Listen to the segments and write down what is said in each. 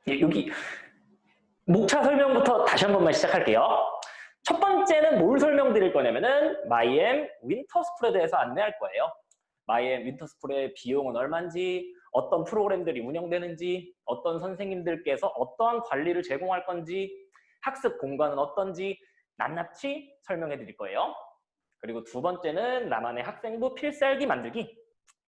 여기 목차 설명부터 다시 한 번만 시작할게요. 첫 번째는 뭘 설명드릴 거냐면은 마이앰 윈터스쿨에 대해서 안내할 거예요. 마이앰 윈터스쿨의 비용은 얼마인지, 어떤 프로그램들이 운영되는지, 어떤 선생님들께서 어떠한 관리를 제공할 건지, 학습 공간은 어떤지 낱낱이 설명해 드릴 거예요. 그리고 두 번째는 나만의 학생부 필살기 만들기.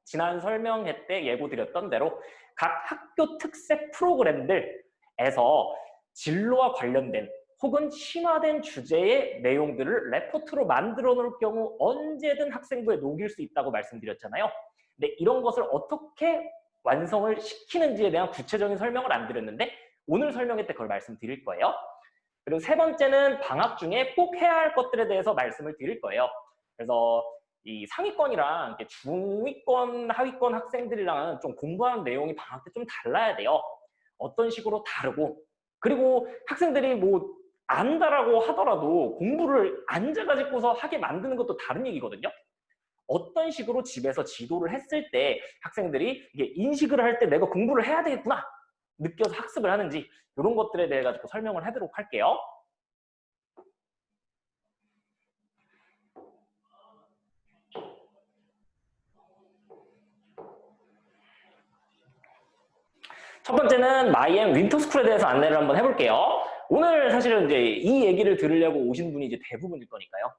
지난 설명회 때 예고 드렸던 대로 각 학교 특색 프로그램들에서 진로와 관련된 혹은 심화된 주제의 내용들을 레포트로 만들어 놓을 경우 언제든 학생부에 녹일 수 있다고 말씀드렸잖아요. 근데 이런 것을 어떻게 완성을 시키는지에 대한 구체적인 설명을 안 드렸는데 오늘 설명회 때 그걸 말씀드릴 거예요. 그리고 세 번째는 방학 중에 꼭 해야 할 것들에 대해서 말씀을 드릴 거예요. 그래서 이 상위권이랑 중위권, 하위권 학생들이랑은 좀 공부하는 내용이 방학 때 좀 달라야 돼요. 어떤 식으로 다르고, 그리고 학생들이 뭐 안다라고 하더라도 공부를 앉아가지고서 하게 만드는 것도 다른 얘기거든요. 어떤 식으로 집에서 지도를 했을 때 학생들이 이게 인식을 할 때 내가 공부를 해야 되겠구나 느껴서 학습을 하는지 이런 것들에 대해 가지고 설명을 하도록 할게요. 첫 번째는 마이앰 윈터스쿨에 대해서 안내를 한번 해볼게요. 오늘 사실은 이제 이 얘기를 들으려고 오신 분이 이제 대부분일 거니까요.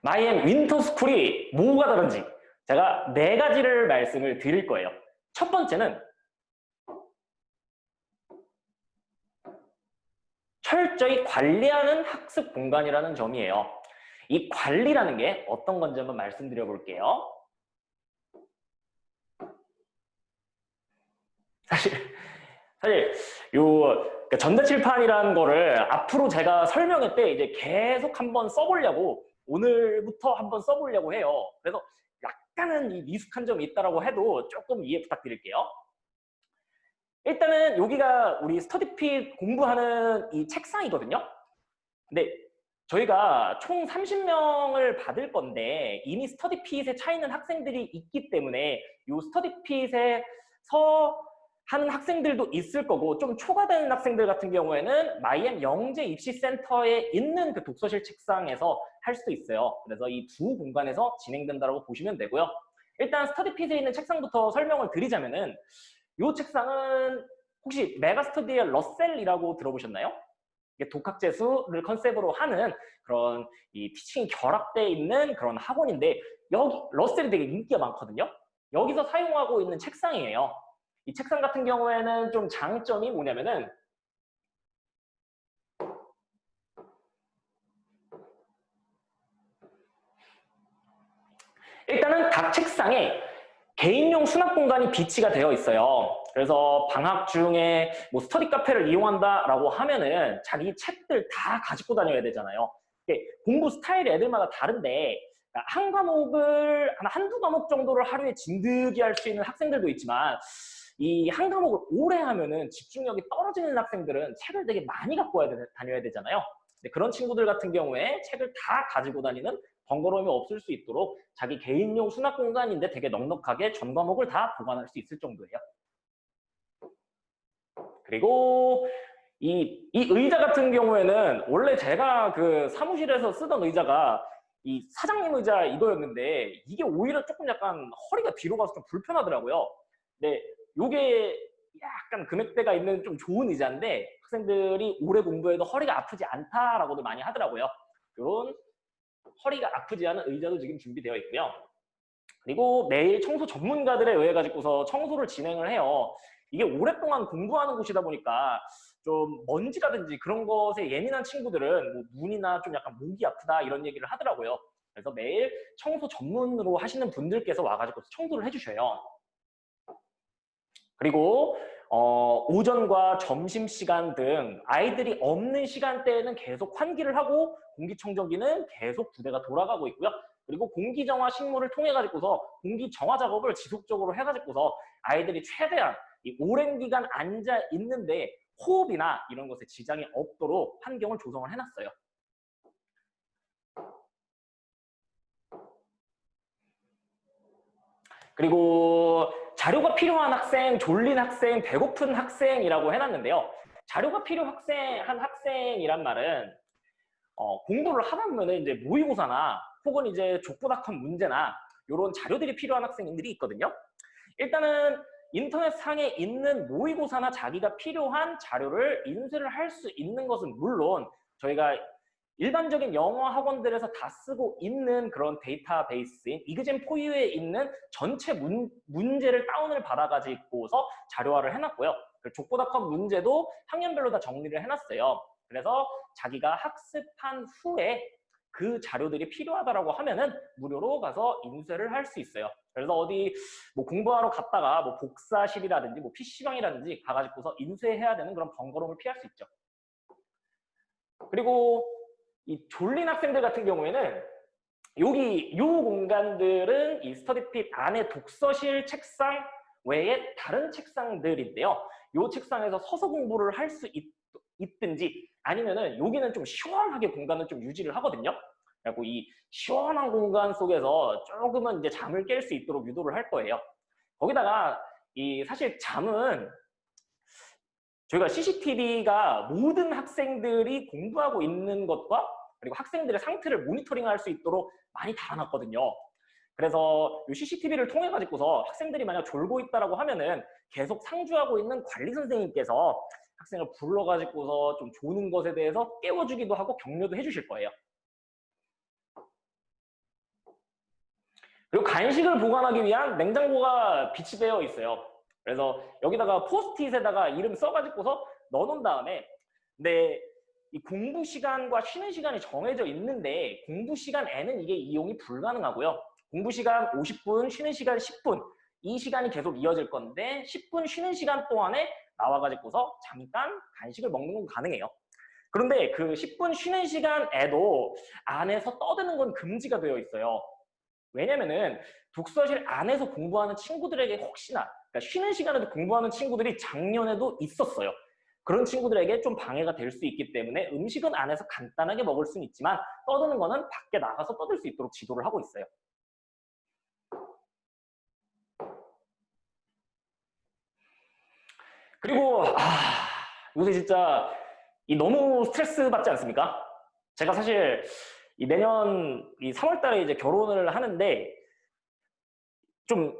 마이앰 윈터스쿨이 뭐가 다른지 제가 4가지를 말씀을 드릴 거예요. 첫 번째는 철저히 관리하는 학습 공간이라는 점이에요. 이 관리라는 게 어떤 건지 한번 말씀드려 볼게요. 사실 요 전자칠판이라는 거를 앞으로 제가 설명회 때 이제 계속 한번 써보려고 오늘부터 한번 써보려고 해요. 그래서 약간은 이 미숙한 점이 있다라고 해도 조금 이해 부탁드릴게요. 일단은 여기가 우리 스터디핏 공부하는 이 책상이거든요. 근데 저희가 총 30명을 받을 건데 이미 스터디핏에 차 있는 학생들이 있기 때문에 이 스터디핏에서 하는 학생들도 있을 거고 좀 초과되는 학생들 같은 경우에는 마이앰 영재 입시센터에 있는 그 독서실 책상에서 할 수도 있어요. 그래서 이 두 공간에서 진행된다고 보시면 되고요. 일단 스터디핏에 있는 책상부터 설명을 드리자면은 이 책상은 혹시 메가스터디의 러셀이라고 들어보셨나요? 이게 독학재수를 컨셉으로 하는 그런 이 티칭이 결합되어 있는 그런 학원인데 여기 러셀이 되게 인기가 많거든요. 여기서 사용하고 있는 책상이에요. 이 책상 같은 경우에는 좀 장점이 뭐냐면은 일단은 각 책상에 개인용 수납 공간이 비치가 되어 있어요. 그래서 방학 중에 뭐 스터디 카페를 이용한다라고 하면은 자기 책들 다 가지고 다녀야 되잖아요. 공부 스타일이 애들마다 다른데 한 과목을 한두 과목 정도를 하루에 진득이 할 수 있는 학생들도 있지만 이 한 과목을 오래 하면은 집중력이 떨어지는 학생들은 책을 되게 많이 갖고 다녀야 되잖아요. 근데 그런 친구들 같은 경우에 책을 다 가지고 다니는 번거로움이 없을 수 있도록 자기 개인용 수납 공간인데 되게 넉넉하게 전 과목을 다 보관할 수 있을 정도예요. 그리고 이 의자 같은 경우에는 원래 제가 그 사무실에서 쓰던 의자가 이 사장님 의자 이거였는데 이게 오히려 조금 약간 허리가 뒤로 가서 좀 불편하더라고요. 근데 요게 약간 금액대가 있는 좀 좋은 의자인데 학생들이 오래 공부해도 허리가 아프지 않다라고도 많이 하더라고요. 이런 허리가 아프지 않은 의자도 지금 준비되어 있고요. 그리고 매일 청소 전문가들에 의해 가지고서 청소를 진행을 해요. 이게 오랫동안 공부하는 곳이다 보니까 좀 먼지라든지 그런 것에 예민한 친구들은 뭐 눈이나 좀 약간 목이 아프다 이런 얘기를 하더라고요. 그래서 매일 청소 전문으로 하시는 분들께서 와가지고 청소를 해주셔요. 그리고 오전과 점심시간 등 아이들이 없는 시간대에는 계속 환기를 하고 공기청정기는 계속 두 대가 돌아가고 있고요. 그리고 공기정화 식물을 통해 가지고서 공기정화 작업을 지속적으로 해가지고서 아이들이 최대한 이 오랜 기간 앉아 있는데 호흡이나 이런 것에 지장이 없도록 환경을 조성을 해놨어요. 그리고 자료가 필요한 학생, 졸린 학생, 배고픈 학생이라고 해놨는데요. 자료가 필요한 학생이란 말은 공부를 하다 보면 이제 모의고사나 혹은 이제 족보닷컴 문제나 이런 자료들이 필요한 학생들이 있거든요. 일단은 인터넷상에 있는 모의고사나 자기가 필요한 자료를 인쇄를 할 수 있는 것은 물론 저희가 일반적인 영어 학원들에서 다 쓰고 있는 그런 데이터베이스인 이그젠 포유에 있는 전체 문제를 다운을 받아가지고서 자료화를 해놨고요. 족보닷컴 문제도 학년별로 다 정리를 해놨어요. 그래서 자기가 학습한 후에 그 자료들이 필요하다라고 하면은 무료로 가서 인쇄를 할 수 있어요. 그래서 어디 뭐 공부하러 갔다가 뭐 복사실이라든지 뭐 PC방이라든지 가가지고서 인쇄해야 되는 그런 번거로움을 피할 수 있죠. 그리고 이 졸린 학생들 같은 경우에는 요 공간들은 이 스터디핏 안에 독서실 책상 외에 다른 책상들인데요. 요 책상에서 서서 공부를 할 수 있든지 아니면은 여기는 좀 시원하게 공간을 좀 유지를 하거든요. 그리고 이 시원한 공간 속에서 조금은 이제 잠을 깰 수 있도록 유도를 할 거예요. 거기다가 이 사실 잠은 저희가 CCTV가 모든 학생들이 공부하고 있는 것과 그리고 학생들의 상태를 모니터링할 수 있도록 많이 달아놨거든요. 그래서 이 CCTV를 통해 가지고서 학생들이 만약 졸고 있다라고 하면은 계속 상주하고 있는 관리 선생님께서 학생을 불러가지고서 좀 조는 것에 대해서 깨워주기도 하고 격려도 해주실 거예요. 그리고 간식을 보관하기 위한 냉장고가 비치되어 있어요. 그래서 여기다가 포스트잇에다가 이름 써가지고서 넣어놓은 다음에 근데 이 공부 시간과 쉬는 시간이 정해져 있는데 공부 시간에는 이게 이용이 불가능하고요. 공부 시간 50분, 쉬는 시간 10분 이 시간이 계속 이어질 건데 10분 쉬는 시간 동안에 나와가지고서 잠깐 간식을 먹는 건 가능해요. 그런데 그 10분 쉬는 시간에도 안에서 떠드는 건 금지가 되어 있어요. 왜냐면은 독서실 안에서 공부하는 친구들에게 혹시나 그러니까 쉬는 시간에도 공부하는 친구들이 작년에도 있었어요. 그런 친구들에게 좀 방해가 될 수 있기 때문에 음식은 안에서 간단하게 먹을 수는 있지만 떠드는 거는 밖에 나가서 떠들 수 있도록 지도를 하고 있어요. 그리고 요새 진짜 너무 스트레스 받지 않습니까? 제가 사실 내년 3월 달에 이제 결혼을 하는데 좀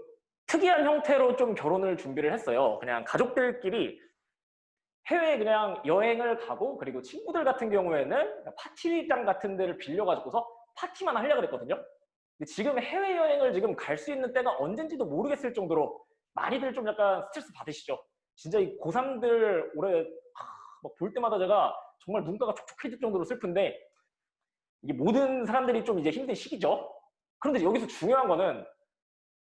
특이한 형태로 좀 결혼을 준비를 했어요. 그냥 가족들끼리 해외에 그냥 여행을 가고 그리고 친구들 같은 경우에는 파티장 같은 데를 빌려가지고서 파티만 하려고 그랬거든요. 근데 지금 해외여행을 지금 갈 수 있는 때가 언젠지도 모르겠을 정도로 많이들 좀 약간 스트레스 받으시죠. 진짜 이 고3들 올해 막 볼 때마다 제가 정말 눈가가 촉촉해질 정도로 슬픈데 이게 모든 사람들이 좀 이제 힘든 시기죠. 그런데 여기서 중요한 거는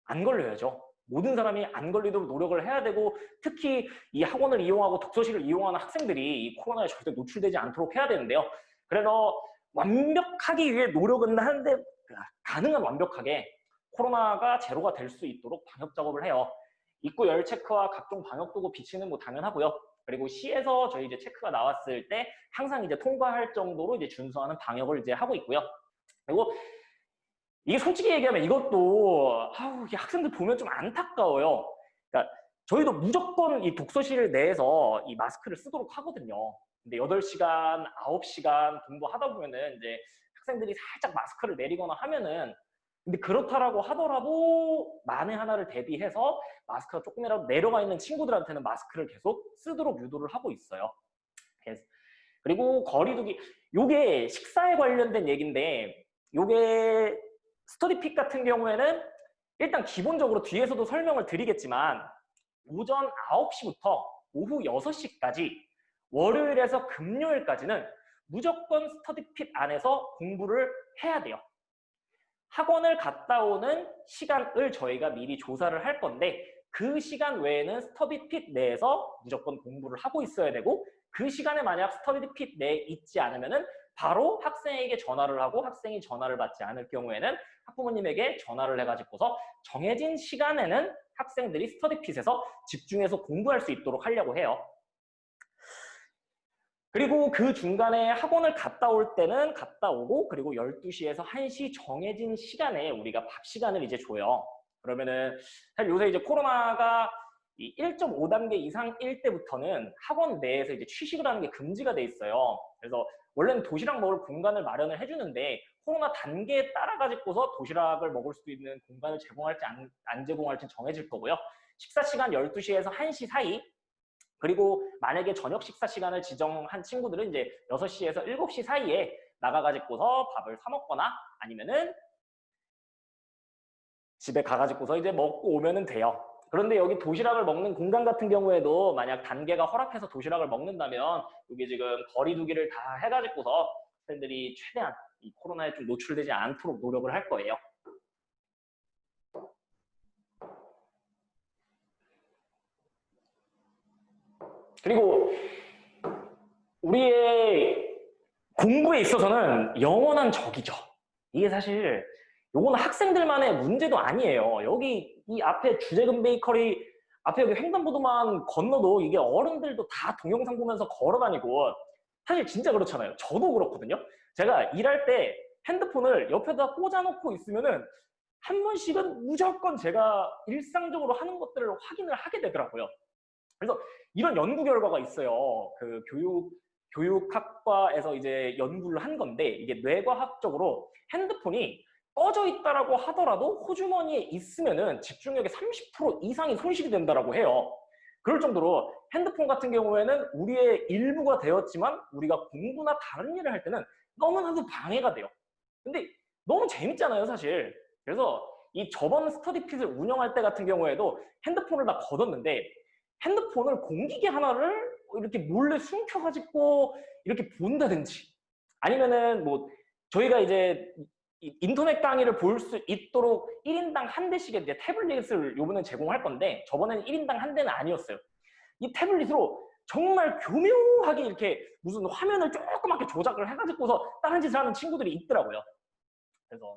안 걸려야죠. 모든 사람이 안 걸리도록 노력을 해야 되고 특히 이 학원을 이용하고 독서실을 이용하는 학생들이 이 코로나에 절대 노출되지 않도록 해야 되는데요. 그래서 완벽하기 위해 노력은 하는데 가능한 완벽하게 코로나가 제로가 될 수 있도록 방역 작업을 해요. 입구 열 체크와 각종 방역 도구 비치는 뭐 당연하고요. 그리고 시에서 저희 이제 체크가 나왔을 때 항상 이제 통과할 정도로 이제 준수하는 방역을 이제 하고 있고요. 그리고 이게 솔직히 얘기하면 이것도 이게 학생들 보면 좀 안타까워요. 그러니까 저희도 무조건 이 독서실 내에서 이 마스크를 쓰도록 하거든요. 근데 8시간, 9시간 공부하다 보면은 이제 학생들이 살짝 마스크를 내리거나 하면은 근데 그렇다라고 하더라도 만에 하나를 대비해서 마스크가 조금이라도 내려가 있는 친구들한테는 마스크를 계속 쓰도록 유도를 하고 있어요. 그리고 거리두기, 요게 식사에 관련된 얘기인데 요게 스터디핏 같은 경우에는 일단 기본적으로 뒤에서도 설명을 드리겠지만 오전 9시부터 오후 6시까지 월요일에서 금요일까지는 무조건 스터디핏 안에서 공부를 해야 돼요. 학원을 갔다 오는 시간을 저희가 미리 조사를 할 건데 그 시간 외에는 스터디핏 내에서 무조건 공부를 하고 있어야 되고 그 시간에 만약 스터디핏 내에 있지 않으면은 바로 학생에게 전화를 하고 학생이 전화를 받지 않을 경우에는 학부모님에게 전화를 해가지고서 정해진 시간에는 학생들이 스터디핏에서 집중해서 공부할 수 있도록 하려고 해요. 그리고 그 중간에 학원을 갔다 올 때는 갔다 오고 그리고 12시에서 1시 정해진 시간에 우리가 밥 시간을 이제 줘요. 그러면은 사실 요새 이제 코로나가 이 1.5단계 이상일 때부터는 학원 내에서 이제 취식을 하는 게 금지가 돼 있어요. 그래서 원래는 도시락 먹을 공간을 마련을 해주는데 코로나 단계에 따라 가지고서 도시락을 먹을 수 있는 공간을 제공할지 안 제공할지 정해질 거고요. 식사 시간 12시에서 1시 사이, 그리고 만약에 저녁 식사 시간을 지정한 친구들은 이제 6시에서 7시 사이에 나가가지고서 밥을 사 먹거나 아니면은 집에 가가지고서 이제 먹고 오면은 돼요. 그런데 여기 도시락을 먹는 공간 같은 경우에도 만약 단계가 허락해서 도시락을 먹는다면 이게 지금 거리두기를 다 해가지고서 학생들이 최대한 이 코로나에 좀 노출되지 않도록 노력을 할 거예요. 그리고 우리의 공부에 있어서는 영원한 적이죠. 이게 사실 요거는 학생들만의 문제도 아니에요. 여기 이 앞에 주재근 베이커리 앞에 여기 횡단보도만 건너도 이게 어른들도 다 동영상 보면서 걸어다니고 사실 진짜 그렇잖아요. 저도 그렇거든요. 제가 일할 때 핸드폰을 옆에다 꽂아놓고 있으면은 한 번씩은 무조건 제가 일상적으로 하는 것들을 확인을 하게 되더라고요. 그래서 이런 연구 결과가 있어요. 그 교육학과에서 이제 연구를 한 건데 이게 뇌과학적으로 핸드폰이 꺼져 있다라고 하더라도 호주머니에 있으면은 집중력의 30% 이상이 손실이 된다라고 해요. 그럴 정도로 핸드폰 같은 경우에는 우리의 일부가 되었지만 우리가 공부나 다른 일을 할 때는 너무나도 방해가 돼요. 근데 너무 재밌잖아요, 사실. 그래서 이 저번 스터디핏을 운영할 때 같은 경우에도 핸드폰을 다 걷었는데 핸드폰을 공기계 하나를 이렇게 몰래 숨겨가지고 이렇게 본다든지 아니면은 뭐 저희가 이제 인터넷 강의를 볼 수 있도록 1인당 한 대씩의 이제 태블릿을 요번에 제공할 건데 저번에는 1인당 한 대는 아니었어요. 이 태블릿으로 정말 교묘하게 이렇게 무슨 화면을 조그맣게 조작을 해가지고서 다른 짓을 하는 친구들이 있더라고요. 그래서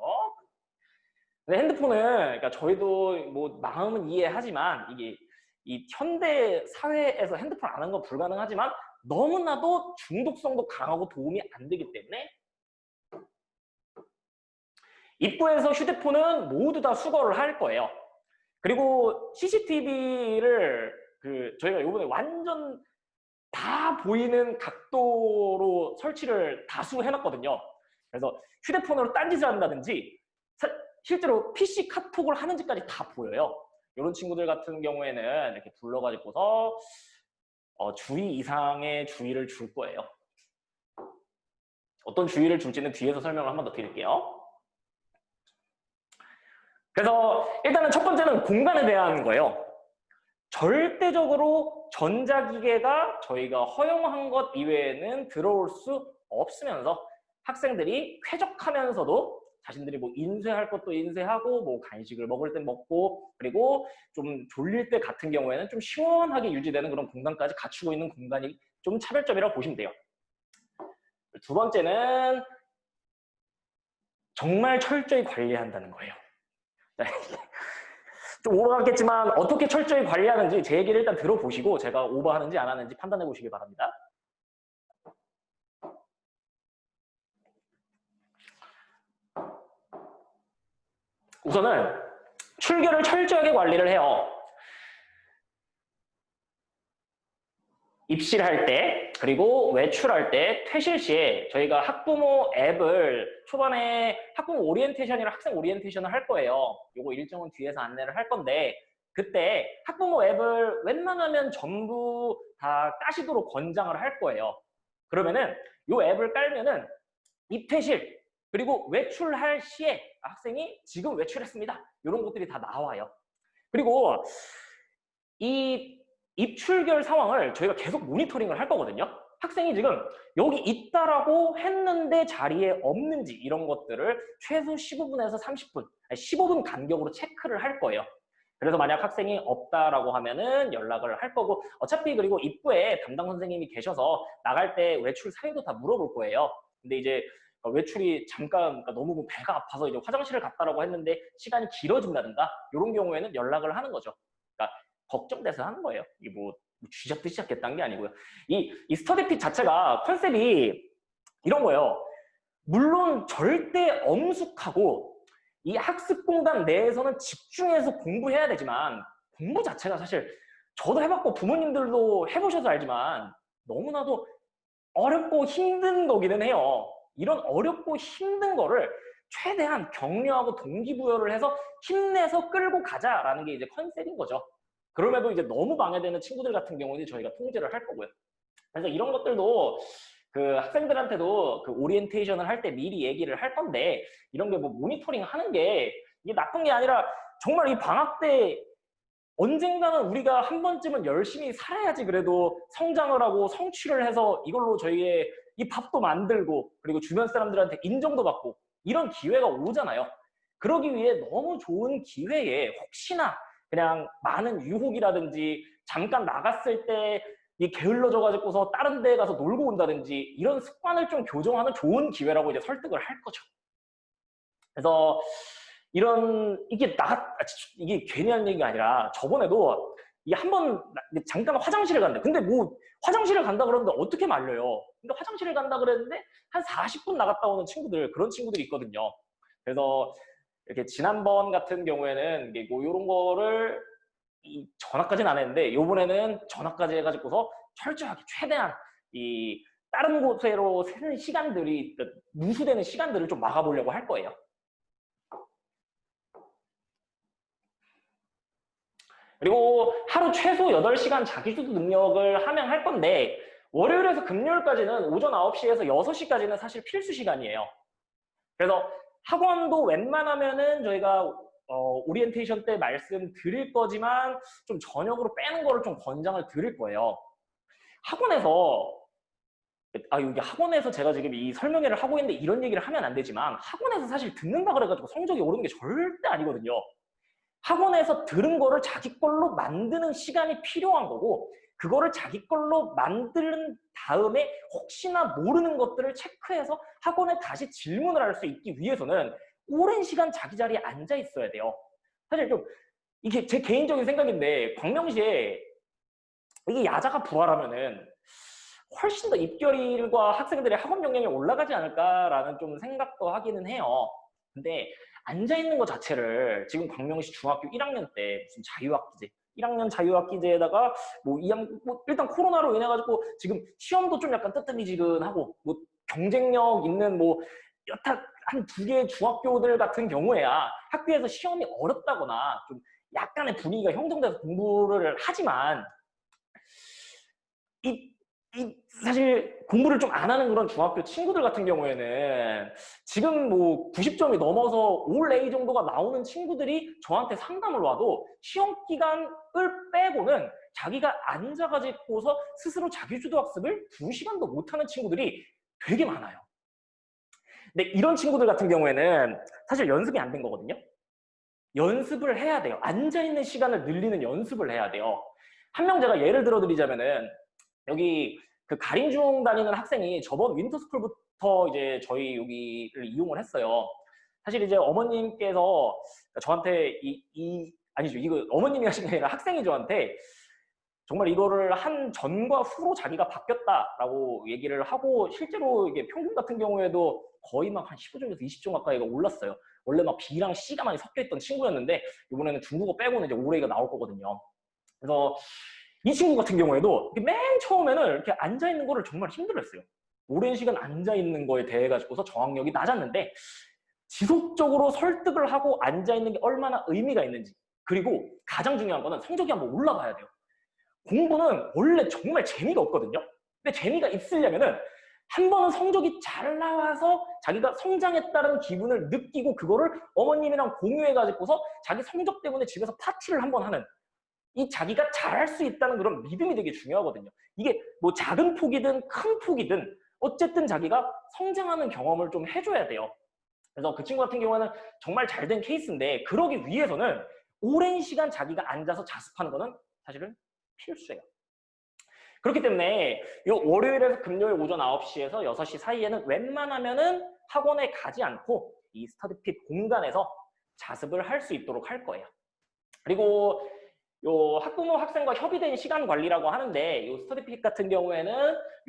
핸드폰은 그러니까 저희도 뭐 마음은 이해하지만 이게 이 현대 사회에서 핸드폰 안 하는 건 불가능하지만 너무나도 중독성도 강하고 도움이 안 되기 때문에 입구에서 휴대폰은 모두 다 수거를 할 거예요. 그리고 CCTV를 저희가 이번에 완전 다 보이는 각도로 설치를 다수 해놨거든요. 그래서 휴대폰으로 딴짓을 한다든지 실제로 PC 카톡을 하는지까지 다 보여요. 이런 친구들 같은 경우에는 이렇게 불러가지고서 주의 이상의 주의를 줄 거예요. 어떤 주의를 줄지는 뒤에서 설명을 한 번 더 드릴게요. 그래서 일단은 첫 번째는 공간에 대한 거예요. 절대적으로 전자기계가 저희가 허용한 것 이외에는 들어올 수 없으면서 학생들이 쾌적하면서도 자신들이 뭐 인쇄할 것도 인쇄하고 뭐 간식을 먹을 때 먹고 그리고 좀 졸릴 때 같은 경우에는 좀 시원하게 유지되는 그런 공간까지 갖추고 있는 공간이 좀 차별점이라고 보시면 돼요. 두 번째는 정말 철저히 관리한다는 거예요. 좀 오버하겠지만 어떻게 철저히 관리하는지 제 얘기를 일단 들어보시고 제가 오버하는지 안 하는지 판단해 보시기 바랍니다. 우선은 출결을 철저하게 관리를 해요. 입실할 때 그리고 외출할 때 퇴실 시에 저희가 학부모 앱을 초반에 학부모 오리엔테이션이랑 학생 오리엔테이션을 할 거예요. 요거 일정은 뒤에서 안내를 할 건데 그때 학부모 앱을 웬만하면 전부 다 까시도록 권장을 할 거예요. 그러면은 요 앱을 깔면은 입퇴실 그리고 외출할 시에 학생이 지금 외출했습니다. 이런 것들이 다 나와요. 그리고 이 입출결 상황을 저희가 계속 모니터링을 할 거거든요. 학생이 지금 여기 있다라고 했는데 자리에 없는지 이런 것들을 최소 15분에서 30분, 15분 간격으로 체크를 할 거예요. 그래서 만약 학생이 없다라고 하면은 연락을 할 거고 어차피 그리고 입구에 담당 선생님이 계셔서 나갈 때 외출 사유도 다 물어볼 거예요. 근데 이제 외출이 잠깐 그러니까 너무 배가 아파서 이제 화장실을 갔다라고 했는데 시간이 길어진다든가 이런 경우에는 연락을 하는 거죠. 그러니까 걱정돼서 하는 거예요. 이게 뭐 쥐잡듯이 시작했다는 게 아니고요. 이 스터디핏 자체가 컨셉이 이런 거예요. 물론 절대 엄숙하고 이 학습 공간 내에서는 집중해서 공부해야 되지만 공부 자체가 사실 저도 해봤고 부모님들도 해보셔서 알지만 너무나도 어렵고 힘든 거기는 해요. 이런 어렵고 힘든 거를 최대한 격려하고 동기부여를 해서 힘내서 끌고 가자라는 게 이제 컨셉인 거죠. 그럼에도 이제 너무 방해되는 친구들 같은 경우는 저희가 통제를 할 거고요. 그래서 이런 것들도 그 학생들한테도 그 오리엔테이션을 할 때 미리 얘기를 할 건데 이런 게 뭐 모니터링 하는 게 이게 나쁜 게 아니라 정말 이 방학 때 언젠가는 우리가 한 번쯤은 열심히 살아야지 그래도 성장을 하고 성취를 해서 이걸로 저희의 이 밥도 만들고 그리고 주변 사람들한테 인정도 받고 이런 기회가 오잖아요. 그러기 위해 너무 좋은 기회에 혹시나 그냥 많은 유혹이라든지 잠깐 나갔을 때 이 게을러져가지고서 다른 데 가서 놀고 온다든지 이런 습관을 좀 교정하는 좋은 기회라고 이제 설득을 할 거죠. 그래서 이게 괜히 하는 얘기가 아니라 저번에도 이게 한번 잠깐 화장실을 갔는데 근데 뭐 화장실을 간다 그러는데 어떻게 말려요? 근데 화장실을 간다 그랬는데 한 40분 나갔다 오는 친구들 그런 친구들이 있거든요. 그래서 이렇게 지난번 같은 경우에는 뭐 이런 거를 전화까지는 안 했는데 요번에는 전화까지 해가지고서 철저하게 최대한 이 다른 곳으로 새는 시간들이 누수되는 시간들을 좀 막아보려고 할 거예요. 그리고 하루 최소 8시간 자기주도 능력을 함양할 건데 월요일에서 금요일까지는 오전 9시에서 6시까지는 사실 필수 시간이에요. 그래서 학원도 웬만하면은 저희가 오리엔테이션 때 말씀드릴 거지만 좀 저녁으로 빼는 거를 좀 권장을 드릴 거예요. 여기 학원에서 제가 지금 이 설명회를 하고 있는데 이런 얘기를 하면 안 되지만 학원에서 사실 듣는다 그래가지고 성적이 오르는 게 절대 아니거든요. 학원에서 들은 거를 자기 걸로 만드는 시간이 필요한 거고 그거를 자기 걸로 만든 다음에 혹시나 모르는 것들을 체크해서 학원에 다시 질문을 할 수 있기 위해서는 오랜 시간 자기 자리에 앉아 있어야 돼요. 사실 좀 이게 제 개인적인 생각인데 광명시에 이게 야자가 부활하면은 훨씬 더 입결일과 학생들의 학업 역량이 올라가지 않을까라는 좀 생각도 하기는 해요. 근데 앉아있는 것 자체를 지금 광명시 중학교 1학년 때 무슨 자유학기제 1학년 자유학기제에다가 뭐 일단 코로나로 인해 가지고 지금 시험도 좀 약간 뜨뜻미지근하고 뭐 경쟁력 있는 뭐 여타 한 2개의 중학교들 같은 경우에야 학교에서 시험이 어렵다거나 좀 약간의 분위기가 형성돼서 공부를 하지만 사실 공부를 좀 안 하는 그런 중학교 친구들 같은 경우에는 지금 뭐 90점이 넘어서 올 A 정도가 나오는 친구들이 저한테 상담을 와도 시험 기간을 빼고는 자기가 앉아가지고서 스스로 자기주도 학습을 2시간도 못하는 친구들이 되게 많아요. 근데 이런 친구들 같은 경우에는 사실 연습이 안 된 거거든요. 연습을 해야 돼요. 앉아있는 시간을 늘리는 연습을 해야 돼요. 한 명 제가 예를 들어드리자면은 여기 그 가림중 다니는 학생이 저번 윈터스쿨부터 이제 저희 여기를 이용을 했어요. 사실 이제 어머님께서 저한테 아니죠. 이거 어머님이 하신 게 아니라 학생이 저한테 정말 이거를 한 전과 후로 자기가 바뀌었다라고 얘기를 하고 실제로 이게 평균 같은 경우에도 거의 막 한 15점에서 20점 가까이가 올랐어요. 원래 막 B랑 C가 많이 섞여 있던 친구였는데 이번에는 중국어 빼고는 이제 올해가 나올 거거든요. 그래서 이 친구 같은 경우에도 맨 처음에는 이렇게 앉아있는 거를 정말 힘들었어요. 오랜 시간 앉아있는 거에 대해 가지고서 저항력이 낮았는데 지속적으로 설득을 하고 앉아있는 게 얼마나 의미가 있는지 그리고 가장 중요한 거는 성적이 한번 올라가야 돼요. 공부는 원래 정말 재미가 없거든요. 근데 재미가 있으려면은 한 번은 성적이 잘 나와서 자기가 성장했다는 기분을 느끼고 그거를 어머님이랑 공유해가지고서 자기 성적 때문에 집에서 파티를 한번 하는 이 자기가 잘할 수 있다는 그런 믿음이 되게 중요하거든요. 이게 뭐 작은 폭이든 큰 폭이든 어쨌든 자기가 성장하는 경험을 좀 해줘야 돼요. 그래서 그 친구 같은 경우에는 정말 잘 된 케이스인데 그러기 위해서는 오랜 시간 자기가 앉아서 자습하는 거는 사실은 필수예요. 그렇기 때문에 이 월요일에서 금요일 오전 9시에서 6시 사이에는 웬만하면은 학원에 가지 않고 이 스터디핏 공간에서 자습을 할 수 있도록 할 거예요. 그리고 요 학부모 학생과 협의된 시간 관리라고 하는데 요 스터디핏 같은 경우에는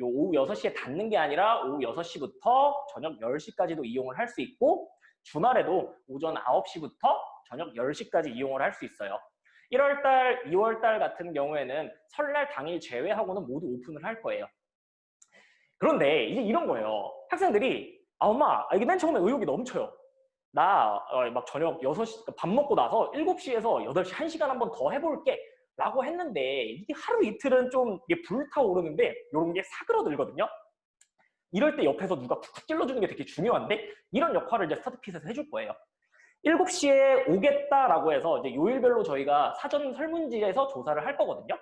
요 오후 6시에 닫는 게 아니라 오후 6시부터 저녁 10시까지도 이용을 할 수 있고 주말에도 오전 9시부터 저녁 10시까지 이용을 할 수 있어요. 1월달, 2월달 같은 경우에는 설날 당일 제외하고는 모두 오픈을 할 거예요. 그런데 이제 이런 거예요. 학생들이 엄마 이게 맨 처음에 의욕이 넘쳐요. 나 막 저녁 6시 밥 먹고 나서 7시에서 8시 1시간 한번 더 해볼게 라고 했는데 이게 하루 이틀은 좀 이게 불타오르는데 이런 게 사그러들거든요. 이럴 때 옆에서 누가 쿡쿡 찔러주는 게 되게 중요한데 이런 역할을 이제 스타트핏에서 해줄 거예요. 7시에 오겠다라고 해서 이제 요일별로 저희가 사전 설문지에서 조사를 할 거거든요.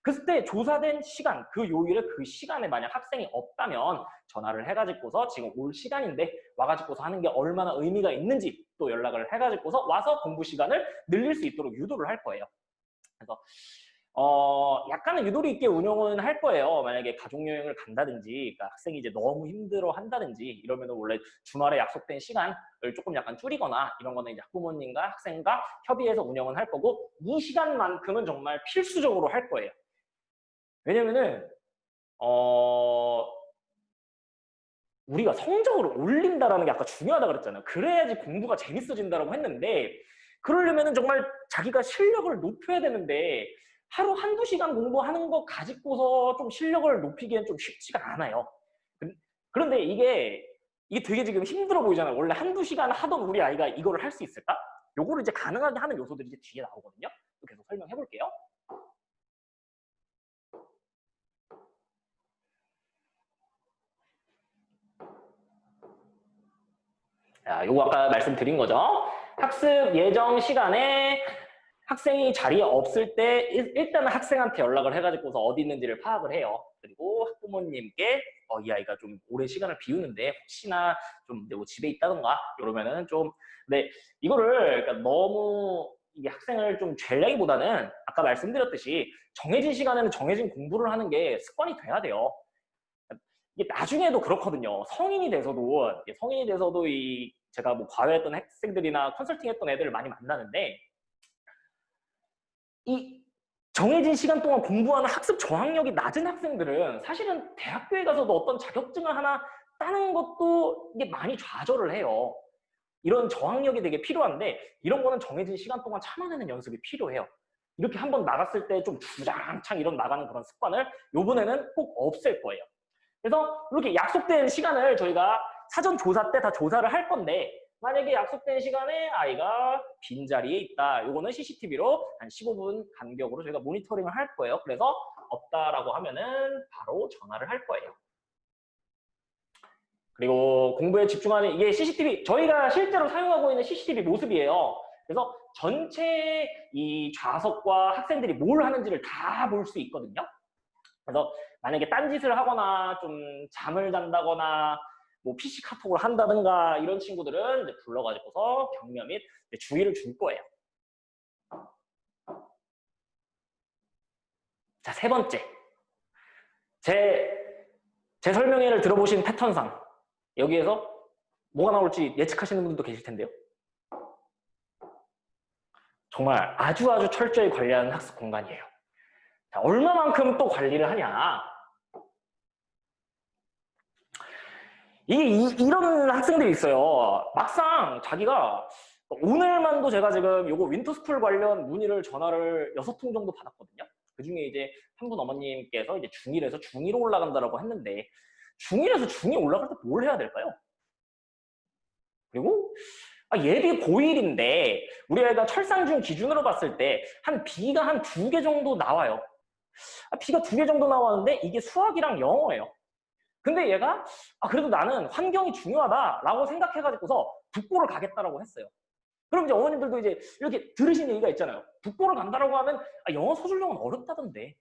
그때 조사된 시간, 그 요일에 그 시간에 만약 학생이 없다면 전화를 해가지고서 지금 올 시간인데 와가지고서 하는 게 얼마나 의미가 있는지 또 연락을 해가지고서 와서 공부 시간을 늘릴 수 있도록 유도를 할 거예요. 그래서 약간은 유도리 있게 운영은 할 거예요. 만약에 가족여행을 간다든지, 그러니까 학생이 이제 너무 힘들어 한다든지, 이러면은 원래 주말에 약속된 시간을 조금 약간 줄이거나, 이런 거는 이제 학부모님과 학생과 협의해서 운영은 할 거고, 이 시간만큼은 정말 필수적으로 할 거예요. 왜냐면은, 우리가 성적을 올린다라는 게 아까 중요하다 그랬잖아요. 그래야지 공부가 재밌어진다라고 했는데, 그러려면은 정말 자기가 실력을 높여야 되는데, 하루 한두 시간 공부하는 거 가지고서 좀 실력을 높이기엔 좀 쉽지가 않아요. 그런데 이게 되게 지금 힘들어 보이잖아요. 원래 한두 시간 하던 우리 아이가 이거를 할 수 있을까? 요거를 이제 가능하게 하는 요소들이 이제 뒤에 나오거든요. 계속 설명해 볼게요. 자, 요거 아까 말씀드린 거죠. 학습 예정 시간에 학생이 자리에 없을 때 일단은 학생한테 연락을 해가지고서 어디 있는지를 파악을 해요. 그리고 학부모님께 이 아이가 좀 오래 시간을 비우는데 혹시나 좀 뭐 집에 있다던가 이러면은 좀 근데 이거를 그러니까 너무 이게 학생을 좀 죄려기보다는 아까 말씀드렸듯이 정해진 시간에는 정해진 공부를 하는 게 습관이 돼야 돼요. 이게 나중에도 그렇거든요. 성인이 돼서도 제가 뭐 과외했던 학생들이나 컨설팅했던 애들을 많이 만나는데 이 정해진 시간 동안 공부하는 학습 저항력이 낮은 학생들은 사실은 대학교에 가서도 어떤 자격증을 하나 따는 것도 이게 많이 좌절을 해요. 이런 저항력이 되게 필요한데 이런 거는 정해진 시간 동안 참아내는 연습이 필요해요. 이렇게 한번 나갔을 때 좀 주장창 이런 나가는 그런 습관을 요번에는 꼭 없앨 거예요. 그래서 이렇게 약속된 시간을 저희가 사전 조사 때 다 조사를 할 건데 만약에 약속된 시간에 아이가 빈자리에 있다. 요거는 CCTV로 한 15분 간격으로 저희가 모니터링을 할 거예요. 그래서 없다라고 하면은 바로 전화를 할 거예요. 그리고 공부에 집중하는 이게 CCTV 저희가 실제로 사용하고 있는 CCTV 모습이에요. 그래서 전체 이 좌석과 학생들이 뭘 하는지를 다 볼 수 있거든요. 그래서 만약에 딴짓을 하거나 좀 잠을 잔다거나 뭐 PC 카톡을 한다든가 이런 친구들은 이제 불러가지고서 격려 및 주의를 줄 거예요. 자, 세 번째. 제 설명회를 들어보신 패턴상 여기에서 뭐가 나올지 예측하시는 분들도 계실 텐데요. 정말 아주 철저히 관리하는 학습 공간이에요. 자, 얼마만큼 또 관리를 하냐. 이런 학생들이 있어요. 막상 자기가 오늘만도 제가 지금 요거 윈터스쿨 관련 문의를 전화를 6통 정도 받았거든요. 그 중에 이제 한 분 어머님께서 이제 중1에서 중2로 올라간다라고 했는데 중1에서 중2 올라갈 때 뭘 해야 될까요? 그리고 예비 고1인데 우리 아이가 철상중 기준으로 봤을 때 한 B가 한 2개 정도 나와요. B가 2개 정도 나왔는데 이게 수학이랑 영어예요. 근데 얘가 그래도 나는 환경이 중요하다라고 생각해가지고서 북고를 가겠다라고 했어요. 그럼 이제 어머님들도 이제 이렇게 들으신 얘기가 있잖아요. 북고를 간다라고 하면 영어 서술형은 어렵다던데.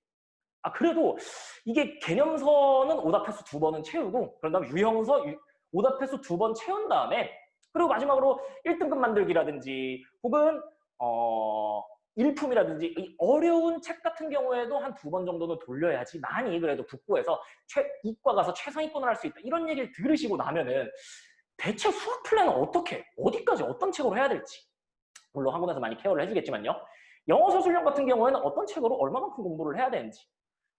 그래도 이게 개념서는 오답 횟수 2번은 채우고 그런 다음에 유형서 오답 횟수 2번 채운 다음에 그리고 마지막으로 1등급 만들기라든지 혹은 일품이라든지 이 어려운 책 같은 경우에도 한 2번 정도는 돌려야지 많이 그래도 북고에서 이과 가서 최상위권을 할 수 있다. 이런 얘기를 들으시고 나면은 대체 수학 플랜은 어디까지 어떤 책으로 해야 될지 물론 학원에서 많이 케어를 해주겠지만요. 영어 서술형 같은 경우에는 어떤 책으로 얼마만큼 공부를 해야 되는지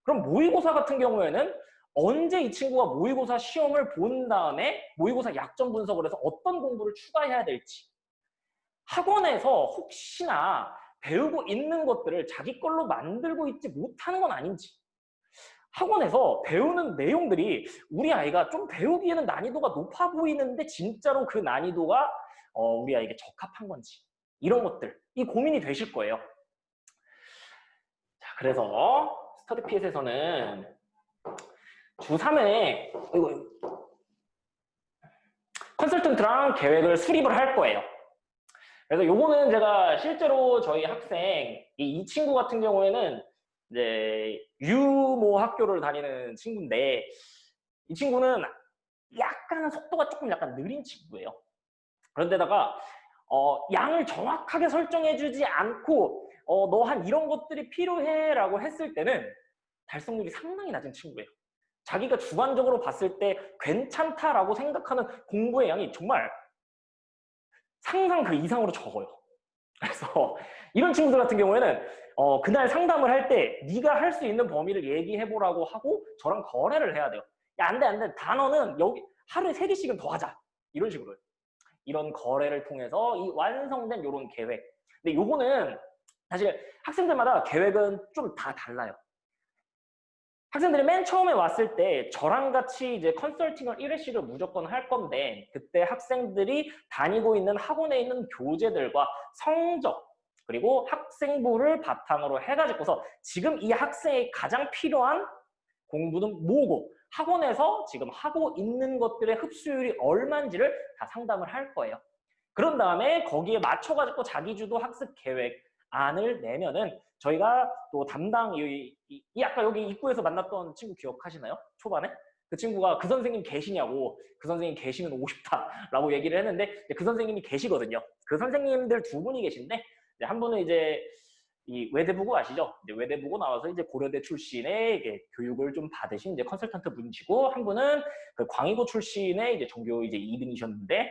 그럼 모의고사 같은 경우에는 언제 이 친구가 모의고사 시험을 본 다음에 모의고사 약점 분석을 해서 어떤 공부를 추가해야 될지, 학원에서 혹시나 배우고 있는 것들을 자기 걸로 만들고 있지 못하는 건 아닌지, 학원에서 배우는 내용들이 우리 아이가 좀 배우기에는 난이도가 높아 보이는데 진짜로 그 난이도가 우리 아이에게 적합한 건지, 이런 것들, 이 고민이 되실 거예요. 자, 그래서 스터디핏에서는 주 3회 컨설턴트랑 계획을 수립을 할 거예요. 그래서 요거는 제가 실제로 저희 학생, 이 친구 같은 경우에는 이제 유모 학교를 다니는 친구인데, 이 친구는 약간 속도가 조금 약간 느린 친구예요. 그런데다가 양을 정확하게 설정해주지 않고 너 한 이런 것들이 필요해 라고 했을 때는 달성률이 상당히 낮은 친구예요. 자기가 주관적으로 봤을 때 괜찮다라고 생각하는 공부의 양이 정말 상상 그 이상으로 적어요. 그래서 이런 친구들 같은 경우에는 그날 상담을 할 때 네가 할 수 있는 범위를 얘기해보라고 하고 저랑 거래를 해야 돼요. 야, 안 돼, 안 돼. 단어는 여기 하루에 3개씩은 더 하자. 이런 식으로요. 이런 거래를 통해서 이 완성된 이런 계획. 근데 요거는 사실 학생들마다 계획은 좀 다 달라요. 학생들이 맨 처음에 왔을 때 저랑 같이 이제 컨설팅을 1회씩을 무조건 할 건데, 그때 학생들이 다니고 있는 학원에 있는 교재들과 성적, 그리고 학생부를 바탕으로 해가지고서 지금 이 학생이 가장 필요한 공부는 뭐고, 학원에서 지금 하고 있는 것들의 흡수율이 얼마인지를 다 상담을 할 거예요. 그런 다음에 거기에 맞춰가지고 자기주도 학습 계획안을 내면은 저희가 또 담당, 아까 여기 입구에서 만났던 친구 기억하시나요? 초반에? 그 친구가 그 선생님 계시냐고, 그 선생님 계시면 오고 싶다라고 얘기를 했는데, 그 선생님이 계시거든요. 그 선생님들 2분이 계신데, 한 분은 이제 이 외대부고 아시죠? 이제 외대부고 나와서 이제 고려대 출신의 교육을 좀 받으신 이제 컨설턴트 분이시고, 한 분은 그 광희고 출신의 이제 전교 이제 2등이셨는데,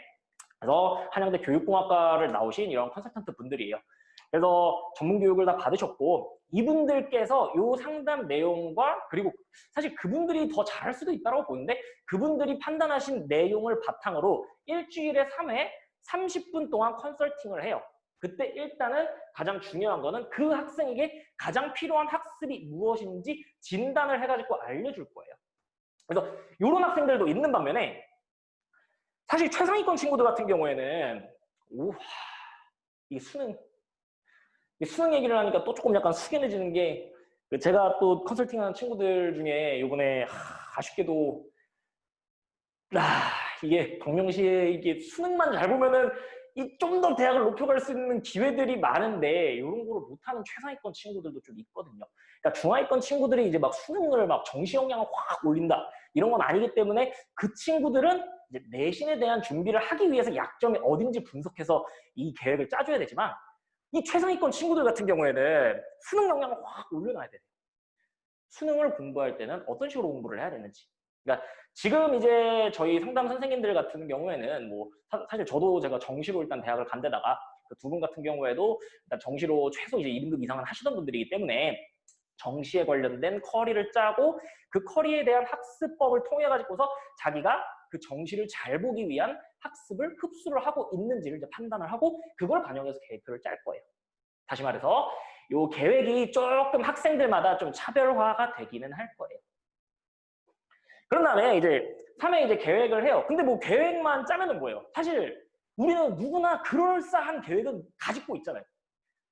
그래서 한양대 교육공학과를 나오신 이런 컨설턴트 분들이에요. 그래서 전문 교육을 다 받으셨고, 이분들께서 요 상담 내용과, 그리고 사실 그분들이 더 잘할 수도 있다고 보는데, 그분들이 판단하신 내용을 바탕으로 일주일에 3회 30분 동안 컨설팅을 해요. 그때 일단은 가장 중요한 거는 그 학생에게 가장 필요한 학습이 무엇인지 진단을 해가지고 알려줄 거예요. 그래서 이런 학생들도 있는 반면에, 사실 최상위권 친구들 같은 경우에는 이 수능 얘기를 하니까 또 조금 약간 숙연해지는 게, 제가 또 컨설팅하는 친구들 중에 요번에 아쉽게도 이게 박명시에 이게 수능만 잘 보면은 이 좀 더 대학을 높여갈 수 있는 기회들이 많은데 이런 거를 못하는 최상위권 친구들도 좀 있거든요. 그러니까 중하위권 친구들이 이제 막 수능을 막 정시 역량을 확 올린다 이런 건 아니기 때문에, 그 친구들은 이제 내신에 대한 준비를 하기 위해서 약점이 어딘지 분석해서 이 계획을 짜줘야 되지만, 이 최상위권 친구들 같은 경우에는 수능 역량을 확 올려놔야 돼요. 수능을 공부할 때는 어떤 식으로 공부를 해야 되는지. 그러니까 지금 이제 저희 상담 선생님들 같은 경우에는 뭐 사실 저도 제가 정시로 일단 대학을 간 데다가 그 2분 같은 경우에도 일단 정시로 최소 이제 2등급 이상은 하시던 분들이기 때문에 정시에 관련된 커리를 짜고, 그 커리에 대한 학습법을 통해 가지고서 자기가 그 정시를 잘 보기 위한 학습을 흡수를 하고 있는지를 이제 판단을 하고, 그걸 반영해서 계획표를 짤 거예요. 다시 말해서 이 계획이 조금 학생들마다 좀 차별화가 되기는 할 거예요. 그런 다음에 이제 3회 이제 계획을 해요. 근데 뭐 계획만 짜면은 뭐예요? 사실 우리는 누구나 그럴싸한 계획은 가지고 있잖아요.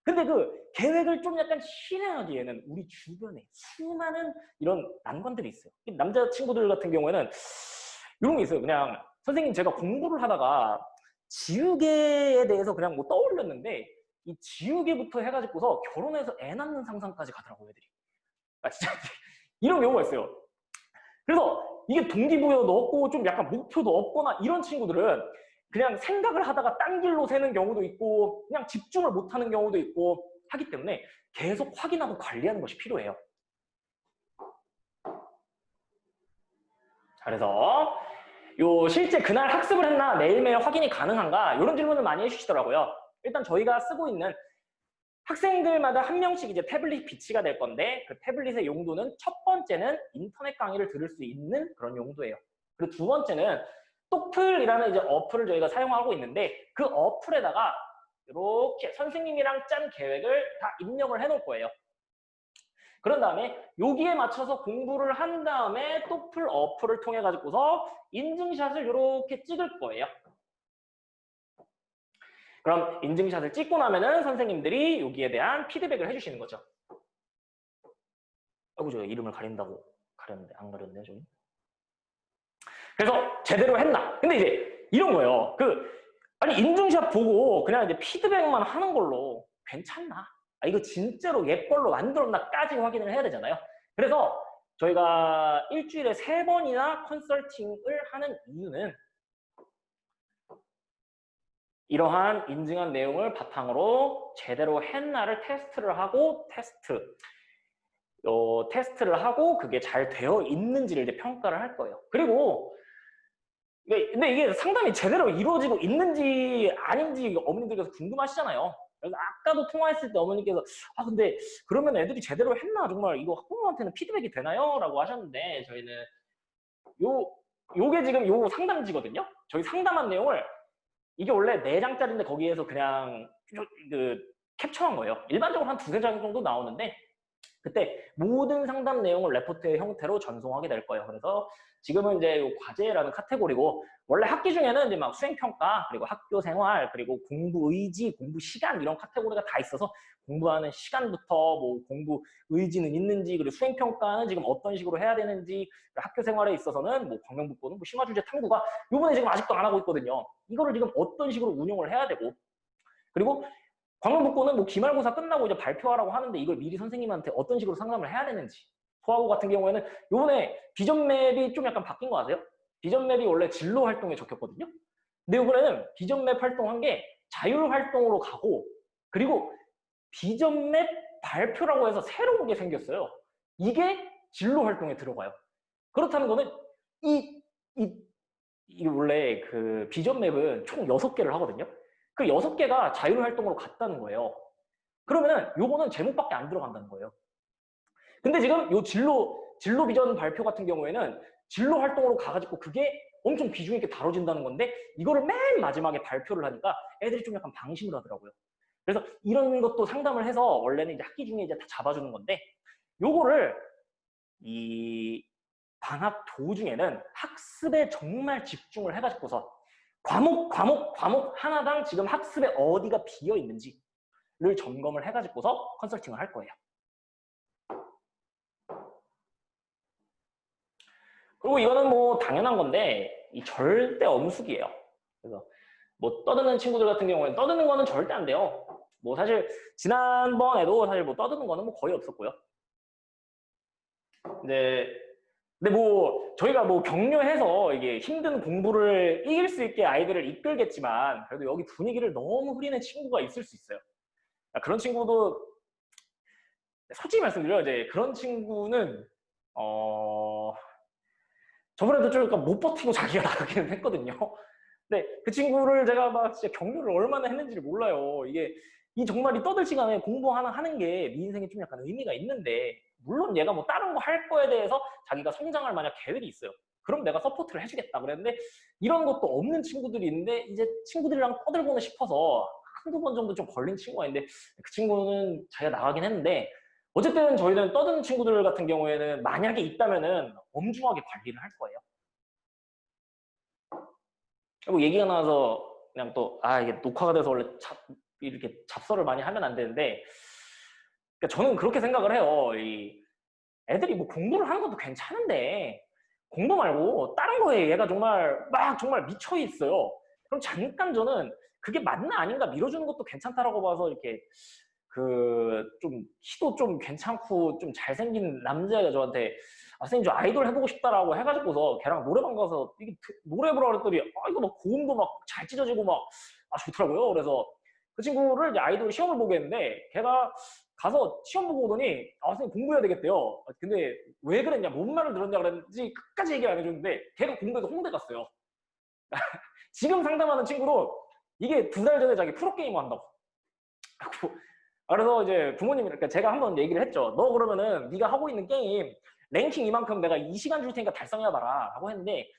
근데 그 계획을 좀 약간 실행하기에는 우리 주변에 수많은 이런 난관들이 있어요. 남자 친구들 같은 경우에는 이런 게 있어요. 그냥 선생님 제가 공부를 하다가 지우개에 대해서 그냥 뭐 떠올렸는데, 이 지우개부터 해가지고서 결혼해서 애 낳는 상상까지 가더라고요, 애들이. 진짜 이런 경우가 있어요. 그래서 이게 동기부여도 없고 좀 약간 목표도 없거나 이런 친구들은 그냥 생각을 하다가 딴 길로 새는 경우도 있고, 그냥 집중을 못하는 경우도 있고 하기 때문에 계속 확인하고 관리하는 것이 필요해요. 그래서 실제 그날 학습을 했나, 매일매일 확인이 가능한가, 이런 질문을 많이 해주시더라고요. 일단 저희가 쓰고 있는 학생들마다 한 명씩 이제 태블릿 비치가 될 건데 그 태블릿의 용도는 첫 번째는 인터넷 강의를 들을 수 있는 그런 용도예요. 그리고 두 번째는 똑플이라는 이제 어플을 저희가 사용하고 있는데 그 어플에다가 이렇게 선생님이랑 짠 계획을 다 입력을 해놓을 거예요. 그런 다음에 여기에 맞춰서 공부를 한 다음에 똑플 어플을 통해 가지고서 인증샷을 이렇게 찍을 거예요. 그럼 인증샷을 찍고 나면은 선생님들이 여기에 대한 피드백을 해주시는 거죠. 아이고, 저 이름을 가린다고 가렸는데 안 가렸네요, 저기. 그래서 제대로 했나? 근데 이제 이런 거예요. 아니 인증샷 보고 그냥 이제 피드백만 하는 걸로 괜찮나? 아, 이거 진짜로 옛걸로 만들었나까지 확인을 해야 되잖아요. 그래서 저희가 일주일에 3번이나 컨설팅을 하는 이유는 이러한 인증한 내용을 바탕으로 제대로 했나를 테스트를 하고 테스트를 하고 그게 잘 되어 있는지를 이제 평가를 할 거예요. 그리고 근데 이게 상담이 제대로 이루어지고 있는지 아닌지 어머님들께서 궁금하시잖아요. 그래서 아까도 통화했을 때 어머니께서 근데 그러면 애들이 제대로 했나 정말 이거 학부모한테는 피드백이 되나요? 라고 하셨는데 저희는 요게 지금 요 상담지거든요. 저희 상담한 내용을 이게 원래 4장짜리인데 거기에서 그냥 캡처한 거예요. 일반적으로 한 2-3장 정도 나오는데 그때 모든 상담 내용을 레포트의 형태로 전송하게 될 거예요. 그래서 지금은 이제 요 과제라는 카테고리고 원래 학기 중에는 이제 막 수행평가 그리고 학교 생활 그리고 공부 의지, 공부 시간 이런 카테고리가 다 있어서 공부하는 시간부터 뭐 공부 의지는 있는지 그리고 수행평가는 지금 어떤 식으로 해야 되는지 학교 생활에 있어서는 뭐 광명북도는 뭐 심화주제 탐구가 요번에 지금 아직도 안 하고 있거든요. 이거를 지금 어떤 식으로 운용을 해야 되고 그리고 광명북도는 뭐 기말고사 끝나고 이제 발표하라고 하는데 이걸 미리 선생님한테 어떤 식으로 상담을 해야 되는지 토하고 같은 경우에는 요번에 비전맵이 좀 약간 바뀐 거 아세요? 비전맵이 원래 진로 활동에 적혔거든요. 근데 이번에는 비전맵 활동한 게 자율 활동으로 가고 그리고 비전맵 발표라고 해서 새로운 게 생겼어요. 이게 진로 활동에 들어가요. 그렇다는 거는 이 원래 그 비전맵은 총 6개를 하거든요. 그 6개가 자율 활동으로 갔다는 거예요. 그러면은 요거는 제목밖에 안 들어간다는 거예요. 근데 지금 요 진로 비전 발표 같은 경우에는 진로 활동으로 가가지고 그게 엄청 비중 있게 다뤄진다는 건데 이거를 맨 마지막에 발표를 하니까 애들이 좀 약간 방심을 하더라고요. 그래서 이런 것도 상담을 해서 원래는 이제 학기 중에 이제 다 잡아주는 건데 요거를 이 방학 도중에는 학습에 정말 집중을 해가지고서 과목 하나당 지금 학습에 어디가 비어 있는지를 점검을 해가지고서 컨설팅을 할 거예요. 그리고 이거는 뭐 당연한 건데 이 절대 엄숙이에요. 그래서 뭐 떠드는 친구들 같은 경우에는 떠드는 거는 절대 안 돼요. 뭐 사실 지난번에도 사실 뭐 떠드는 거는 뭐 거의 없었고요. 근데 뭐 저희가 뭐 격려해서 이게 힘든 공부를 이길 수 있게 아이들을 이끌겠지만 그래도 여기 분위기를 너무 흐리는 친구가 있을 수 있어요. 그런 친구도 솔직히 말씀드려요. 이제 그런 친구는 저번에도 좀 못 버티고 자기가 나가기는 했거든요. 근데 그 친구를 제가 막 진짜 격려를 얼마나 했는지를 몰라요. 이게 정말 이 떠들 시간에 공부 하나 하는 게 네 인생에 좀 약간 의미가 있는데 물론 얘가 뭐 다른 거 할 거에 대해서 자기가 성장할 만약 계획이 있어요. 그럼 내가 서포트를 해주겠다 그랬는데 이런 것도 없는 친구들이 있는데 이제 친구들이랑 떠들고는 싶어서 한두 번 정도 좀 걸린 친구가 있는데 그 친구는 자기가 나가긴 했는데 어쨌든 저희는 떠드는 친구들 같은 경우에는 만약에 있다면은 엄중하게 관리를 할 거예요. 그리고 얘기가 나와서 그냥 또 이게 녹화가 돼서 원래 이렇게 잡설을 많이 하면 안 되는데 그러니까 저는 그렇게 생각을 해요. 애들이 뭐 공부를 하는 것도 괜찮은데 공부 말고 다른 거에 얘가 정말 미쳐 있어요. 그럼 잠깐 저는 그게 맞나 아닌가 밀어주는 것도 괜찮다라고 봐서 이렇게 좀 키도 좀 괜찮고 좀 잘생긴 남자애가 저한테 선생님 저 아이돌 해보고 싶다라고 해가지고서 걔랑 노래방 가서 이게 노래 보라 그랬더니 이거 막 고음도 막 잘 찢어지고 막 좋더라고요. 그래서 그 친구를 이제 아이돌 시험을 보게 했는데 걔가 가서 시험 보고 오더니 선생님 공부해야 되겠대요. 근데 왜 그랬냐 뭔 말을 들었냐 그랬는지 끝까지 얘기 안 해줬는데 걔가 공부해서 홍대 갔어요. 지금 상담하는 친구도 이게 2달 전에 자기 프로게이머 한다고 그래서 이제 부모님이 그러니까 제가 한번 얘기를 했죠. 너 그러면은 네가 하고 있는 게임 랭킹 이만큼 내가 2시간 줄 테니까 달성해봐라 라고 했는데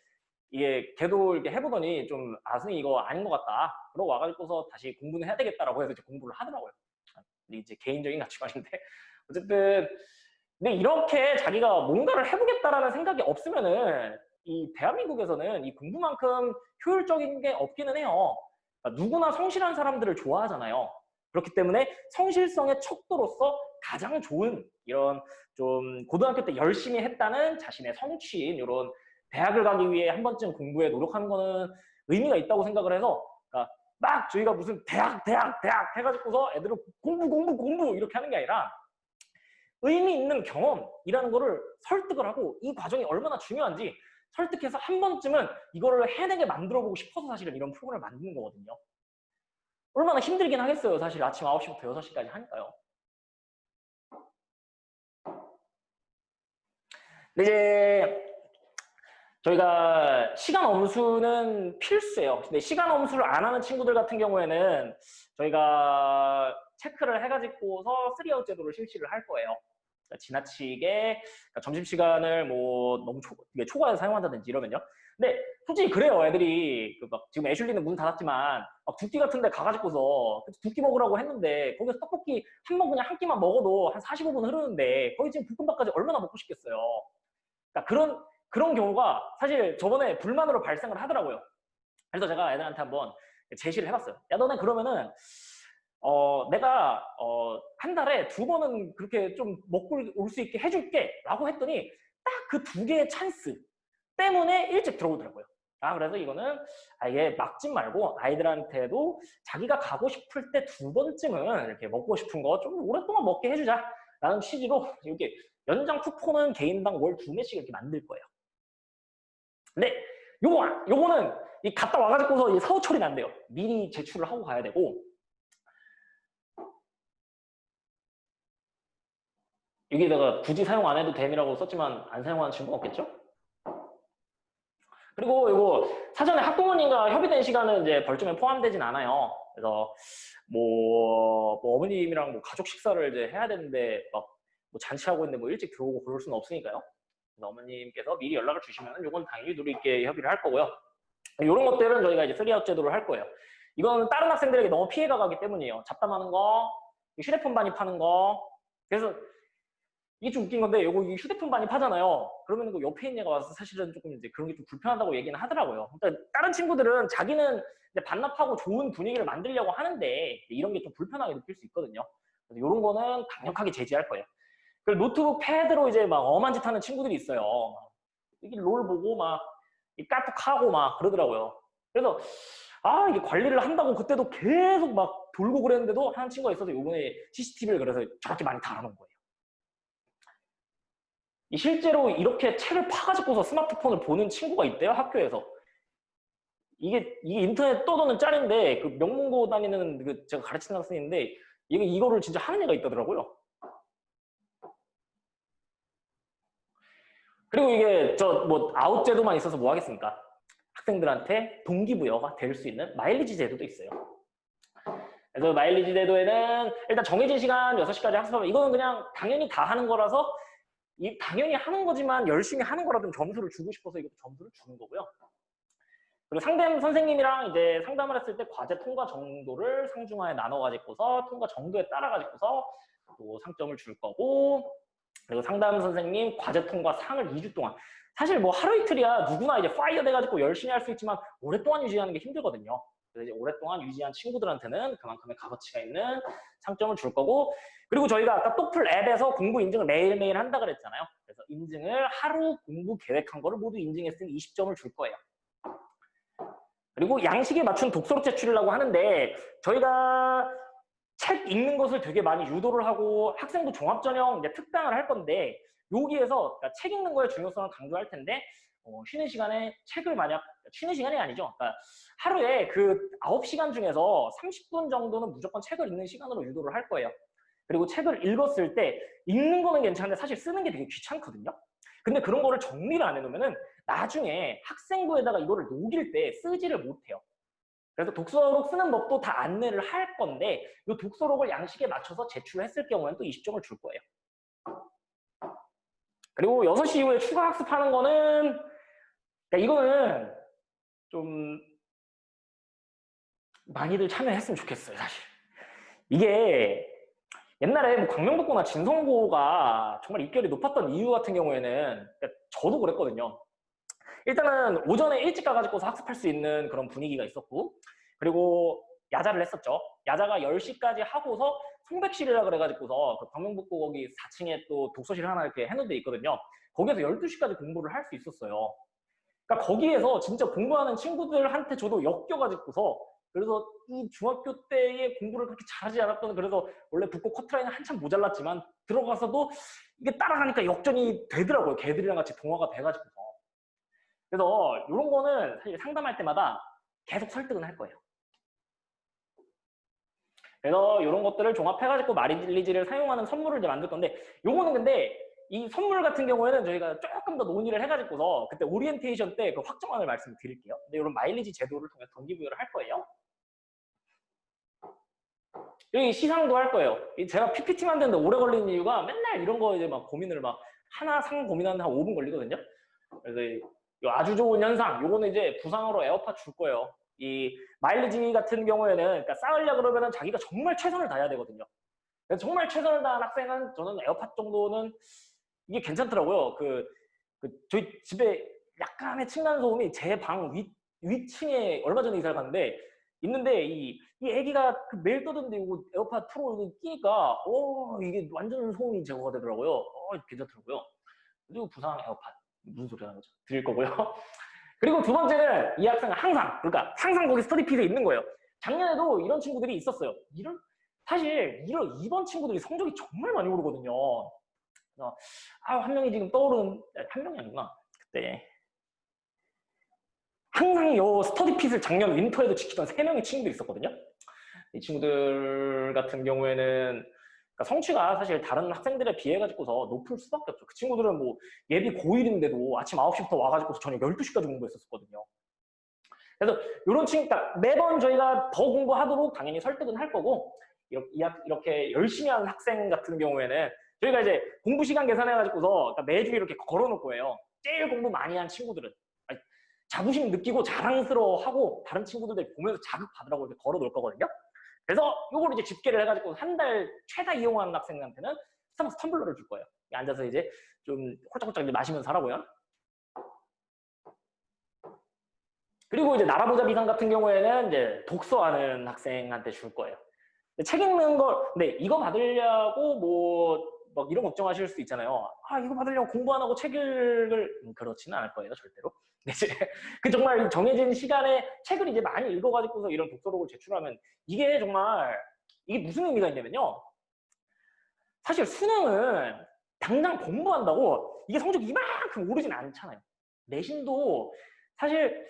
이게 걔도 이렇게 해보더니 좀 선생님 이거 아닌 것 같다. 그러고 와가지고서 다시 공부는 해야 되겠다라고 해서 이제 공부를 하더라고요. 근데 이제 개인적인 가치관인데 어쨌든 근데 이렇게 자기가 뭔가를 해보겠다라는 생각이 없으면은 이 대한민국에서는 이 공부만큼 효율적인 게 없기는 해요. 그러니까 누구나 성실한 사람들을 좋아하잖아요. 그렇기 때문에 성실성의 척도로서 가장 좋은 이런 좀 고등학교 때 열심히 했다는 자신의 성취인 이런 대학을 가기 위해 한 번쯤 공부에 노력하는 거는 의미가 있다고 생각을 해서 그러니까 막 저희가 무슨 대학 해가지고서 애들을 공부 이렇게 하는 게 아니라 의미 있는 경험이라는 거를 설득을 하고 이 과정이 얼마나 중요한지 설득해서 한 번쯤은 이거를 해내게 만들어보고 싶어서 사실은 이런 프로그램을 만드는 거거든요. 얼마나 힘들긴 하겠어요. 사실 아침 9시부터 6시까지 하니까요. 근데 이제 저희가 시간 엄수는 필수예요. 근데 시간 엄수를 안 하는 친구들 같은 경우에는 저희가 체크를 해가지고서 3아웃 제도를 실시를 할 거예요. 그러니까 지나치게 그러니까 점심시간을 뭐 너무 초과해서 사용한다든지 이러면요. 근데 솔직히 그래요. 애들이 막 지금 애슐리는 문 닫았지만 막 두끼 같은 데 가가지고서 두끼 먹으라고 했는데 거기서 떡볶이 한 번 그냥 한 끼만 먹어도 한 45분 흐르는데 거기 지금 볶음밥까지 얼마나 먹고 싶겠어요. 그러니까 그런 경우가 사실 저번에 불만으로 발생을 하더라고요. 그래서 제가 애들한테 한번 제시를 해봤어요. 야, 너네 그러면은 내가 한 달에 2번은 그렇게 좀 먹고 올 수 있게 해줄게 라고 했더니 딱 그 2개의 찬스 때문에 일찍 들어오더라고요. 그래서 이거는 아예 막지 말고 아이들한테도 자기가 가고 싶을 때 2번쯤은 이렇게 먹고 싶은 거 좀 오랫동안 먹게 해주자 라는 취지로 이렇게 연장 쿠폰은 개인당 월 2매씩 이렇게 만들 거예요. 근데 요거는 이 갔다 와가지고서 사후 처리는 안 돼요. 미리 제출을 하고 가야 되고 여기다가 굳이 사용 안 해도 됨이라고 썼지만 안 사용하는 친구가 없겠죠? 그리고 이거 사전에 학부모님과 협의된 시간은 이제 벌점에 포함되진 않아요. 그래서 뭐 어머님이랑 뭐 가족 식사를 이제 해야 되는데 막 뭐 잔치하고 있는데 뭐 일찍 들어오고 그럴 수는 없으니까요. 그래서 어머님께서 미리 연락을 주시면 이건 당연히 누리 있게 협의를 할 거고요. 이런 것들은 저희가 이제 3아웃 제도를 할 거예요. 이건 다른 학생들에게 너무 피해가 가기 때문이에요. 잡담하는 거, 휴대폰 반입하는 거. 그래서 이게 좀 웃긴 건데 이거 휴대폰 반입하잖아요. 그러면 그 옆에 있는 애가 와서 사실은 조금 이제 그런 게 좀 불편하다고 얘기는 하더라고요. 그러니까 다른 친구들은 자기는 이제 반납하고 좋은 분위기를 만들려고 하는데 이런 게 좀 불편하게 느낄 수 있거든요. 그래서 이런 거는 강력하게 제지할 거예요. 그리고 노트북 패드로 이제 막 엄한 짓 하는 친구들이 있어요. 이게 롤 보고 막 까뚝하고 막 그러더라고요. 그래서 이게 관리를 한다고 그때도 계속 막 돌고 그랬는데도 한 친구가 있어서 이번에 CCTV를 그래서 저렇게 많이 달아놓은 거예요. 실제로 이렇게 책을 파가지고서 스마트폰을 보는 친구가 있대요, 학교에서. 이게 인터넷 떠도는 짤인데 그 명문고 다니는 그 제가 가르치는 학생인데 이거를 진짜 하는 애가 있더라고요. 그리고 이게 뭐 아웃 제도만 있어서 뭐 하겠습니까? 학생들한테 동기부여가 될 수 있는 마일리지 제도도 있어요. 그래서 마일리지 제도에는 일단 정해진 시간 6시까지 학습하면 이거는 그냥 당연히 다 하는 거라서 당연히 하는 거지만 열심히 하는 거라도 점수를 주고 싶어서 이것도 점수를 주는 거고요. 그리고 상담 선생님이랑 이제 상담을 했을 때 과제 통과 정도를 상중하에 나눠가지고서 통과 정도에 따라가지고서 또 상점을 줄 거고 그리고 상담 선생님 과제 통과 상을 2주 동안 사실 뭐 하루 이틀이야 누구나 이제 파이어 돼가지고 열심히 할 수 있지만 오랫동안 유지하는 게 힘들거든요. 그래서 이제 오랫동안 유지한 친구들한테는 그만큼의 값어치가 있는 상점을 줄 거고 그리고 저희가 아까 똑플 앱에서 공부 인증을 매일매일 한다 그랬잖아요. 그래서 인증을 하루 공부 계획한 거를 모두 인증했으니 20점을 줄 거예요. 그리고 양식에 맞춘 독서로 제출이라고 하는데 저희가 책 읽는 것을 되게 많이 유도를 하고 학생부 종합전형 이제 특강을 할 건데 여기에서 그러니까 책 읽는 거의 중요성을 강조할 텐데 쉬는 시간에 책을 만약 쉬는 시간이 아니죠. 그러니까 하루에 그 9시간 중에서 30분 정도는 무조건 책을 읽는 시간으로 유도를 할 거예요. 그리고 책을 읽었을 때 읽는 거는 괜찮은데 사실 쓰는 게 되게 귀찮거든요. 근데 그런 거를 정리를 안 해놓으면은 나중에 학생부에다가 이거를 녹일 때 쓰지를 못해요. 그래서 독서록 쓰는 법도 다 안내를 할 건데 이 독서록을 양식에 맞춰서 제출했을 경우에는 또 20점을 줄 거예요. 그리고 6시 이후에 추가 학습하는 거는 그러니까 이거는 좀 많이들 참여했으면 좋겠어요, 사실. 이게 옛날에 뭐 광명독고나 진성고가 정말 입결이 높았던 이유 같은 경우에는 그러니까 저도 그랬거든요. 일단은 오전에 일찍 가가지고서 학습할 수 있는 그런 분위기가 있었고 그리고 야자를 했었죠. 야자가 10시까지 하고서 송백실이라 그래가지고서 그 광명북고 거기 4층에 또 독서실 하나 이렇게 해놓은 데 있거든요. 거기에서 12시까지 공부를 할 수 있었어요. 그러니까 거기에서 진짜 공부하는 친구들한테 저도 엮여가지고서 그래서 이 중학교 때의 공부를 그렇게 잘하지 않았던 그래서 원래 북고 커트라인은 한참 모자랐지만 들어가서도 이게 따라가니까 역전이 되더라고요. 걔들이랑 같이 동화가 돼가지고서. 그래서 이런 거는 사실 상담할 때마다 계속 설득은 할 거예요. 그래서 이런 것들을 종합해가지고 마일리지를 사용하는 선물을 이제 만들 건데 요거는 근데 이 선물 같은 경우에는 저희가 조금 더 논의를 해가지고서 그때 오리엔테이션 때 그 확정안을 말씀드릴게요. 근데 이런 마일리지 제도를 통해 동기부여를 할 거예요. 여기 시상도 할 거예요. 제가 PPT 만드는데 오래 걸리는 이유가 맨날 이런 거 이제 막 고민을 막 하나 상 고민하는데 한 5분 걸리거든요. 그래서 이 아주 좋은 현상, 요거는 이제 부상으로 에어팟 줄 거예요. 이 마일리지 같은 경우에는 그러니까 쌓으려 그러면은 자기가 정말 최선을 다해야 되거든요. 그래서 정말 최선을 다한 학생은 저는 에어팟 정도는 이게 괜찮더라고요. 저희 집에 약간의 층간소음이 제 방 위층에 얼마 전에 이사를 갔는데 있는데 이 애기가 그 매일 떠드는데 이거 에어팟 프로 끼니까 이게 완전 소음이 제거가 되더라고요. 괜찮더라고요. 그리고 부상 에어팟 무슨 소리 하는 거죠? 드릴 거고요. 그리고 두 번째는 이 학생은 그러니까 항상 거기 스터디핏에 있는 거예요. 작년에도 이런 친구들이 있었어요. 사실 이런 2번 친구들이 성적이 정말 많이 오르거든요. 그래서 한 명이 지금 떠오르는 한 명이 아니구나. 그때 항상 요 스터디핏을 작년 윈터에도 지키던 3명의 친구들이 있었거든요. 이 친구들 같은 경우에는 그러니까 성취가 사실 다른 학생들에 비해 가지고서 높을 수밖에 없죠. 그 친구들은 뭐 예비 고1인데도 아침 9시부터 와가지고 저녁 12시까지 공부했었거든요. 그래서 이런 친구, 그러니까 매번 저희가 더 공부하도록 당연히 설득은 할 거고 이렇게 열심히 하는 학생 같은 경우에는 저희가 이제 공부 시간 계산해가지고서 그러니까 매주 이렇게 걸어놓을 거예요. 제일 공부 많이 한 친구들은 자부심 느끼고 자랑스러워하고 다른 친구들 보면서 자극받으라고 이렇게 걸어놓을 거거든요. 그래서 이걸 이제 집계를 해가지고 한 달 최다 이용하는 학생한테는 스타벅스 텀블러를 줄 거예요. 앉아서 이제 좀 홀짝홀짝 마시면서 하라고요. 그리고 이제 나라보자 비상 같은 경우에는 이제 독서하는 학생한테 줄 거예요. 책 읽는 걸, 근데 이거 받으려고 뭐 이런 걱정하실 수 있잖아요. 이거 받으려고 공부 안 하고 책 읽을 그렇지는 않을 거예요, 절대로. 이제 그 정말 정해진 시간에 책을 이제 많이 읽어가지고서 이런 독서록을 제출하면 이게 정말 이게 무슨 의미가 있냐면요. 사실 수능은 당장 공부한다고 이게 성적이 이만큼 오르진 않잖아요. 내신도 사실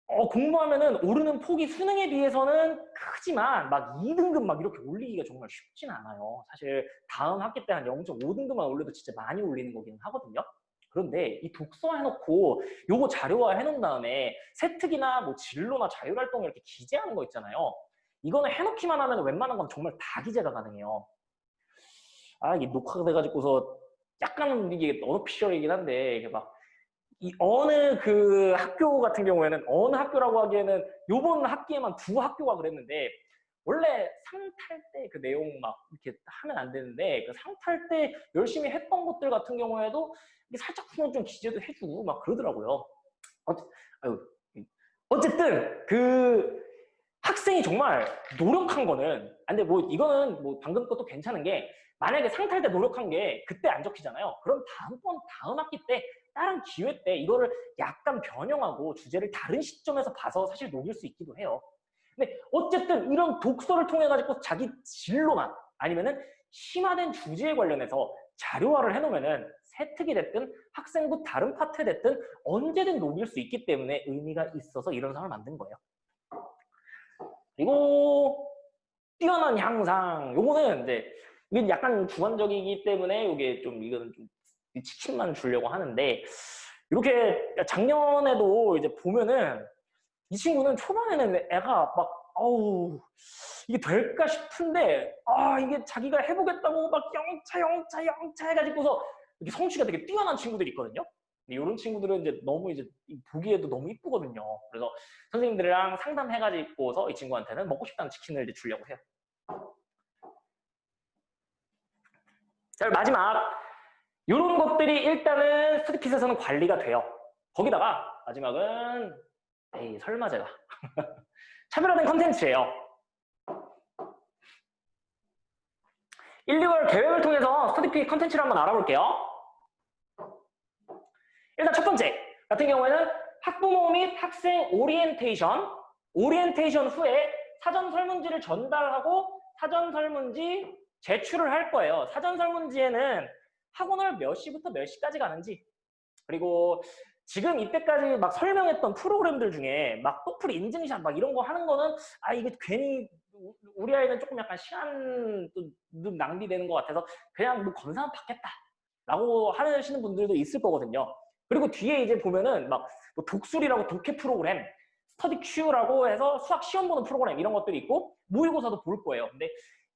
공부하면은 오르는 폭이 수능에 비해서는 크지만 막 2등급 막 이렇게 올리기가 정말 쉽진 않아요. 사실 다음 학기 때 한 0.5등급만 올려도 진짜 많이 올리는 거긴 하거든요. 그런데 이 독서 해놓고 요거 자료화 해놓은 다음에 세특이나 뭐 진로나 자율활동 이렇게 기재하는 거 있잖아요. 이거는 해놓기만 하면 웬만한 건 정말 다 기재가 가능해요. 이게 녹화가 돼가지고서 약간 이게 언어피셜이긴 한데 이게 막 어느 그 학교 같은 경우에는 어느 학교라고 하기에는 요번 학기에만 2학교가 그랬는데 원래 상탈 때 그 내용 막 이렇게 하면 안 되는데 그 상탈 때 열심히 했던 것들 같은 경우에도 이게 살짝 좀 기재도 해주고 막 그러더라고요. 어쨌든 그 학생이 정말 노력한 거는 근데 뭐 이거는 뭐 방금 것도 괜찮은 게 만약에 상탈 때 노력한 게 그때 안 적히잖아요. 그럼 다음 학기 때 다른 기회 때 이거를 약간 변형하고 주제를 다른 시점에서 봐서 사실 녹일 수 있기도 해요. 근데 어쨌든 이런 독서를 통해 가지고 자기 진로만 아니면은 심화된 주제에 관련해서 자료화를 해놓으면은 세특이 됐든 학생부 다른 파트에 됐든 언제든 녹일 수 있기 때문에 의미가 있어서 이런 상을 만든 거예요. 그리고 뛰어난 향상 요거는 이제 이게 약간 주관적이기 때문에 이게 좀 이거는 좀 치킨만 주려고 하는데 이렇게 작년에도 이제 보면은 이 친구는 초반에는 애가 막 어우 이게 될까 싶은데 이게 자기가 해보겠다고 막 영차 해가지고서 이렇게 성취가 되게 뛰어난 친구들이 있거든요. 근데 이런 친구들은 이제 너무 이제 보기에도 너무 이쁘거든요. 그래서 선생님들이랑 상담해가지고서 이 친구한테는 먹고 싶다는 치킨을 이제 주려고 해요. 자, 마지막 이런 것들이 일단은 스트릿핏에서는 관리가 돼요. 거기다가 마지막은 에이 설마 제가 차별화된 컨텐츠예요. 1, 2월 계획을 통해서 스터디핏 컨텐츠를 한번 알아볼게요. 일단 첫 번째 같은 경우에는 학부모 및 학생 오리엔테이션 후에 사전 설문지를 전달하고 사전 설문지 제출을 할 거예요. 사전 설문지에는 학원을 몇 시부터 몇 시까지 가는지, 그리고 지금 이때까지 막 설명했던 프로그램들 중에 막 토플 인증샷 막 이런 거 하는 거는 이게 괜히 우리 아이는 조금 약간 시간도 낭비되는 것 같아서 그냥 뭐 검사만 받겠다라고 하시는 분들도 있을 거거든요. 그리고 뒤에 이제 보면은 막 뭐 독수리라고 독해 프로그램, 스터디 큐라고 해서 수학 시험 보는 프로그램 이런 것들이 있고 모의고사도 볼 거예요. 근데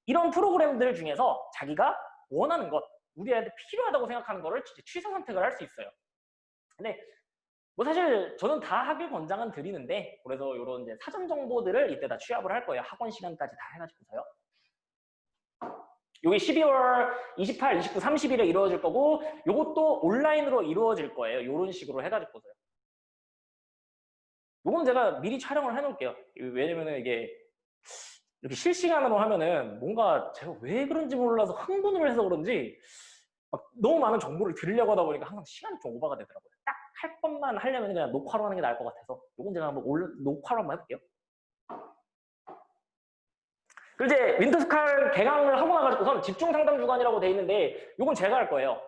이런 프로그램들 중에서 자기가 원하는 것, 우리 애한테 필요하다고 생각하는 거를 취사 선택을 할 수 있어요. 근데 뭐 사실 저는 다 하길 권장은 드리는데, 그래서 이런 이제 사전 정보들을 이때다 취합을 할 거예요. 학원 시간까지 다 해가지고서요. 여기 12월 28, 29, 30일에 이루어질 거고, 요것도 온라인으로 이루어질 거예요. 이런 식으로 해가지고서요. 요건 제가 미리 촬영을 해놓을게요. 왜냐면은 이게 이렇게 실시간으로 하면은 뭔가 제가 왜 그런지 몰라서 흥분을 해서 그런지 막 너무 많은 정보를 드리려고 하다 보니까 항상 시간이 좀 오버가 되더라고요. 딱 할 것만 하려면 그냥 녹화로 하는 게 나을 것 같아서 요건 제가 한번 녹화로 한번 해볼게요. 그리고 이제 윈터스칼 개강을 하고 나가지고선 집중 상담 주간이라고 돼 있는데 요건 제가 할 거예요.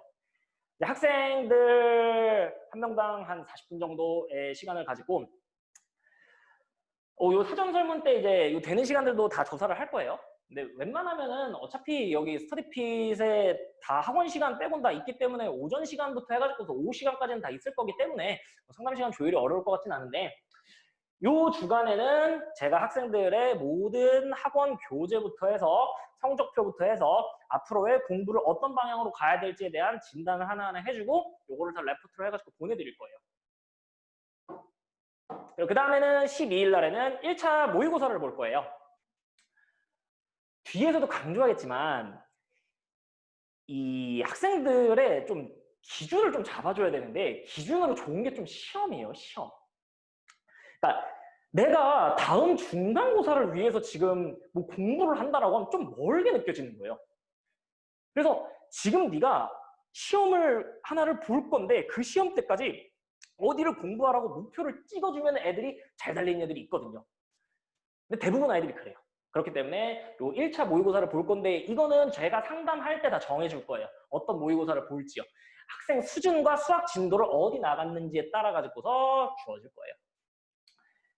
학생들 한 명당 한 40분 정도의 시간을 가지고 요 사전 설문 때 이제 요 되는 시간들도 다 조사를 할 거예요. 근데 웬만하면은 어차피 여기 스터디핏에 다 학원 시간 빼곤 다 있기 때문에 오전 시간부터 해가지고서 오후 시간까지는 다 있을 거기 때문에 상담 시간 조율이 어려울 것 같진 않은데, 요 주간에는 제가 학생들의 모든 학원 교재부터 해서 성적표부터 해서 앞으로의 공부를 어떤 방향으로 가야 될지에 대한 진단을 하나하나 해주고 요거를 다 레포트로 해가지고 보내드릴 거예요. 그 다음에는 12일 날에는 1차 모의고사를 볼 거예요. 뒤에서도 강조하겠지만 이 학생들의 좀 기준을 좀 잡아줘야 되는데, 기준으로 좋은 게 좀 시험이에요. 시험. 그러니까 내가 다음 중간고사를 위해서 지금 뭐 공부를 한다라고 하면 좀 멀게 느껴지는 거예요. 그래서 지금 네가 시험을 하나를 볼 건데 그 시험 때까지 어디를 공부하라고 목표를 찍어주면 애들이 잘 달리는 애들이 있거든요. 근데 대부분 아이들이 그래요. 그렇기 때문에 요 1차 모의고사를 볼 건데 이거는 제가 상담할 때 다 정해줄 거예요. 어떤 모의고사를 볼지요. 학생 수준과 수학 진도를 어디 나갔는지에 따라 가지고서 주어질 거예요.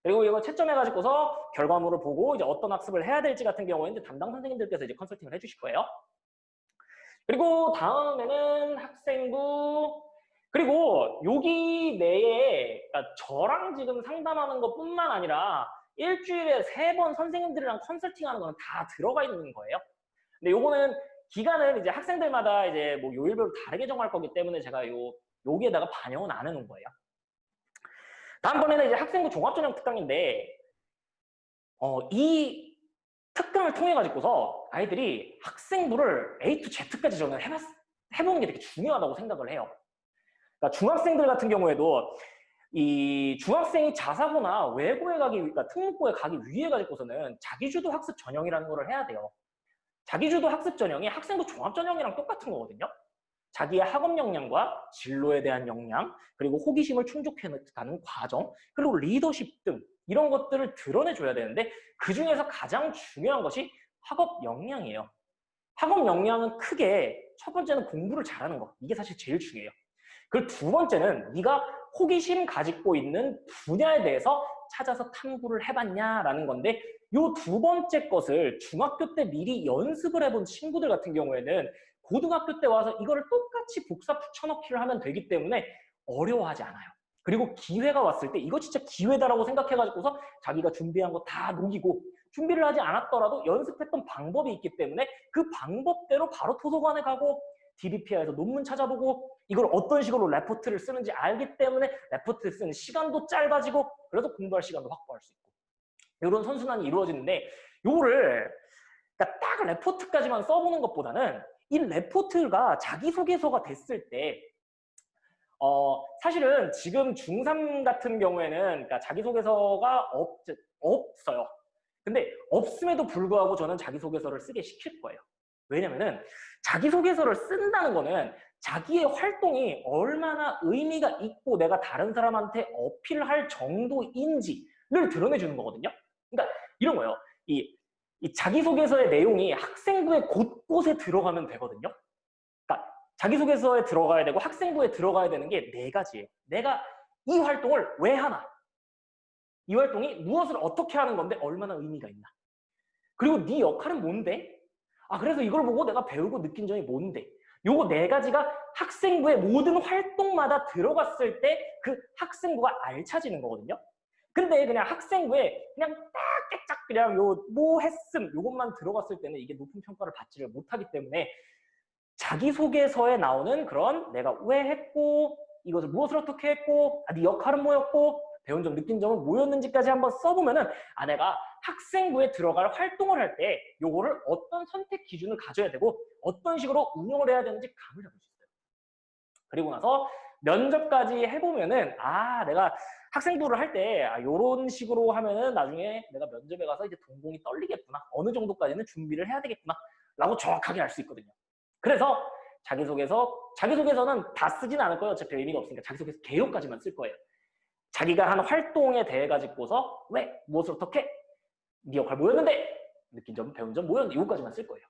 그리고 이거 채점해가지고서 결과물을 보고 이제 어떤 학습을 해야 될지 같은 경우에는 담당 선생님들께서 이제 컨설팅을 해주실 거예요. 그리고 다음에는 학생부, 그리고 여기 내에 그러니까 저랑 지금 상담하는 것뿐만 아니라 일주일에 3번 선생님들이랑 컨설팅하는 거는 다 들어가 있는 거예요. 근데 요거는 기간을 이제 학생들마다 이제 뭐 요일별로 다르게 정할 거기 때문에 제가 여기에다가 반영은 안 해놓은 거예요. 다음번에는 이제 학생부 종합전형 특강인데 이 특강을 통해 가지고서 아이들이 학생부를 A to Z까지 저는 해보는 게 되게 중요하다고 생각을 해요. 그러니까 중학생들 같은 경우에도 이 중학생이 자사고나 외고에 가기, 그러니까 특목고에 가기 위해 가지고서는 자기주도 학습 전형이라는 걸 해야 돼요. 자기주도 학습 전형이 학생부 종합 전형이랑 똑같은 거거든요. 자기의 학업 역량과 진로에 대한 역량, 그리고 호기심을 충족해가는 과정, 그리고 리더십 등 이런 것들을 드러내줘야 되는데 그 중에서 가장 중요한 것이 학업 역량이에요. 학업 역량은 크게 첫 번째는 공부를 잘하는 거, 이게 사실 제일 중요해요. 그리고 두 번째는 네가 호기심 가지고 있는 분야에 대해서 찾아서 탐구를 해봤냐라는 건데, 요 두 번째 것을 중학교 때 미리 연습을 해본 친구들 같은 경우에는 고등학교 때 와서 이거를 똑같이 복사 붙여넣기를 하면 되기 때문에 어려워하지 않아요. 그리고 기회가 왔을 때 이거 진짜 기회다라고 생각해가지고서 자기가 준비한 거 다 녹이고 준비를 하지 않았더라도 연습했던 방법이 있기 때문에 그 방법대로 바로 도서관에 가고 DBPR에서 논문 찾아보고 이걸 어떤 식으로 레포트를 쓰는지 알기 때문에 레포트 쓰는 시간도 짧아지고 그래서 공부할 시간도 확보할 수 있고 이런 선순환이 이루어지는데 요거를 그러니까 딱 레포트까지만 써보는 것보다는 이 레포트가 자기소개서가 됐을 때 사실은 지금 중3 같은 경우에는 그러니까 자기소개서가 없어요. 근데 없음에도 불구하고 저는 자기소개서를 쓰게 시킬 거예요. 왜냐면은 자기소개서를 쓴다는 거는 자기의 활동이 얼마나 의미가 있고 내가 다른 사람한테 어필할 정도인지를 드러내주는 거거든요. 그러니까 이런 거예요. 이 자기소개서의 내용이 학생부의 곳곳에 들어가면 되거든요. 그러니까 자기소개서에 들어가야 되고 학생부에 들어가야 되는 게 네 가지예요. 내가 이 활동을 왜 하나? 이 활동이 무엇을 어떻게 하는 건데 얼마나 의미가 있나? 그리고 네 역할은 뭔데? 아, 그래서 이걸 보고 내가 배우고 느낀 점이 뭔데? 요거 네 가지가 학생부의 모든 활동마다 들어갔을 때 그 학생부가 알차지는 거거든요. 근데 그냥 학생부에 그냥 딱 그냥 요 뭐 했음 요것만 들어갔을 때는 이게 높은 평가를 받지를 못하기 때문에 자기소개서에 나오는 그런 내가 왜 했고 이것을 무엇을 어떻게 했고 네 역할은 뭐였고 배운 점 느낀 점은 뭐였는지까지 한번 써보면은 내가 학생부에 들어갈 활동을 할 때 요거를 어떤 선택 기준을 가져야 되고 어떤 식으로 운영을 해야 되는지 감을 잡을 수 있어요. 그리고 나서 면접까지 해보면은 내가 학생부를 할 때 요런 식으로 하면은 나중에 내가 면접에 가서 이제 동공이 떨리겠구나 어느 정도까지는 준비를 해야 되겠구나 라고 정확하게 알 수 있거든요. 그래서 자기소개서는 다 쓰진 않을 거예요. 어차피 의미가 없으니까 자기소개서 개요까지만 쓸 거예요. 자기가 한 활동에 대해 가지고서 왜, 무엇을 어떻게, 네 역할 뭐였는데, 느낀 점, 배운 점 뭐였는데 이거까지만 쓸 거예요.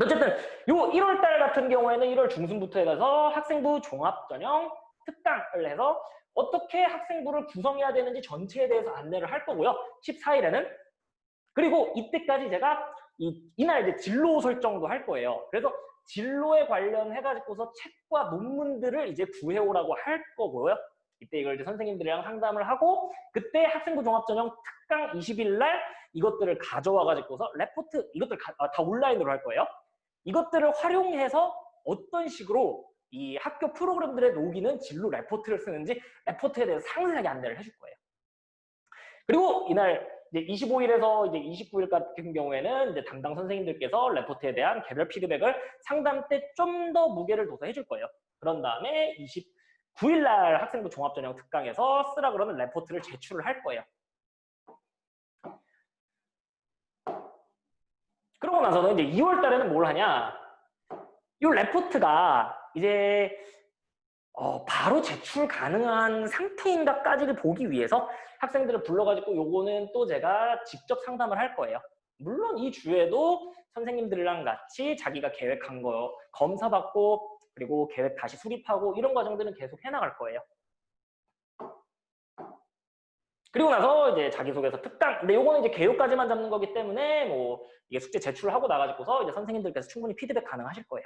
어쨌든 요 1월달 같은 경우에는 1월 중순부터 해서 학생부 종합전형 특강을 해서 어떻게 학생부를 구성해야 되는지 전체에 대해서 안내를 할 거고요. 14일에는 그리고 이때까지 제가 이날 이제 진로 설정도 할 거예요. 그래서 진로에 관련해가지고서 책과 논문들을 이제 구해오라고 할 거고요. 이때 이걸 이제 선생님들이랑 상담을 하고 그때 학생부 종합전형 특강 20일 날 이것들을 가져와가지고서 레포트 이것들 다 온라인으로 할 거예요. 이것들을 활용해서 어떤 식으로 이 학교 프로그램들에 녹이는 진로 레포트를 쓰는지 레포트에 대해서 상세하게 안내를 해줄 거예요. 그리고 이날 이제 25일에서 이제 29일 같은 경우에는 이제 담당 선생님들께서 레포트에 대한 개별 피드백을 상담 때 좀 더 무게를 둬서 해줄 거예요. 그런 다음에 29일 날 학생부 종합전형 특강에서 쓰라 그러는 레포트를 제출을 할 거예요. 그러고 나서는 이제 2월 달에는 뭘 하냐? 이 레포트가 이제 바로 제출 가능한 상태인가까지를 보기 위해서 학생들을 불러가지고 요거는 또 제가 직접 상담을 할 거예요. 물론 이 주에도 선생님들이랑 같이 자기가 계획한 거 검사받고 그리고 계획 다시 수립하고 이런 과정들은 계속 해나갈 거예요. 그리고 나서 이제 자기소개서 특강. 근데 요거는 이제 개요까지만 잡는 거기 때문에 뭐 이게 숙제 제출을 하고 나가지고서 이제 선생님들께서 충분히 피드백 가능하실 거예요.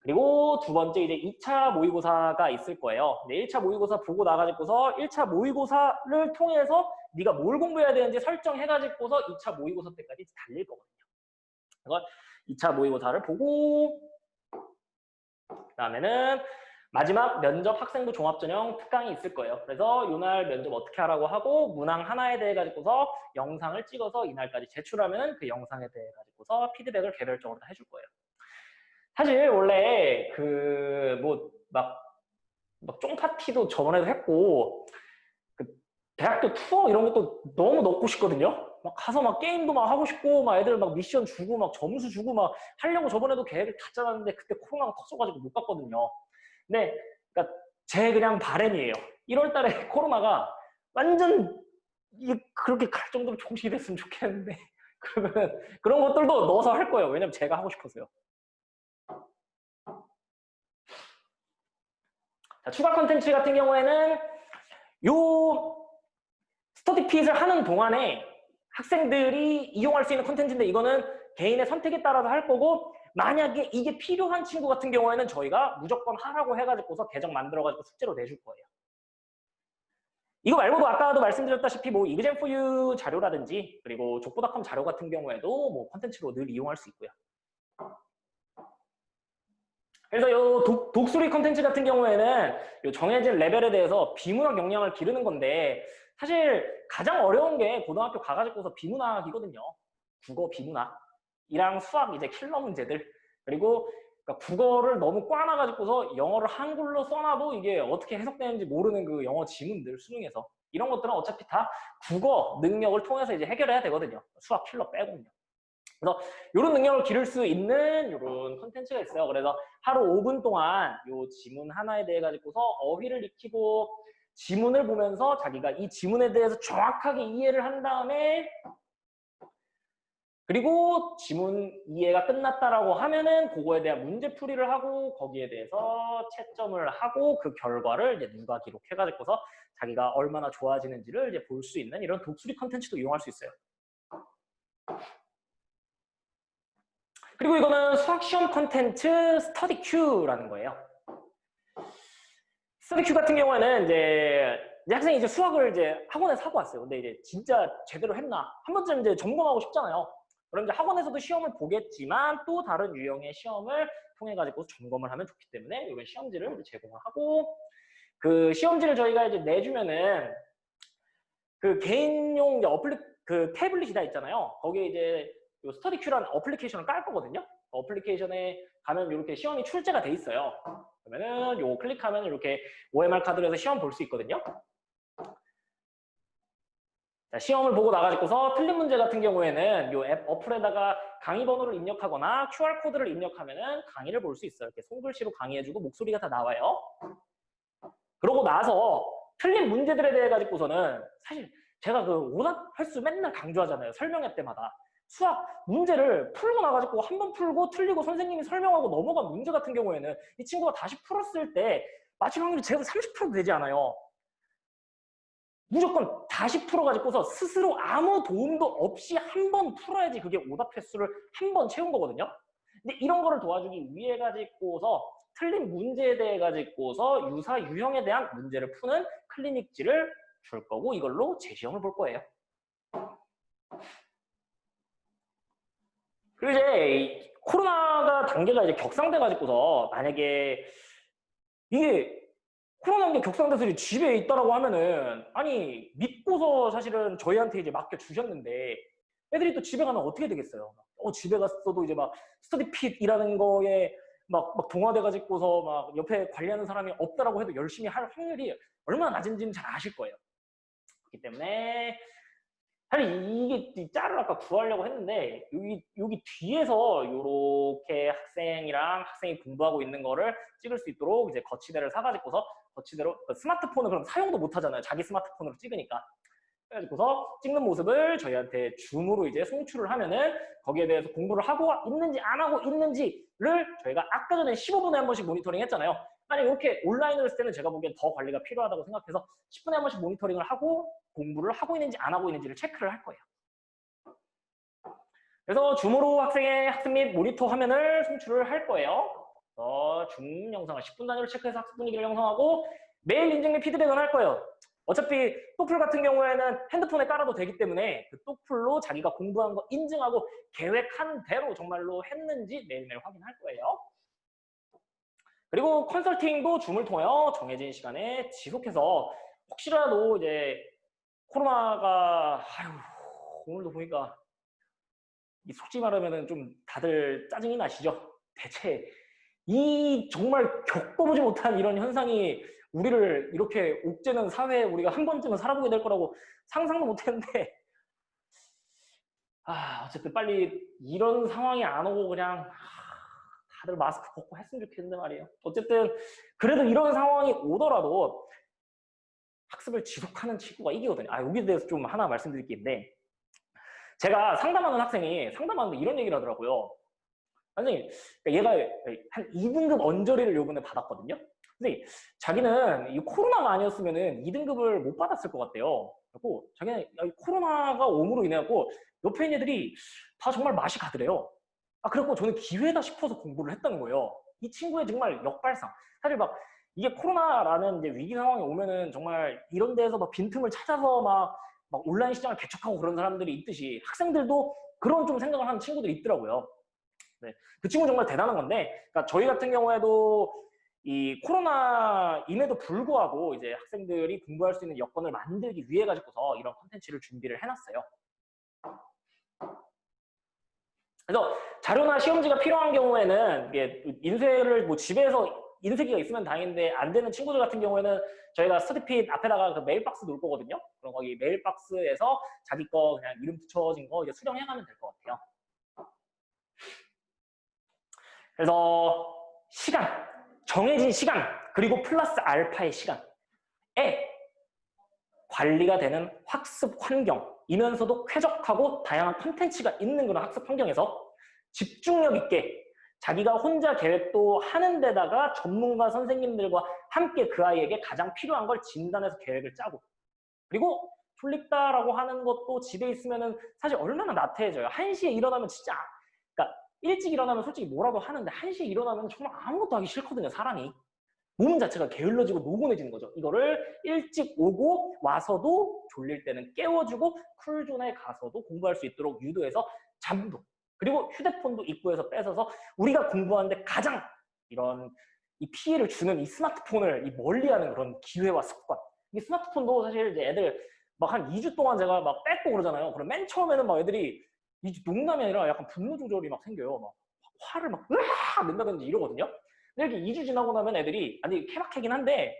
그리고 두 번째 이제 2차 모의고사가 있을 거예요. 근데 1차 모의고사 보고 나가지고서 1차 모의고사를 통해서 네가 뭘 공부해야 되는지 설정해가지고서 2차 모의고사 때까지 달릴 거거든요. 그래서 2차 모의고사를 보고 그다음에는 마지막 면접 학생부 종합전형 특강이 있을 거예요. 그래서 이날 면접 어떻게 하라고 하고 문항 하나에 대해 가지고서 영상을 찍어서 이날까지 제출하면 그 영상에 대해 가지고서 피드백을 개별적으로 다 해줄 거예요. 사실 원래 막 쫑파티도 저번에도 했고 그 대학교 투어 이런 것도 너무 넣고 싶거든요. 막 가서 막 게임도 막 하고 싶고 막 애들 막 미션 주고 막 점수 주고 막 하려고 저번에도 계획을 다 짜놨는데 그때 코로나가 터져가지고 못 갔거든요. 근데 그러니까 제 그냥 바람이에요. 1월 달에 코로나가 완전 그렇게 갈 정도로 종식이 됐으면 좋겠는데 그러면 그런 것들도 넣어서 할 거예요. 왜냐면 제가 하고 싶어서요. 자, 추가 콘텐츠 같은 경우에는 요 스터디핏을 하는 동안에 학생들이 이용할 수 있는 콘텐츠인데 이거는 개인의 선택에 따라서 할 거고 만약에 이게 필요한 친구 같은 경우에는 저희가 무조건 하라고 해가지고서 계정 만들어가지고 숙제로 내줄 거예요. 이거 말고도 아까도 말씀드렸다시피 뭐 exam4u 자료라든지 그리고 족보닷컴 자료 같은 경우에도 뭐 컨텐츠로 늘 이용할 수 있고요. 그래서 요 독수리 컨텐츠 같은 경우에는 요 정해진 레벨에 대해서 비문학 역량을 기르는 건데 사실 가장 어려운 게 고등학교 가가지고서 비문학이거든요. 국어 비문학이랑 수학 이제 킬러 문제들 그리고 그러니까 국어를 너무 꽈놔가지고서 영어를 한글로 써놔도 이게 어떻게 해석되는지 모르는 그 영어 지문들 수능에서 이런 것들은 어차피 다 국어 능력을 통해서 이제 해결해야 되거든요. 수학 킬러 빼고는요. 그래서 이런 능력을 기를 수 있는 이런 컨텐츠가 있어요. 그래서 하루 5분 동안 이 지문 하나에 대해 가지고서 어휘를 익히고 지문을 보면서 자기가 이 지문에 대해서 정확하게 이해를 한 다음에 그리고 지문 이해가 끝났다라고 하면은 그거에 대한 문제풀이를 하고 거기에 대해서 채점을 하고 그 결과를 이제 누가 기록해가지고서 자기가 얼마나 좋아지는지를 이제 볼 수 있는 이런 독수리 컨텐츠도 이용할 수 있어요. 그리고 이거는 수학시험 컨텐츠 스터디 큐라는 거예요. 스터디 큐 같은 경우에는 이제 학생이 이제 수학을 이제 학원에서 하고 왔어요. 근데 이제 진짜 제대로 했나? 한 번쯤 이제 점검하고 싶잖아요. 그럼 이제 학원에서도 시험을 보겠지만 또 다른 유형의 시험을 통해 가지고 점검을 하면 좋기 때문에 이런 시험지를 제공을 하고 그 시험지를 저희가 이제 내주면은 그 개인용 이제 그 태블릿이 다 있잖아요. 거기에 이제 요 스터디 큐라는 어플리케이션을 깔 거거든요. 어플리케이션에 가면 이렇게 시험이 출제가 돼 있어요. 그러면은 요거 클릭하면 이렇게 OMR 카드로 해서 시험 볼 수 있거든요. 자, 시험을 보고 나가지고서 틀린 문제 같은 경우에는 요 앱 어플에다가 강의 번호를 입력하거나 QR코드를 입력하면은 강의를 볼 수 있어요. 이렇게 손글씨로 강의해주고 목소리가 다 나와요. 그러고 나서 틀린 문제들에 대해 가지고서는 사실 제가 그 오답 횟수 맨날 강조하잖아요. 설명회 때마다. 수학 문제를 풀고 나가지고 한 번 풀고 틀리고 선생님이 설명하고 넘어간 문제 같은 경우에는 이 친구가 다시 풀었을 때 맞출 확률이 제가 30%도 되지 않아요. 무조건 다시 풀어가지고서 스스로 아무 도움도 없이 한 번 풀어야지 그게 오답 횟수를 한 번 채운 거거든요. 근데 이런 거를 도와주기 위해 가지고서 틀린 문제에 대해 가지고서 유사 유형에 대한 문제를 푸는 클리닉지를 줄 거고 이걸로 재시험을 볼 거예요. 그리고 이제 코로나가 단계가 이제 격상돼 가지고서 만약에 이게 코로나 게 격상돼서 집에 있다라고 하면은 아니 믿고서 사실은 저희한테 이제 맡겨 주셨는데 애들이 또 집에 가면 어떻게 되겠어요? 집에 갔어도 이제 막 스터디 핏이라는 거에 막 동화돼 가지고서 막 옆에 관리하는 사람이 없다라고 해도 열심히 할 확률이 얼마나 낮은지는 잘 아실 거예요. 그렇기 때문에 사실 이게 짤을 아까 구하려고 했는데 여기 뒤에서 이렇게 학생이 공부하고 있는 거를 찍을 수 있도록 이제 거치대를 사가지고서 거치대로 스마트폰을 그럼 사용도 못 하잖아요. 자기 스마트폰으로 찍으니까. 그래가지고서 찍는 모습을 저희한테 줌으로 이제 송출을 하면은 거기에 대해서 공부를 하고 있는지 안 하고 있는지를 저희가 아까 전에 15분에 한 번씩 모니터링 했잖아요. 만약 이렇게 온라인으로 했을 때는 제가 보기엔 더 관리가 필요하다고 생각해서 10분에 한 번씩 모니터링을 하고 공부를 하고 있는지 안 하고 있는지를 체크를 할 거예요. 그래서 줌으로 학생의 학습 및 모니터 화면을 송출을 할 거예요. 줌 영상을 10분 단위로 체크해서 학습 분위기를 형성하고 메일 인증 및 피드백을 할 거예요. 어차피 똑플 같은 경우에는 핸드폰에 깔아도 되기 때문에 그 똑플로 자기가 공부한 거 인증하고 계획한 대로 정말로 했는지 매일매일 확인할 거예요. 그리고 컨설팅도 줌을 통하여 정해진 시간에 지속해서 혹시라도 이제 코로나가 오늘도 보니까 솔직히 말하면 좀 다들 짜증이 나시죠? 대체 이 정말 겪어보지 못한 이런 현상이 우리를 이렇게 옥죄는 사회에 우리가 한 번쯤은 살아보게 될 거라고 상상도 못했는데 어쨌든 빨리 이런 상황이 안 오고 그냥 다들 마스크 벗고 했으면 좋겠는데 말이에요. 어쨌든 그래도 이런 상황이 오더라도 학습을 지속하는 친구가 이기거든요. 여기에 대해서 좀 하나 말씀드릴 게 있는데 제가 상담하는 학생이 상담하는데 이런 얘기를 하더라고요. 선생님, 얘가 한 2등급 언저리를 요번에 받았거든요. 근데 자기는 이 코로나가 아니었으면 2등급을 못 받았을 것 같대요. 그리고 자기는 코로나가 옴으로 인해갖고 옆에 있는 애들이 다 정말 맛이 가더래요. 그래갖고 저는 기회다 싶어서 공부를 했다는 거예요. 이 친구의 정말 역발상. 사실 막 이게 코로나라는 이제 위기 상황이 오면은 정말 이런 데에서 막 빈틈을 찾아서 막 온라인 시장을 개척하고 그런 사람들이 있듯이 학생들도 그런 좀 생각을 하는 친구들이 있더라고요. 네, 그 친구 정말 대단한 건데, 그러니까 저희 같은 경우에도 이 코로나임에도 불구하고 이제 학생들이 공부할 수 있는 여건을 만들기 위해 가지고서 이런 콘텐츠를 준비를 해놨어요. 그래서 자료나 시험지가 필요한 경우에는 이게 인쇄를 뭐 집에서 인쇄기가 있으면 다행인데 안 되는 친구들 같은 경우에는 저희가 스터디핏 앞에다가 그 메일박스 놓을 거거든요. 그럼 거기 메일박스에서 자기 거 그냥 이름 붙여진 거 이제 수령해가면 될 것 같아요. 그래서 시간, 정해진 시간, 그리고 플러스 알파의 시간에 관리가 되는 학습 환경이면서도 쾌적하고 다양한 콘텐츠가 있는 그런 학습 환경에서 집중력 있게 자기가 혼자 계획도 하는 데다가 전문가 선생님들과 함께 그 아이에게 가장 필요한 걸 진단해서 계획을 짜고, 그리고 졸립다라고 하는 것도 집에 있으면은 사실 얼마나 나태해져요. 1시에 일어나면 진짜, 그러니까 일찍 일어나면 솔직히 뭐라고 하는데 1시에 일어나면 정말 아무것도 하기 싫거든요, 사람이. 몸 자체가 게을러지고 노곤해지는 거죠. 이거를 일찍 오고 와서도 졸릴 때는 깨워주고 쿨존에 가서도 공부할 수 있도록 유도해서 잠도, 그리고 휴대폰도 입구에서 뺏어서 우리가 공부하는데 가장 이런 이 피해를 주는 이 스마트폰을 이 멀리하는 그런 기회와 습관. 이 스마트폰도 사실 이제 애들 막 한 2주 동안 제가 막 뺏고 그러잖아요. 그럼 맨 처음에는 막 애들이 이 농담이 아니라 약간 분노 조절이 막 생겨요. 막 화를 막 으악 낸다든지 이러거든요. 근데 이렇게 2주 지나고 나면 애들이, 아니 케바케긴 한데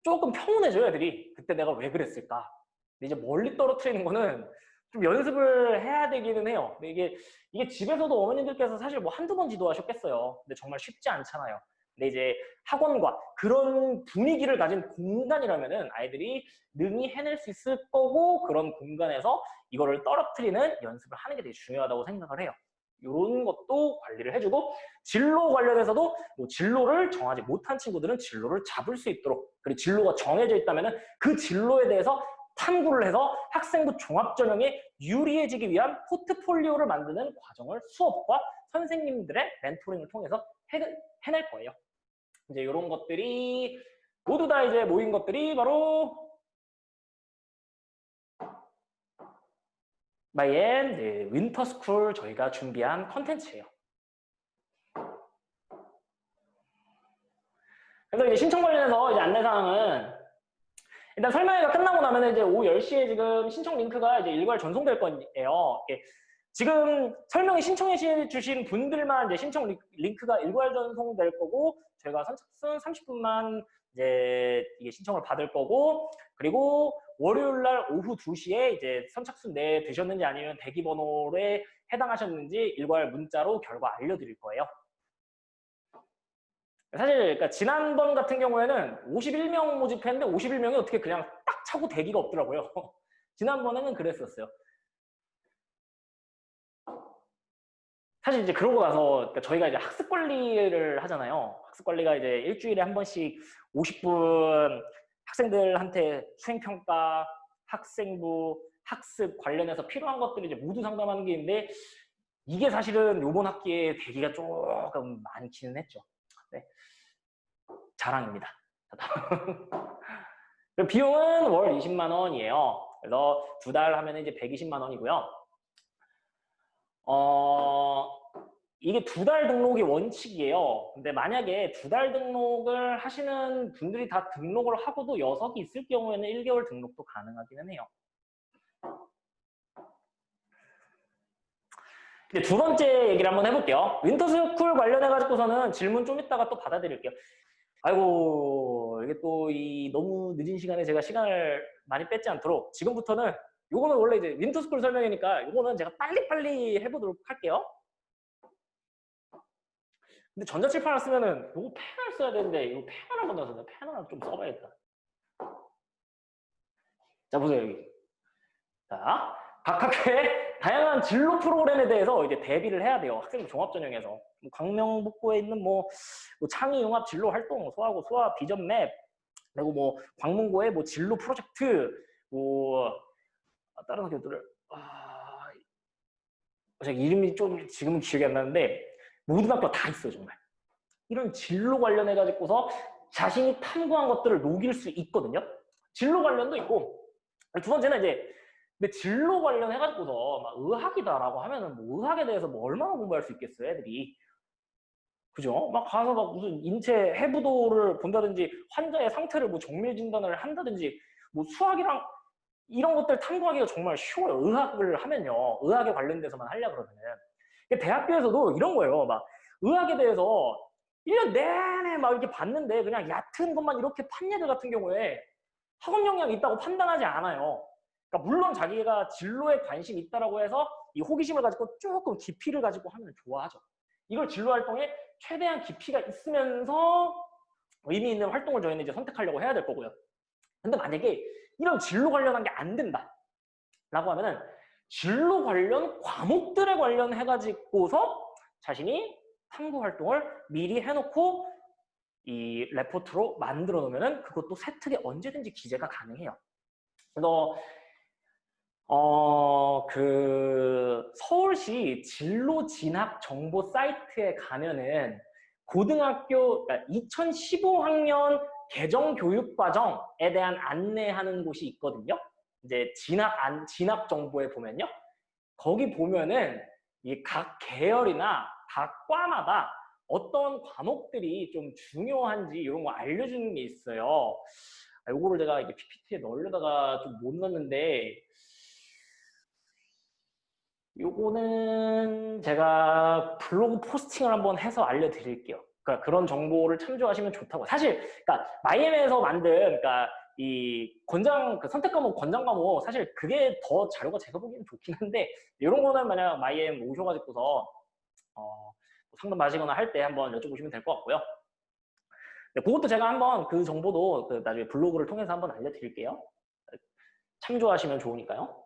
조금 평온해져요, 애들이. 그때 내가 왜 그랬을까. 근데 이제 멀리 떨어뜨리는 거는 좀 연습을 해야 되기는 해요. 근데 이게 집에서도 어머님들께서 사실 뭐 한두 번 지도하셨겠어요. 근데 정말 쉽지 않잖아요. 근데 이제 학원과 그런 분위기를 가진 공간이라면은 아이들이 능히 해낼 수 있을 거고, 그런 공간에서 이거를 떨어뜨리는 연습을 하는 게 되게 중요하다고 생각을 해요. 이런 것도 관리를 해주고, 진로 관련해서도 뭐 진로를 정하지 못한 친구들은 진로를 잡을 수 있도록, 그리고 진로가 정해져 있다면 그 진로에 대해서 탐구를 해서 학생부 종합전형에 유리해지기 위한 포트폴리오를 만드는 과정을 수업과 선생님들의 멘토링을 통해서 해낼 거예요. 이제 이런 것들이 모두 다 이제 모인 것들이 바로 마이앤 윈터스쿨 저희가 준비한 컨텐츠예요. 그래서 이제 신청 관련해서 이제 안내사항은, 일단 설명회가 끝나고 나면 이제 오후 10시에 지금 신청 링크가 이제 일괄 전송될 거예요. 지금 설명회 신청해 주신 분들만 이제 신청 링크가 일괄 전송될 거고, 저희가 선착순 30분만 이제 이게 신청을 받을 거고, 그리고 월요일 날 오후 2시에 이제 선착순 내 되셨는지 아니면 대기 번호에 해당하셨는지 일괄 문자로 결과 알려드릴 거예요. 사실 그러니까 지난번 같은 경우에는 51명 모집했는데 51명이 어떻게 그냥 딱 차고 대기가 없더라고요. 지난번에는 그랬었어요. 사실 이제 그러고 나서 그러니까 저희가 이제 학습 관리를 하잖아요. 학습 관리가 이제 일주일에 한 번씩 50분 학생들한테 수행평가, 학생부, 학습 관련해서 필요한 것들을 이제 모두 상담하는 게 있는데, 이게 사실은 이번 학기에 대기가 조금 많기는 했죠. 네. 자랑입니다. 비용은 월 20만 원이에요. 그래서 2달 하면 이제 120만 원이고요. 이게 2달 등록이 원칙이에요. 근데 만약에 2달 등록을 하시는 분들이 다 등록을 하고도 녀석이 있을 경우에는 1개월 등록도 가능하기는 해요. 이제 두 번째 얘기를 한번 해볼게요. 윈터스쿨 관련해가지고서는 질문 좀 이따가 또 받아드릴게요. 아이고, 이게 또 너무 늦은 시간에 제가 시간을 많이 뺏지 않도록 지금부터는, 요거는 원래 이제 윈터스쿨 설명이니까 요거는 제가 빨리빨리 해보도록 할게요. 근데 전자칠판을 쓰면은 요거 펜을 써야 되는데 이거 펜을 한번 넣어서 펜을 좀 써봐야겠다. 자, 보세요, 여기. 자, 각 학교의 다양한 진로 프로그램에 대해서 이제 대비를 해야 돼요. 학생 종합전형에서. 뭐 광명북고에 있는 뭐 창의융합 진로 활동, 소하고 소아 비전 맵, 그리고 뭐 광문고의 뭐 진로 프로젝트, 뭐 다른 학교들을 제가 이름이 좀 지금은 기억이 안 나는데 모든 학교가 다 있어요, 정말. 이런 진로 관련해가지고서 자신이 탐구한 것들을 녹일 수 있거든요. 진로 관련도 있고, 두 번째는 이제 근데 진로 관련해가지고서 막 의학이다라고 하면은 뭐 의학에 대해서 뭐 얼마나 공부할 수 있겠어요, 애들이. 그죠? 막 가서 막 무슨 인체 해부도를 본다든지 환자의 상태를 뭐 정밀 진단을 한다든지 뭐 수학이랑 이런 것들 탐구하기가 정말 쉬워요. 의학을 하면요. 의학에 관련돼서만 하려고 그러면은. 대학교에서도 이런 거예요. 막 의학에 대해서 1년 내내 막 이렇게 봤는데 그냥 얕은 것만 이렇게 판례들 같은 경우에 학업 역량이 있다고 판단하지 않아요. 그러니까 물론 자기가 진로에 관심이 있다라고 해서 이 호기심을 가지고 조금 깊이를 가지고 하면 좋아하죠. 이걸 진로 활동에 최대한 깊이가 있으면서 의미 있는 활동을 저희는 이제 선택하려고 해야 될 거고요. 근데 만약에 이런 진로 관련한 게 안 된다 라고 하면은 진로 관련 과목들에 관련해가지고서 자신이 탐구 활동을 미리 해놓고 이 레포트로 만들어 놓으면은 그것도 세특에 언제든지 기재가 가능해요. 그래서 서울시 진로 진학 정보 사이트에 가면은 고등학교, 그러니까 2015학년 개정 교육 과정에 대한 안내하는 곳이 있거든요. 이제 진학 정보에 보면요. 거기 보면은 이 각 계열이나 각 과마다 어떤 과목들이 좀 중요한지 이런 거 알려주는 게 있어요. 요거를 제가 이게 PPT에 넣으려다가 좀 못 넣었는데, 요거는 제가 블로그 포스팅을 한번 해서 알려드릴게요. 그러니까 그런 정보를 참조하시면 좋다고. 사실, 그러니까 마이엠에서 만든, 그러니까 이 선택 과목, 권장 과목, 사실 그게 더 자료가 제가 보기에는 좋긴 한데, 이런 거는 만약 마이엠 오셔가지고서, 상담 받으시거나 할 때 한번 여쭤보시면 될 것 같고요. 네, 그것도 제가 한번 그 정보도 나중에 블로그를 통해서 한번 알려드릴게요. 참조하시면 좋으니까요.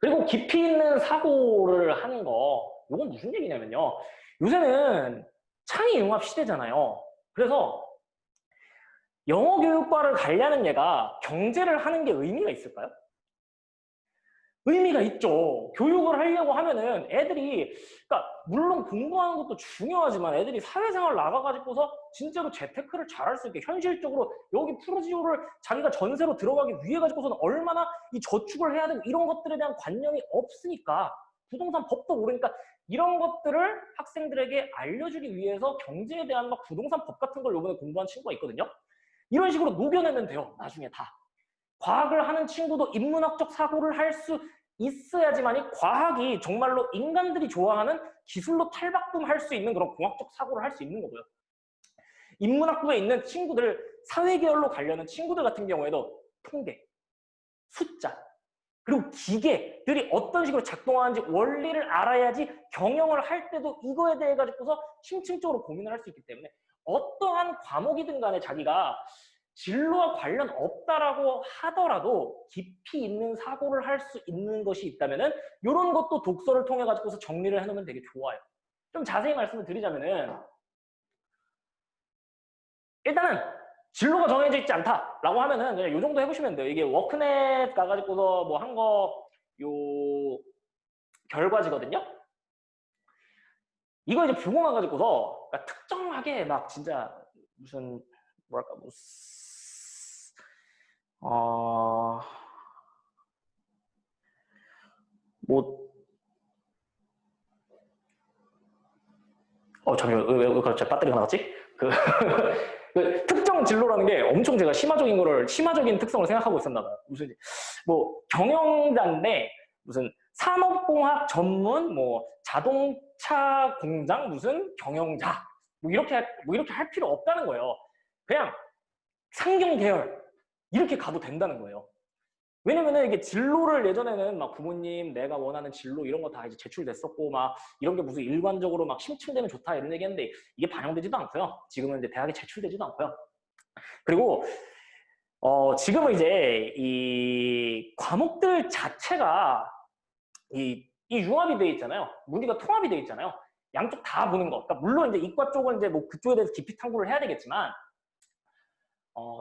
그리고 깊이 있는 사고를 하는 거, 이건 무슨 얘기냐면요. 요새는 창의융합 시대잖아요. 그래서 영어교육과를 가려는 얘가 경제를 하는 게 의미가 있을까요? 의미가 있죠. 교육을 하려고 하면은 애들이, 그러니까 물론 공부하는 것도 중요하지만 애들이 사회생활 나가가지고서 진짜로 재테크를 잘할 수 있게 현실적으로 여기 프로지오를 자기가 전세로 들어가기 위해 가지고서는 얼마나 이 저축을 해야 되고 이런 것들에 대한 관념이 없으니까 부동산 법도 모르니까 이런 것들을 학생들에게 알려주기 위해서 경제에 대한 막 부동산 법 같은 걸 이번에 공부한 친구가 있거든요. 이런 식으로 녹여내면 돼요. 나중에 다. 과학을 하는 친구도 인문학적 사고를 할 수 있어야지만이 과학이 정말로 인간들이 좋아하는 기술로 탈바꿈할 수 있는 그런 공학적 사고를 할 수 있는 거고요. 인문학부에 있는 친구들, 사회계열로 가려는 친구들 같은 경우에도 통계, 숫자, 그리고 기계들이 어떤 식으로 작동하는지 원리를 알아야지 경영을 할 때도 이거에 대해 가지고서 심층적으로 고민을 할 수 있기 때문에 어떠한 과목이든 간에 자기가 진로와 관련 없다라고 하더라도 깊이 있는 사고를 할 수 있는 것이 있다면은 이런 것도 독서를 통해 가지고서 정리를 해놓으면 되게 좋아요. 좀 자세히 말씀을 드리자면은 일단은 진로가 정해져 있지 않다라고 하면은 그냥 이 정도 해보시면 돼요. 이게 워크넷 가가지고서 뭐 한 거 요 결과지거든요. 이거 이제 보고 나가지고서 그러니까 특정하게 막 진짜 무슨 뭐랄까 잠시만, 왜 갑자기 배터리가 나갔지? 그 특정 진로라는 게 엄청 제가 심화적인 특성을 생각하고 있었나 봐요. 무슨, 경영자인데, 무슨 산업공학 전문, 자동차 공장, 무슨 경영자. 이렇게 할 필요 없다는 거예요. 그냥 상경 계열. 이렇게 가도 된다는 거예요. 왜냐면은 이게 진로를 예전에는 막 부모님 내가 원하는 진로 이런 거 다 이제 제출됐었고 막 이런 게 무슨 일관적으로 막 심층되면 좋다 이런 얘기했는데 이게 반영되지도 않고요. 지금은 이제 대학에 제출되지도 않고요. 그리고 지금은 이제 이 과목들 자체가 이 융합이 돼 있잖아요. 문제가 통합이 돼 있잖아요. 양쪽 다 보는 거. 그러니까 물론 이제 이과 쪽은 이제 뭐 그쪽에 대해서 깊이 탐구를 해야 되겠지만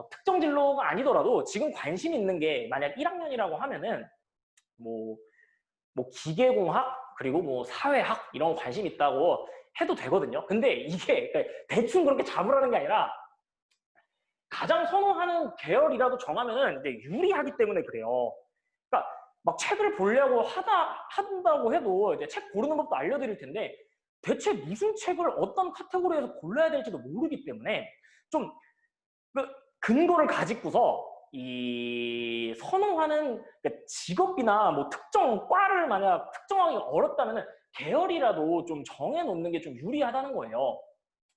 특정 진로가 아니더라도 지금 관심 있는 게 만약 1학년이라고 하면은 뭐 기계공학 그리고 뭐 사회학 이런 관심 있다고 해도 되거든요. 근데 이게 대충 그렇게 잡으라는 게 아니라 가장 선호하는 계열이라도 정하면은 이제 유리하기 때문에 그래요. 그러니까 막 책을 보려고 한다고 해도 이제 책 고르는 법도 알려드릴 텐데 대체 무슨 책을 어떤 카테고리에서 골라야 될지도 모르기 때문에 좀 그 근거를 가지고서 이 선호하는 직업이나 뭐 특정 과를 만약 특정하기 어렵다면은 계열이라도 좀 정해놓는 게 좀 유리하다는 거예요.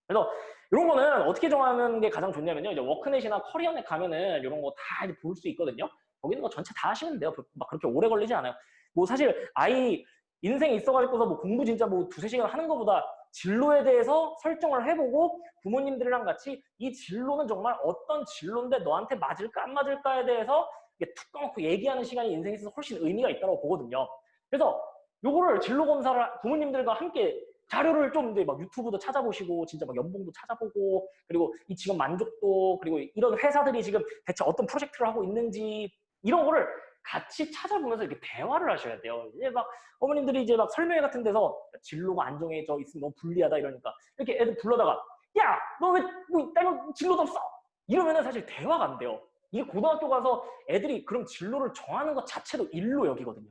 그래서 이런 거는 어떻게 정하는 게 가장 좋냐면요. 이제 워크넷이나 커리어넷 가면은 이런 거 다 볼 수 있거든요. 거기 있는 거 전체 다 하시면 돼요. 막 그렇게 오래 걸리지 않아요. 뭐 사실 아이 인생이 있어가지고서 뭐 공부 진짜 뭐 두세 시간 하는 것보다 진로에 대해서 설정을 해보고 부모님들이랑 같이 이 진로는 정말 어떤 진로인데 너한테 맞을까 안 맞을까에 대해서 툭 까놓고 얘기하는 시간이 인생에 있어서 훨씬 의미가 있다고 보거든요. 그래서 요거를 진로 검사를 부모님들과 함께 자료를 좀 이제 막 유튜브도 찾아보시고 진짜 막 연봉도 찾아보고 그리고 이 직업 만족도 그리고 이런 회사들이 지금 대체 어떤 프로젝트를 하고 있는지 이런 거를 같이 찾아보면서 이렇게 대화를 하셔야 돼요. 이제 막 어머님들이 이제 막 설명회 같은 데서 진로가 안 정해져 있으면 너무 불리하다 이러니까 이렇게 애들 불러다가 야, 너 왜 뭐 다른 진로도 없어? 이러면은 사실 대화가 안 돼요. 이게 고등학교 가서 애들이 그럼 진로를 정하는 것 자체도 일로 여기거든요.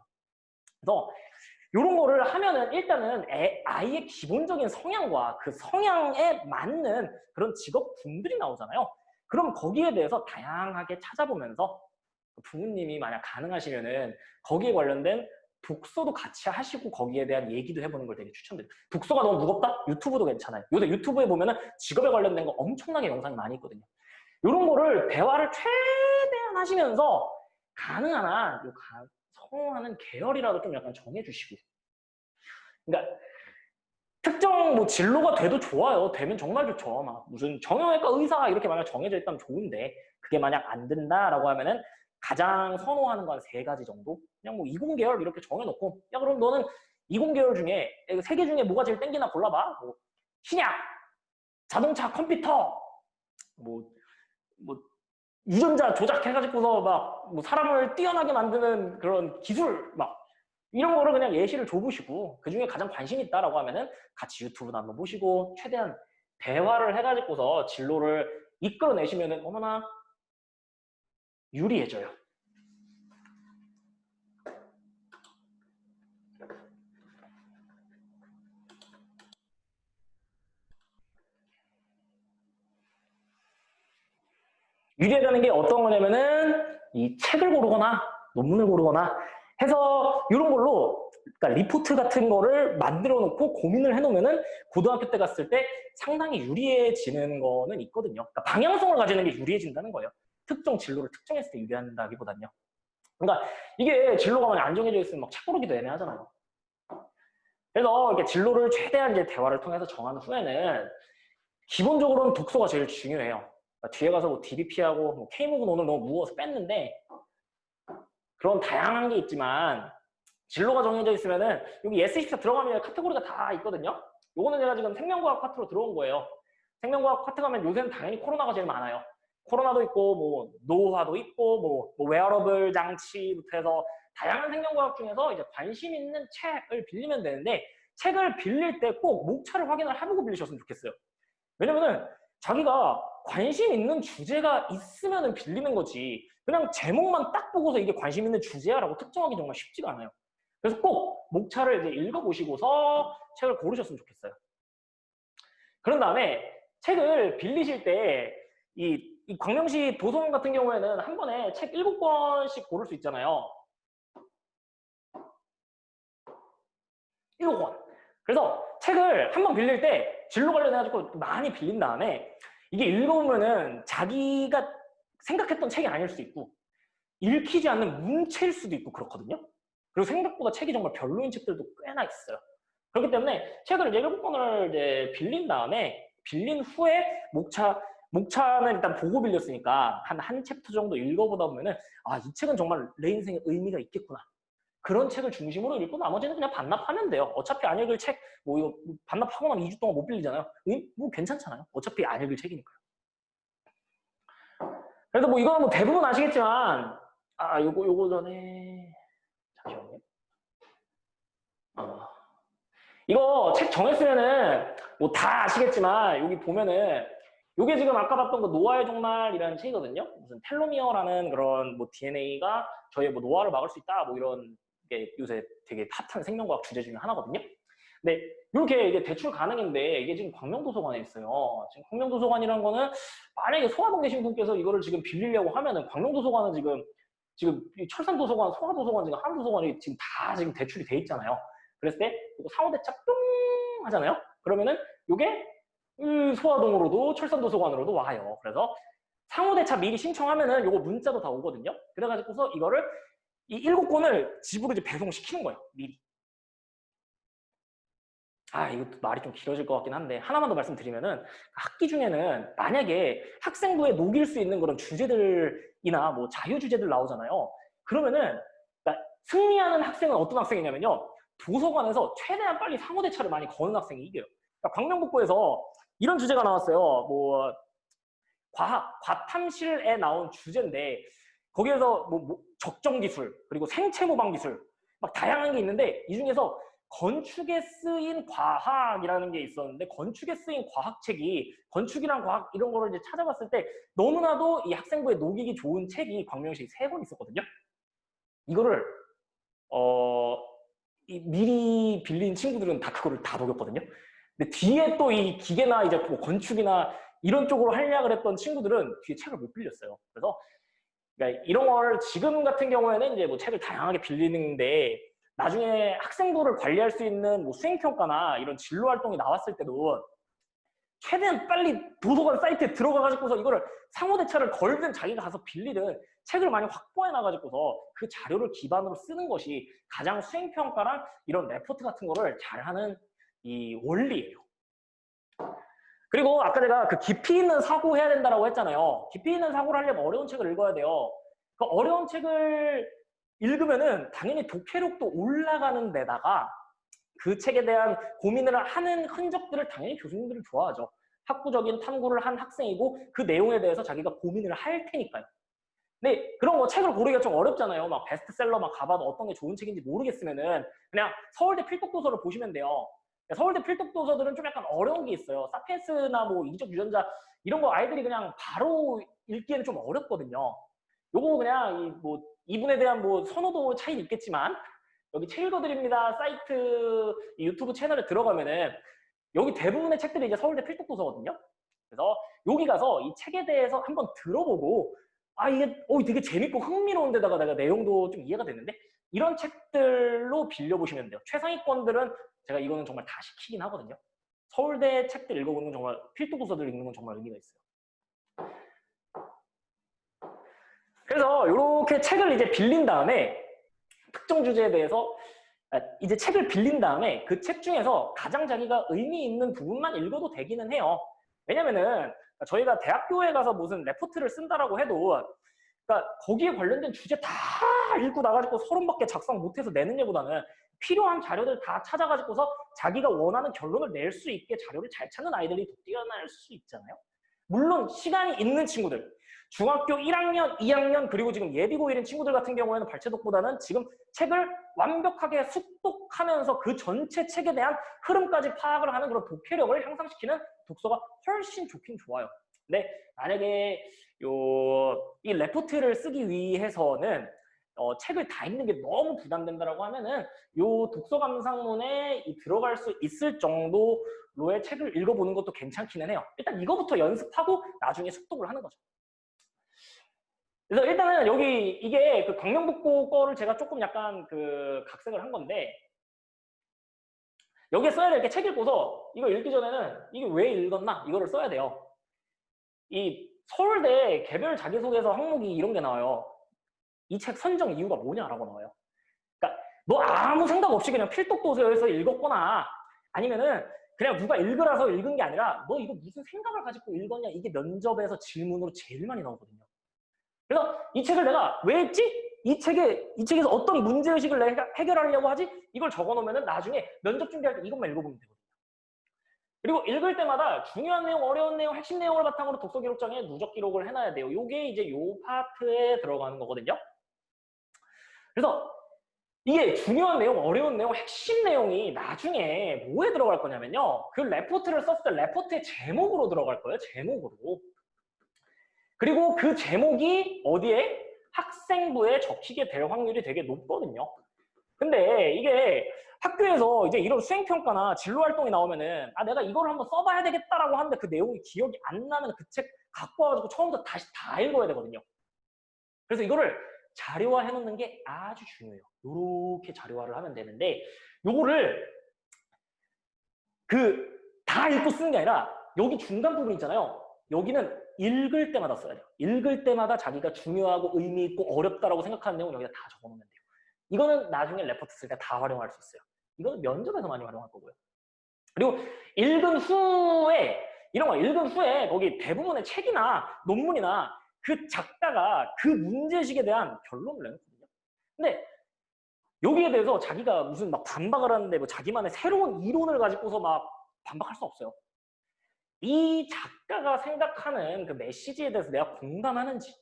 그래서 이런 거를 하면은 일단은 아이의 기본적인 성향과 그 성향에 맞는 그런 직업군들이 나오잖아요. 그럼 거기에 대해서 다양하게 찾아보면서 부모님이 만약 가능하시면은 거기에 관련된 독서도 같이 하시고 거기에 대한 얘기도 해보는 걸 되게 추천드려요. 독서가 너무 무겁다? 유튜브도 괜찮아요. 요새 유튜브에 보면은 직업에 관련된 거 엄청나게 영상이 많이 있거든요. 이런 거를 대화를 최대한 하시면서 가능한 한 선호하는 계열이라도 좀 약간 정해주시고. 그러니까 특정 뭐 진로가 돼도 좋아요. 되면 정말 좋죠. 막 무슨 정형외과 의사 이렇게 만약 정해져 있다면 좋은데 그게 만약 안 된다라고 하면은 가장 선호하는 건 3가지 정도? 그냥 뭐 이공계열 이렇게 정해놓고 야 그럼 너는 이공계열 중에 3개 중에 뭐가 제일 땡기나 골라봐. 뭐 신약, 자동차, 컴퓨터, 뭐 유전자 조작해가지고서 막 뭐 사람을 뛰어나게 만드는 그런 기술 막 이런 거를 그냥 예시를 줘보시고 그 중에 가장 관심 있다라고 하면은 같이 유튜브도 한번 보시고 최대한 대화를 해가지고서 진로를 이끌어내시면은 어머나 유리해져요. 유리하다는 게 어떤 거냐면은 이 책을 고르거나 논문을 고르거나 해서 이런 걸로 그러니까 리포트 같은 거를 만들어 놓고 고민을 해놓으면은 고등학교 때 갔을 때 상당히 유리해지는 거는 있거든요. 그러니까 방향성을 가지는 게 유리해진다는 거예요. 특정 진로를 특정했을 때 유리한다기보다는요. 그러니까 이게 진로가 많이 안 정해져 있으면 막 책 고르기도 애매하잖아요. 그래서 이렇게 진로를 최대한 이제 대화를 통해서 정한 후에는 기본적으로는 독서가 제일 중요해요. 그러니까 뒤에 가서 뭐 DBP하고 뭐 K목은 오늘 너무 무거워서 뺐는데 그런 다양한 게 있지만 진로가 정해져 있으면은 여기 S24 들어가면 카테고리가 다 있거든요. 요거는 제가 지금 생명과학 파트로 들어온 거예요. 생명과학 파트 가면 요새는 당연히 코로나가 제일 많아요. 코로나도 있고 뭐 노화도 있고 뭐 웨어러블 장치부터 해서 다양한 생명과학 중에서 이제 관심 있는 책을 빌리면 되는데 책을 빌릴 때 꼭 목차를 확인을 해보고 빌리셨으면 좋겠어요. 왜냐면은 자기가 관심 있는 주제가 있으면은 빌리는 거지 그냥 제목만 딱 보고서 이게 관심 있는 주제야라고 특정하기 정말 쉽지가 않아요. 그래서 꼭 목차를 이제 읽어보시고서 책을 고르셨으면 좋겠어요. 그런 다음에 책을 빌리실 때 이 광명시 도서관 같은 경우에는 한 번에 책 7권씩 고를 수 있잖아요. 7권. 그래서 책을 한 번 빌릴 때 진로 관련해가지고 많이 빌린 다음에 이게 읽어보면은 자기가 생각했던 책이 아닐 수도 있고 읽히지 않는 문체일 수도 있고 그렇거든요. 그리고 생각보다 책이 정말 별로인 책들도 꽤나 있어요. 그렇기 때문에 책을 이제 7권을 이제 빌린 다음에 빌린 후에 목차는 일단 보고 빌렸으니까 한 챕터 정도 읽어보다 보면은 아, 이 책은 정말 내 인생에 의미가 있겠구나. 그런 책을 중심으로 읽고 나머지는 그냥 반납하면 돼요. 어차피 안 읽을 책, 뭐 이거 반납하고 나면 2주 동안 못 빌리잖아요. 뭐 괜찮잖아요. 어차피 안 읽을 책이니까요. 그래서 뭐 이거는 뭐 대부분 아시겠지만, 요거 전에, 잠시만요. 이거 책 정했으면은 뭐 다 아시겠지만 여기 보면은 요게 지금 아까 봤던 거 노화의 종말이라는 책이거든요. 무슨 텔로미어라는 그런 뭐 DNA가 저희의 뭐 노화를 막을 수 있다 뭐 이런 게 요새 되게 핫한 생명과학 주제 중에 하나거든요. 근데 이렇게 이게 대출 가능인데 이게 지금 광명도서관에 있어요. 지금 광명도서관이라는 거는 만약에 소아동 계신 분께서 이거를 지금 빌리려고 하면은 광명도서관은 지금 이 철산도서관, 소아도서관, 지금 한도서관이 지금 다 지금 대출이 돼 있잖아요. 그랬을 때 이거 상호대차 뿅 하잖아요. 그러면은 이게 소아동으로도 철산도서관으로도 와요. 그래서 상호대차 미리 신청하면은 요거 문자도 다 오거든요. 그래가지고서 이거를 이 7권을 집으로 이제 배송시키는 거예요. 미리. 이것도 말이 좀 길어질 것 같긴 한데 하나만 더 말씀드리면은 학기 중에는 만약에 학생부에 녹일 수 있는 그런 주제들이나 뭐 자유 주제들 나오잖아요. 그러면은 그러니까 승리하는 학생은 어떤 학생이냐면요. 도서관에서 최대한 빨리 상호대차를 많이 거는 학생이 이겨요. 그러니까 광명북부에서 이런 주제가 나왔어요. 뭐 과학, 과탐실에 나온 주제인데 거기에서 뭐 적정 기술 그리고 생체 모방 기술 막 다양한 게 있는데 이 중에서 건축에 쓰인 과학이라는 게 있었는데 건축에 쓰인 과학책이 건축이랑 과학 이런 거를 이제 찾아봤을 때 너무나도 이 학생부에 녹이기 좋은 책이 광명시에 3권 있었거든요. 이거를 미리 빌린 친구들은 다 그거를 다 녹였거든요. 근데 뒤에 또 이 기계나 이제 뭐 건축이나 이런 쪽으로 활약을 했던 친구들은 뒤에 책을 못 빌렸어요. 그래서 그러니까 이런 걸 지금 같은 경우에는 이제 뭐 책을 다양하게 빌리는데 나중에 학생부를 관리할 수 있는 뭐 수행평가나 이런 진로 활동이 나왔을 때도 최대한 빨리 도서관 사이트에 들어가가지고서 이거를 상호대차를 걸든 자기가 가서 빌리든 책을 많이 확보해 놔가지고서 그 자료를 기반으로 쓰는 것이 가장 수행평가랑 이런 레포트 같은 거를 잘하는 이 원리예요. 그리고 아까 제가 그 깊이 있는 사고 해야 된다라고 했잖아요. 깊이 있는 사고를 하려면 어려운 책을 읽어야 돼요. 그 어려운 책을 읽으면은 당연히 독해력도 올라가는 데다가 그 책에 대한 고민을 하는 흔적들을 당연히 교수님들은 좋아하죠. 학구적인 탐구를 한 학생이고 그 내용에 대해서 자기가 고민을 할 테니까요. 근데 그런 거 책을 고르기가 좀 어렵잖아요. 막 베스트셀러 막 가봐도 어떤 게 좋은 책인지 모르겠으면은 그냥 서울대 필독도서를 보시면 돼요. 서울대 필독도서들은 좀 약간 어려운 게 있어요. 사피엔스나 뭐 이기적 유전자 이런 거 아이들이 그냥 바로 읽기에는 좀 어렵거든요. 요거 그냥 이분에 대한 뭐 선호도 차이는 있겠지만 여기 책 읽어드립니다 사이트 유튜브 채널에 들어가면은 여기 대부분의 책들이 이제 서울대 필독도서거든요. 그래서 여기 가서 이 책에 대해서 한번 들어보고 이게 되게 재밌고 흥미로운 데다가 내가 내용도 좀 이해가 됐는데 이런 책들로 빌려보시면 돼요. 최상위권들은 제가 이거는 정말 다 시키긴 하거든요. 서울대 책들 읽어보는 건 정말 필독도서들 읽는 건 정말 의미가 있어요. 그래서 이렇게 책을 이제 빌린 다음에 특정 주제에 대해서 이제 책을 빌린 다음에 그 책 중에서 가장 자기가 의미 있는 부분만 읽어도 되기는 해요. 왜냐면은 저희가 대학교에 가서 무슨 레포트를 쓴다라고 해도 그러니까 거기에 관련된 주제 다 읽고 나가지고 30밖에 작성 못해서 내는 예보다는 필요한 자료들 다 찾아가지고서 자기가 원하는 결론을 낼 수 있게 자료를 잘 찾는 아이들이 더 뛰어날 수 있잖아요. 물론 시간이 있는 친구들 중학교 1학년, 2학년 그리고 지금 예비고1인 친구들 같은 경우에는 발췌독보다는 지금 책을 완벽하게 숙독하면서 그 전체 책에 대한 흐름까지 파악을 하는 그런 독해력을 향상시키는 독서가 훨씬 좋긴 좋아요. 근데 만약에 이 레포트를 쓰기 위해서는 책을 다 읽는 게 너무 부담된다라고 하면은 요 독서 감상문에 들어갈 수 있을 정도로의 책을 읽어보는 것도 괜찮기는 해요. 일단 이거부터 연습하고 나중에 숙독을 하는 거죠. 그래서 일단은 여기 이게 그 광명북고 거를 제가 조금 약간 그 각색을 한 건데 여기에 써야 될 게 책 읽고서 이거 읽기 전에는 이게 왜 읽었나 이거를 써야 돼요. 이 서울대 개별 자기소개서 항목이 이런 게 나와요. 이 책 선정 이유가 뭐냐라고 나와요. 그러니까 너 아무 생각 없이 그냥 필독도서에서 읽었거나 아니면은 그냥 누가 읽으라서 읽은 게 아니라 너 이거 무슨 생각을 가지고 읽었냐 이게 면접에서 질문으로 제일 많이 나오거든요. 그래서 이 책을 내가 왜 읽지? 이 책에서 어떤 문제의식을 내가 해결하려고 하지? 이걸 적어놓으면 나중에 면접 준비할 때 이것만 읽어보면 되거든요. 그리고 읽을 때마다 중요한 내용, 어려운 내용, 핵심 내용을 바탕으로 독서 기록장에 누적 기록을 해놔야 돼요. 이게 이제 요 파트에 들어가는 거거든요. 그래서 이게 중요한 내용, 어려운 내용, 핵심 내용이 나중에 뭐에 들어갈 거냐면요. 그 레포트를 썼을 때 레포트의 제목으로 들어갈 거예요. 제목으로. 그리고 그 제목이 어디에? 학생부에 적히게 될 확률이 되게 높거든요. 근데 이게 학교에서 이제 이런 수행평가나 진로활동이 나오면은 아 내가 이걸 한번 써봐야 되겠다라고 하는데 그 내용이 기억이 안 나면 그 책 갖고 와가지고 처음부터 다시 다 읽어야 되거든요. 그래서 이거를 자료화해 놓는 게 아주 중요해요. 이렇게 자료화를 하면 되는데 요거를 다 읽고 쓰는 게 아니라 여기 중간 부분 있잖아요. 여기는 읽을 때마다 써야 돼요. 읽을 때마다 자기가 중요하고 의미 있고 어렵다라고 생각하는 내용 여기다 다 적어놓으면 돼요. 이거는 나중에 레포트 쓸 때 다 활용할 수 있어요. 이거는 면접에서 많이 활용할 거고요. 그리고 읽은 후에 이런 거 읽은 후에 거기 대부분의 책이나 논문이나 그 작가가 그 문제식에 대한 결론을 내놓거든요. 근데 여기에 대해서 자기가 무슨 막 반박을 하는데 뭐 자기만의 새로운 이론을 가지고서 막 반박할 수 없어요. 이 작가가 생각하는 그 메시지에 대해서 내가 공감하는지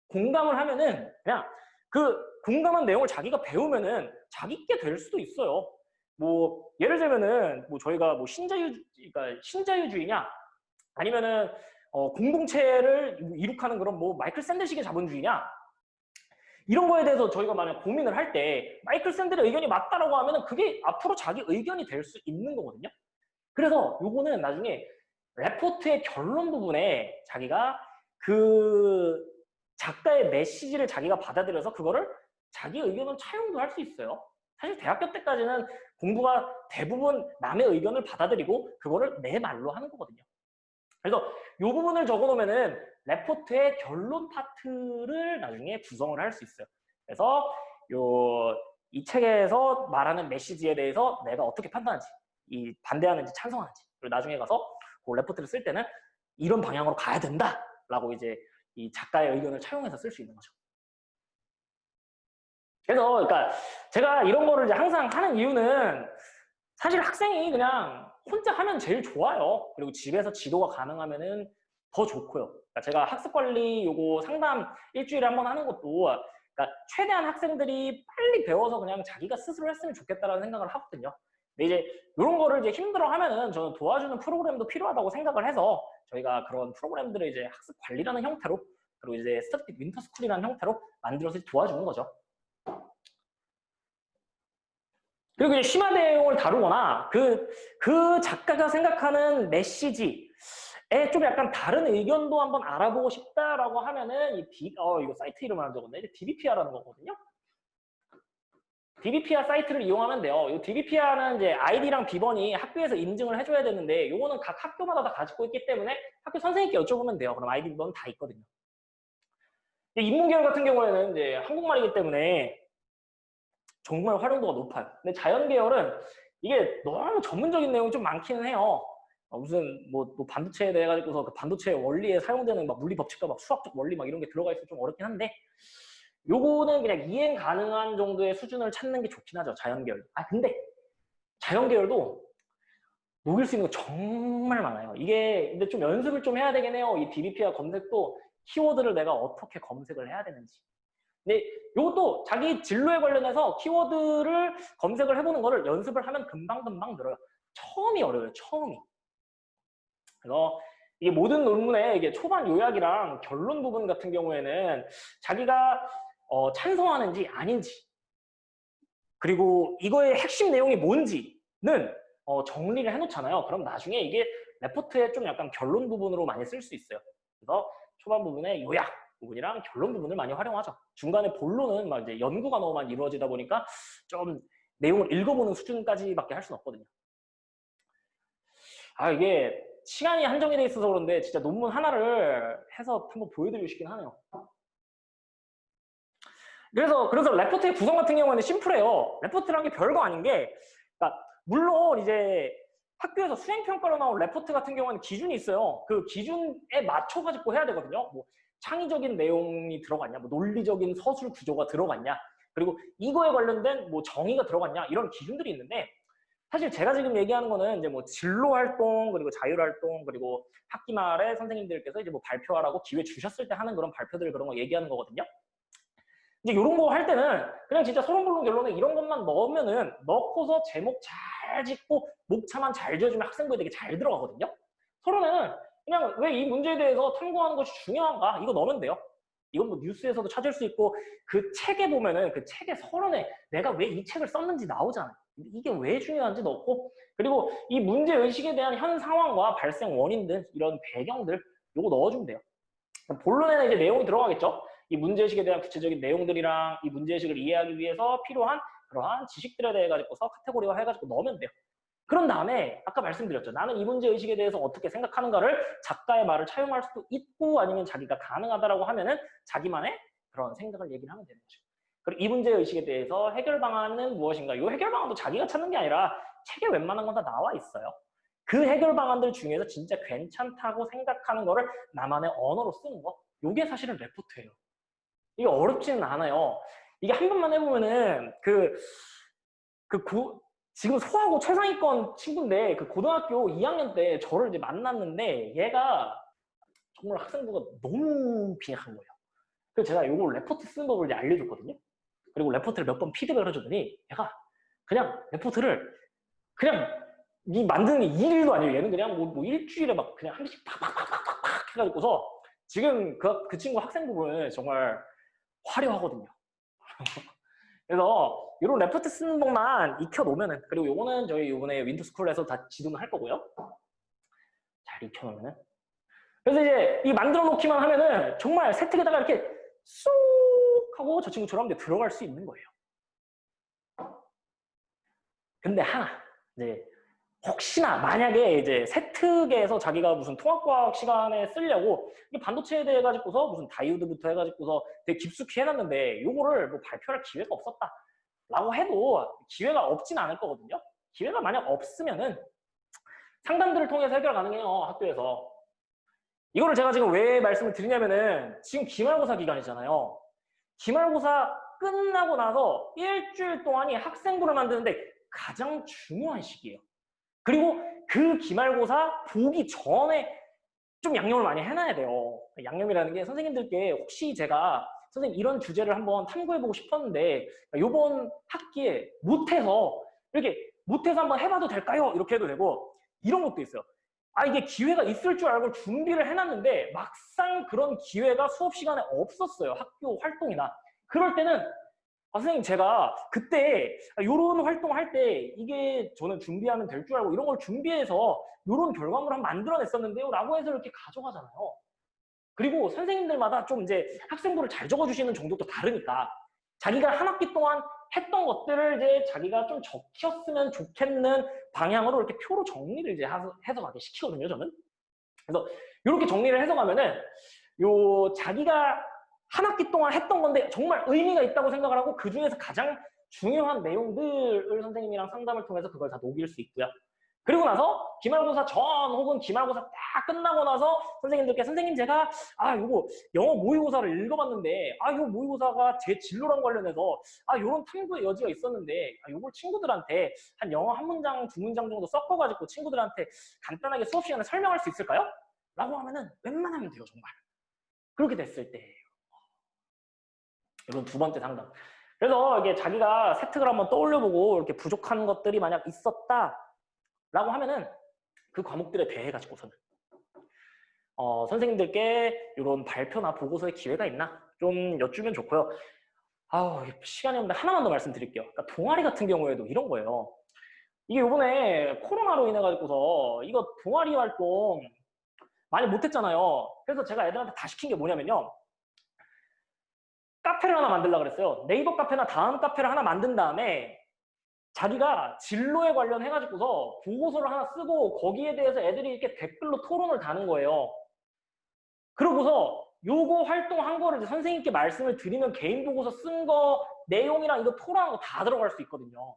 공감을 하면은 그냥 그 공감한 내용을 자기가 배우면은 자기께 될 수도 있어요. 뭐 예를 들면은 뭐 저희가 뭐 신자유주의냐 아니면은 공동체를 이룩하는 그런 뭐 마이클 샌델식의 자본주의냐 이런 거에 대해서 저희가 만약 고민을 할 때 마이클 샌델의 의견이 맞다라고 하면은 그게 앞으로 자기 의견이 될 수 있는 거거든요. 그래서 요거는 나중에 레포트의 결론 부분에 자기가 그 작가의 메시지를 자기가 받아들여서 그거를 자기 의견을 차용도 할 수 있어요. 사실 대학교 때까지는 공부가 대부분 남의 의견을 받아들이고 그거를 내 말로 하는 거거든요. 그래서 요 부분을 적어놓으면은 레포트의 결론 파트를 나중에 구성을 할 수 있어요. 그래서 이 책에서 말하는 메시지에 대해서 내가 어떻게 판단하는지, 이 반대하는지 찬성하는지, 그리고 나중에 가서 그 레포트를 쓸 때는 이런 방향으로 가야 된다라고 이제 이 작가의 의견을 차용해서 쓸 수 있는 거죠. 그래서 그러니까 제가 이런 거를 이제 항상 하는 이유는 사실 학생이 그냥 혼자 하면 제일 좋아요. 그리고 집에서 지도가 가능하면은 더 좋고요. 그러니까 제가 학습관리 요거 상담 일주일에 한 번 하는 것도 그러니까 최대한 학생들이 빨리 배워서 그냥 자기가 스스로 했으면 좋겠다라는 생각을 하거든요. 근데 이제 이런 거를 이제 힘들어 하면은 저는 도와주는 프로그램도 필요하다고 생각을 해서 저희가 그런 프로그램들을 이제 학습관리라는 형태로 그리고 이제 스타틱 윈터스쿨이라는 형태로 만들어서 도와주는 거죠. 그리고 이제 심화 내용을 다루거나 그 작가가 생각하는 메시지에 좀 약간 다른 의견도 한번 알아보고 싶다라고 하면은 이거 사이트 이름을 안 적었네. 이제 DBPR라는 거거든요. DBPR 사이트를 이용하면 돼요. 이 DBPR은 이제 아이디랑 비번이 학교에서 인증을 해줘야 되는데 요거는 각 학교마다 다 가지고 있기 때문에 학교 선생님께 여쭤보면 돼요. 그럼 아이디 비번 다 있거든요. 인문계열 같은 경우에는 이제 한국말이기 때문에 정말 활용도가 높아요. 근데 자연계열은 이게 너무 전문적인 내용이 좀 많기는 해요. 무슨 뭐 반도체에 대해 가지고서 그 반도체의 원리에 사용되는 막 물리 법칙과 막 수학적 원리 막 이런 게 들어가 있어서 좀 어렵긴 한데 요거는 그냥 이행 가능한 정도의 수준을 찾는 게 좋긴 하죠. 자연계열. 근데 자연계열도 녹일 수 있는 거 정말 많아요. 이게 근데 좀 연습을 좀 해야 되긴 해요. 이 DBPR 검색도 키워드를 내가 어떻게 검색을 해야 되는지. 근데 이것도 자기 진로에 관련해서 키워드를 검색을 해보는 거를 연습을 하면 금방금방 늘어요. 처음이 어려워요. 처음이. 그래서 이게 모든 논문의 이게 초반 요약이랑 결론 부분 같은 경우에는 자기가 찬성하는지 아닌지 그리고 이거의 핵심 내용이 뭔지는 정리를 해놓잖아요. 그럼 나중에 이게 레포트에 좀 약간 결론 부분으로 많이 쓸 수 있어요. 그래서 초반 부분의 요약 부분이랑 결론 부분을 많이 활용하죠. 중간에 본론은 막 이제 연구가 너무 많이 이루어지다 보니까 좀 내용을 읽어보는 수준까지밖에 할 수는 없거든요. 이게 시간이 한정이 돼 있어서 그런데 진짜 논문 하나를 해서 한번 보여드리고 싶긴 하네요. 그래서 레포트의 구성 같은 경우에는 심플해요. 레포트란 게 별거 아닌 게, 그러니까 물론 이제 학교에서 수행평가로 나온 레포트 같은 경우에는 기준이 있어요. 그 기준에 맞춰가지고 해야 되거든요. 뭐 창의적인 내용이 들어갔냐, 뭐 논리적인 서술 구조가 들어갔냐, 그리고 이거에 관련된 뭐 정의가 들어갔냐 이런 기준들이 있는데 사실 제가 지금 얘기하는 거는 이제 뭐 진로 활동 그리고 자율 활동 그리고 학기 말에 선생님들께서 이제 뭐 발표하라고 기회 주셨을 때 하는 그런 발표들 그런 거 얘기하는 거거든요. 이제 이런 거 할 때는 그냥 진짜 소름 돋는 결론에 이런 것만 넣으면은 넣고서 제목 잘 짓고 목차만 잘 지어주면 학생부에 되게 잘 들어가거든요. 서론에는 그냥 왜 이 문제에 대해서 탐구하는 것이 중요한가 이거 넣으면 돼요. 이건 뭐 뉴스에서도 찾을 수 있고 그 책에 보면은 그 책의 서론에 내가 왜 이 책을 썼는지 나오잖아요. 이게 왜 중요한지 넣고 그리고 이 문제의식에 대한 현 상황과 발생 원인 등 이런 배경들 요거 넣어주면 돼요. 본론에는 이제 내용이 들어가겠죠. 이 문제의식에 대한 구체적인 내용들이랑 이 문제의식을 이해하기 위해서 필요한 그러한 지식들에 대해 가지고서 카테고리화 해가지고 넣으면 돼요. 그런 다음에 아까 말씀드렸죠. 나는 이 문제의식에 대해서 어떻게 생각하는가를 작가의 말을 차용할 수도 있고 아니면 자기가 가능하다라고 하면은 자기만의 그런 생각을 얘기를 하면 되는 거죠. 그리고 이 문제의식에 대해서 해결 방안은 무엇인가? 이 해결 방안도 자기가 찾는 게 아니라 책에 웬만한 건 다 나와 있어요. 그 해결 방안들 중에서 진짜 괜찮다고 생각하는 거를 나만의 언어로 쓰는 거. 이게 사실은 레포트예요. 이게 어렵지는 않아요. 이게 한 번만 해보면은 지금 소하고 최상위권 친구인데 그 고등학교 2학년 때 저를 이제 만났는데 얘가 정말 학생부가 너무 빈약한 거예요. 그래서 제가 요걸 레포트 쓰는 법을 이제 알려줬거든요. 그리고 레포트를 몇 번 피드백을 해줬더니 얘가 그냥 레포트를 그냥 이 만드는 게 일도 아니에요. 얘는 그냥 뭐 일주일에 막 그냥 한 개씩 팍팍팍팍팍 해가지고서 지금 그 친구 학생부는 정말 화려하거든요. 그래서 이런 레포트 쓰는 법만 익혀놓으면은 그리고 요거는 저희 요번에 윈터스쿨에서 다 지도는 할 거고요. 잘 익혀놓으면은 그래서 이제 이 만들어 놓기만 하면은 정말 세특에다가 이렇게 쑥 하고 저 친구처럼 이제 들어갈 수 있는 거예요. 근데 하나 이제 혹시나 만약에 이제 세특에서 자기가 무슨 통합과학 시간에 쓰려고 이 반도체에 대해 가지고서 무슨 다이오드부터 해가지고서 되게 깊숙이 해놨는데 요거를 뭐 발표할 기회가 없었다라고 해도 기회가 없진 않을 거거든요. 기회가 만약 없으면은 상담들을 통해서 해결 가능해요. 학교에서. 이거를 제가 지금 왜 말씀을 드리냐면은 지금 기말고사 기간이잖아요. 기말고사 끝나고 나서 일주일 동안이 학생부를 만드는데 가장 중요한 시기예요. 그리고 그 기말고사 보기 전에 좀 양념을 많이 해놔야 돼요. 양념이라는 게 선생님들께 혹시 제가 선생님 이런 주제를 한번 탐구해보고 싶었는데 이번 학기에 못해서 이렇게 못해서 한번 해봐도 될까요? 이렇게 해도 되고 이런 것도 있어요. 아 이게 기회가 있을 줄 알고 준비를 해놨는데 막상 그런 기회가 수업 시간에 없었어요. 학교 활동이나. 그럴 때는 선생님 제가 그때 이런 활동할 때 이게 저는 준비하면 될 줄 알고 이런 걸 준비해서 이런 결과물을 만들어냈었는데요 라고 해서 이렇게 가져가잖아요. 그리고 선생님들마다 좀 이제 학생부를 잘 적어주시는 정도도 다르니까 자기가 한 학기 동안 했던 것들을 이제 자기가 좀 적혔으면 좋겠는 방향으로 이렇게 표로 정리를 이제 해서 가게 시키거든요, 저는. 그래서 이렇게 정리를 해서 가면은 자기가 한 학기 동안 했던 건데 정말 의미가 있다고 생각을 하고 그 중에서 가장 중요한 내용들을 선생님이랑 상담을 통해서 그걸 다 녹일 수 있고요. 그리고 나서 기말고사 전 혹은 기말고사 딱 끝나고 나서 선생님들께 선생님 제가 요거 영어 모의고사를 읽어봤는데 요거 모의고사가 제 진로랑 관련해서 요런 탐구의 여지가 있었는데 요걸 친구들한테 한 영어 한 문장 두 문장 정도 섞어가지고 친구들한테 간단하게 수업 시간에 설명할 수 있을까요? 라고 하면은 웬만하면 돼요 정말. 그렇게 됐을 때 이런 두 번째 상담. 그래서 이게 자기가 세특을 한번 떠올려보고 이렇게 부족한 것들이 만약 있었다라고 하면은 그 과목들에 대해 가지고서는 선생님들께 이런 발표나 보고서의 기회가 있나 좀 여쭈면 좋고요. 시간이 없는데 하나만 더 말씀드릴게요. 그러니까 동아리 같은 경우에도 이런 거예요. 이게 이번에 코로나로 인해 가지고서 이거 동아리 활동 많이 못했잖아요. 그래서 제가 애들한테 다 시킨 게 뭐냐면요. 카페를 하나 만들려고 그랬어요. 네이버 카페나 다음 카페를 하나 만든 다음에 자기가 진로에 관련해가지고서 보고서를 하나 쓰고 거기에 대해서 애들이 이렇게 댓글로 토론을 다는 거예요. 그러고서 요거 활동한 거를 이제 선생님께 말씀을 드리면 개인 보고서 쓴 거 내용이랑 이거 토론한 거 다 들어갈 수 있거든요.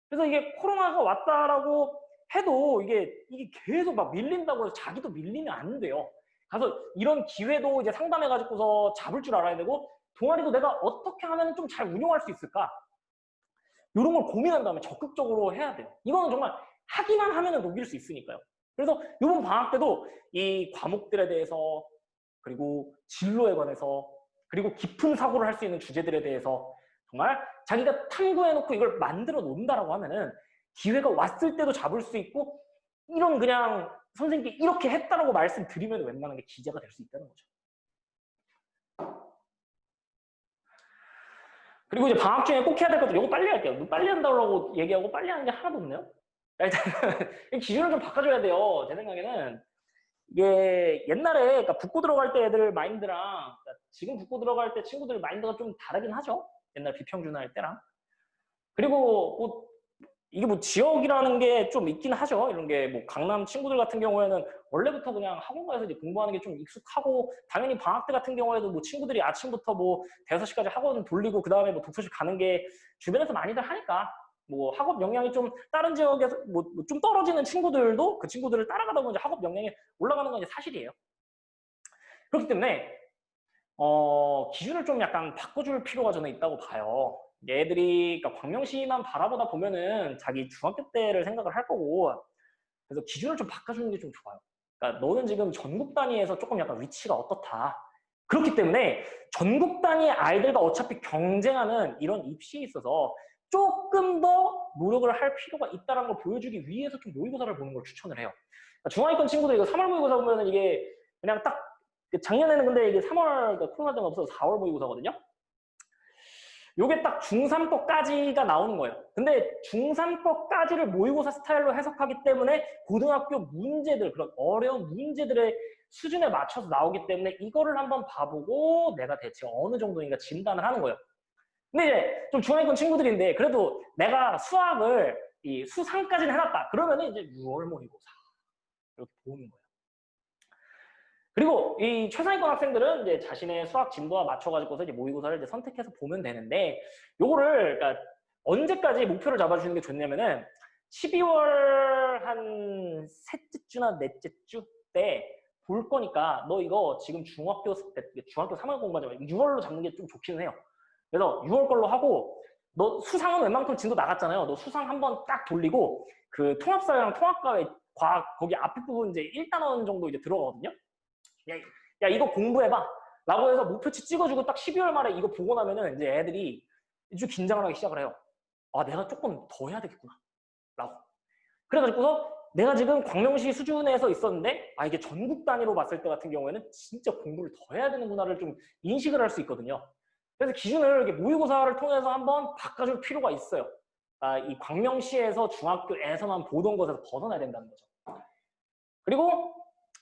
그래서 이게 코로나가 왔다라고 해도 이게 계속 막 밀린다고 해서 자기도 밀리면 안 돼요. 가서 이런 기회도 이제 상담해가지고서 잡을 줄 알아야 되고 동아리도 내가 어떻게 하면 좀 잘 운영할 수 있을까? 이런 걸 고민한 다음에 적극적으로 해야 돼요. 이거는 정말 하기만 하면 녹일 수 있으니까요. 그래서 이번 방학 때도 이 과목들에 대해서 그리고 진로에 관해서 그리고 깊은 사고를 할 수 있는 주제들에 대해서 정말 자기가 탐구해놓고 이걸 만들어 놓는다라고 하면은 기회가 왔을 때도 잡을 수 있고 이런 그냥 선생님께 이렇게 했다라고 말씀드리면 웬만한 게 기재가 될 수 있다는 거죠. 그리고 이제 방학 중에 꼭 해야 될 것들 이거 빨리 할게요. 빨리 한다고 얘기하고 빨리 하는 게 하나도 없네요. 일단 기준을 좀 바꿔줘야 돼요. 제 생각에는 이게 옛날에 그러니까 붙고 들어갈 때 애들 마인드랑 그러니까 지금 붙고 들어갈 때 친구들 마인드가 좀 다르긴 하죠. 옛날 비평준화할 때랑. 그리고 뭐 이게 뭐 지역이라는 게 좀 있긴 하죠. 이런 게 뭐 강남 친구들 같은 경우에는 원래부터 그냥 학원 가서 이제 공부하는 게 좀 익숙하고 당연히 방학 때 같은 경우에도 뭐 친구들이 아침부터 뭐 5시까지 학원 돌리고 그 다음에 뭐 독서실 가는 게 주변에서 많이들 하니까 뭐 학업 역량이 좀 다른 지역에서 뭐 좀 떨어지는 친구들도 그 친구들을 따라가다 보면 이제 학업 역량이 올라가는 건 이제 사실이에요. 그렇기 때문에 기준을 좀 약간 바꿔줄 필요가 저는 있다고 봐요. 얘들이 그러니까 광명시만 바라보다 보면은 자기 중학교 때를 생각을 할 거고 그래서 기준을 좀 바꿔주는 게 좀 좋아요. 그러니까 너는 지금 전국 단위에서 조금 약간 위치가 어떻다. 그렇기 때문에 전국 단위 아이들과 어차피 경쟁하는 이런 입시에 있어서 조금 더 노력을 할 필요가 있다는 걸 보여주기 위해서 좀 모의고사를 보는 걸 추천을 해요. 그러니까 중하위권 친구들 이거 3월 모의고사 보면은 이게 그냥 딱 작년에는 근데 이게 3월 그러니까 코로나 때문에 없어서 4월 모의고사거든요. 요게 딱 중3 거까지가 나오는 거예요. 근데 중3 거까지를 모의고사 스타일로 해석하기 때문에 고등학교 문제들, 그런 어려운 문제들의 수준에 맞춰서 나오기 때문에 이거를 한번 봐보고 내가 대체 어느 정도인가 진단을 하는 거예요. 근데 이제 좀 중하위권 친구들인데 그래도 내가 수학을 이 수3까지는 해놨다. 그러면은 이제 6월 모의고사 이렇게 보는 거예요. 그리고 이 최상위권 학생들은 이제 자신의 수학 진도와 맞춰가지고서 이제 모의고사를 이제 선택해서 보면 되는데, 요거를, 그러니까 언제까지 목표를 잡아주는 게 좋냐면은 12월 한 셋째 주나 넷째 주 때 볼 거니까 너 이거 지금 중학교 3월 공부하자면 6월로 잡는 게 좀 좋기는 해요. 그래서 6월 걸로 하고 너 수상은 웬만큼 진도 나갔잖아요. 너 수상 한번 딱 돌리고 그 통합사회랑 통합과외 과학 거기 앞에 부분 이제 1단원 정도 이제 들어가거든요. 야 이거 공부해봐 라고 해서 목표치 찍어주고 딱 12월 말에 이거 보고 나면은 이제 애들이 좀 긴장을 하기 시작을 해요. 아 내가 조금 더 해야 되겠구나 라고. 그래가지고서 내가 지금 광명시 수준에서 있었는데 아 이게 전국 단위로 봤을 때 같은 경우에는 진짜 공부를 더 해야 되는구나를 좀 인식을 할 수 있거든요. 그래서 기준을 이렇게 모의고사를 통해서 한번 바꿔줄 필요가 있어요. 아, 이 광명시에서 중학교에서만 보던 것에서 벗어나야 된다는 거죠. 그리고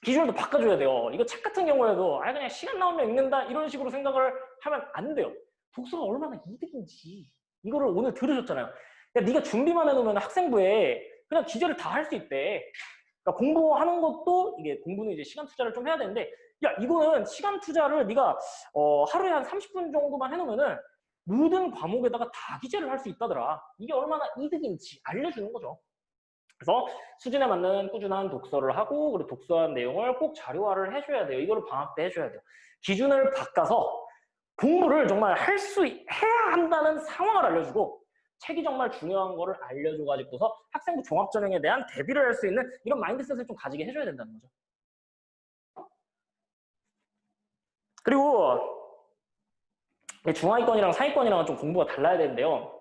기준을 또 바꿔줘야 돼요. 이거 책 같은 경우에도 아 그냥 시간 나오면 읽는다 이런 식으로 생각을 하면 안 돼요. 독서가 얼마나 이득인지 이거를 오늘 들으셨잖아요. 그러니까 네가 준비만 해놓으면 학생부에 그냥 기재를 다 할 수 있대. 그러니까 공부하는 것도 이게 공부는 이제 시간 투자를 좀 해야 되는데 야 이거는 시간 투자를 네가 하루에 한 30분 정도만 해놓으면은 모든 과목에다가 다 기재를 할 수 있다더라. 이게 얼마나 이득인지 알려주는 거죠. 그래서 수준에 맞는 꾸준한 독서를 하고 그리고 독서한 내용을 꼭 자료화를 해줘야 돼요. 이거를 방학 때 해줘야 돼요. 기준을 바꿔서 공부를 정말 해야 한다는 상황을 알려주고 책이 정말 중요한 거를 알려줘가지고서 학생부 종합전형에 대한 대비를 할 수 있는 이런 마인드셋을 좀 가지게 해줘야 된다는 거죠. 그리고 중하위권이랑 상위권이랑은 좀 공부가 달라야 되는데요.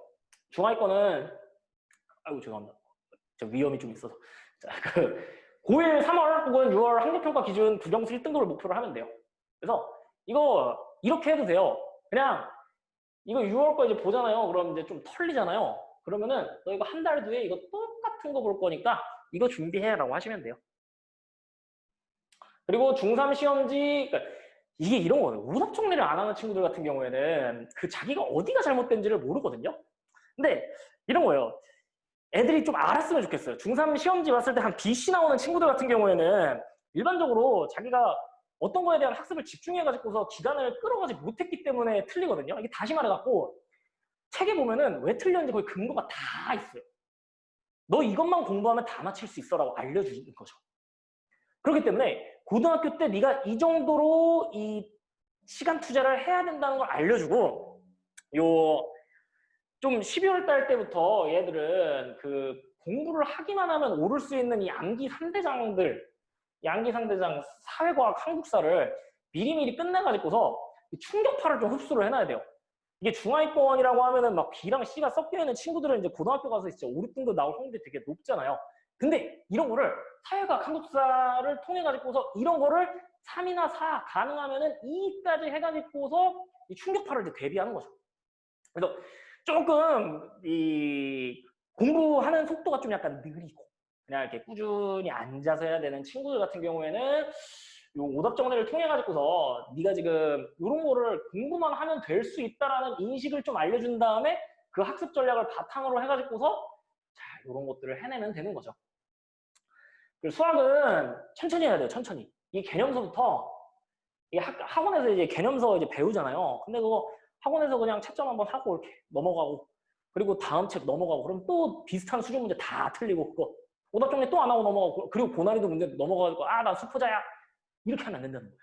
중하위권은 아이고 죄송합니다. 위험이 좀 있어서. 자, 고1 3월 혹은 6월 학력평가 기준 국영수 1등급을 목표로 하면 돼요. 그래서 이거 이렇게 해도 돼요. 그냥 이거 6월 거 이제 보잖아요. 그럼 이제 좀 털리잖아요. 그러면은 너 이거 한 달 뒤에 이거 똑같은 거 볼 거니까 이거 준비해라고 하시면 돼요. 그리고 중3 시험지 그러니까 이게 이런 거예요. 오답 정리를 안 하는 친구들 같은 경우에는 그 자기가 어디가 잘못된지를 모르거든요. 근데 이런 거예요. 애들이 좀 알았으면 좋겠어요. 중3 시험지 봤을 때 한 BC 나오는 친구들 같은 경우에는 일반적으로 자기가 어떤 거에 대한 학습을 집중해가지고서 기간을 끌어가지 못했기 때문에 틀리거든요. 이게 다시 말해갖고 책에 보면은 왜 틀렸는지 거의 근거가 다 있어요. 너 이것만 공부하면 다 맞힐 수 있어라고 알려주는 거죠. 그렇기 때문에 고등학교 때 네가 이 정도로 이 시간 투자를 해야 된다는 걸 알려주고 좀 12월 달 때부터 얘들은 그 공부를 하기만 하면 오를 수 있는 이 암기 3대장들, 이 암기 3대장 사회과학 한국사를 미리미리 끝내가지고서 충격파를 좀 흡수를 해놔야 돼요. 이게 중하위권이라고 하면은 막 B랑 C가 섞여 있는 친구들은 이제 고등학교 가서 진짜 5, 6등급 나올 확률이 되게 높잖아요. 근데 이런 거를 사회과학 한국사를 통해 가지고서 이런 거를 3이나 4 가능하면은 2까지 해가지고서 이 충격파를 이제 대비하는 거죠. 그래서 조금 이 공부하는 속도가 좀 약간 느리고 그냥 이렇게 꾸준히 앉아서 해야 되는 친구들 같은 경우에는 요 오답 정리를 통해 가지고서 네가 지금 이런 거를 공부만 하면 될 수 있다라는 인식을 좀 알려준 다음에 그 학습 전략을 바탕으로 해가지고서 자 이런 것들을 해내면 되는 거죠. 그리고 수학은 천천히 해야 돼요. 천천히. 이 개념서부터 이 학원에서 이제 개념서 이제 배우잖아요. 근데 그거 학원에서 그냥 채점 한번 하고 이렇게 넘어가고 그리고 다음 책 넘어가고 그럼 또 비슷한 수준 문제 다 틀리고 그거 오답 정리 또 안 하고 넘어가고 그리고 고난이도 문제 넘어가고 아 나 수포자야 이렇게 하면 안 된다는 거예요.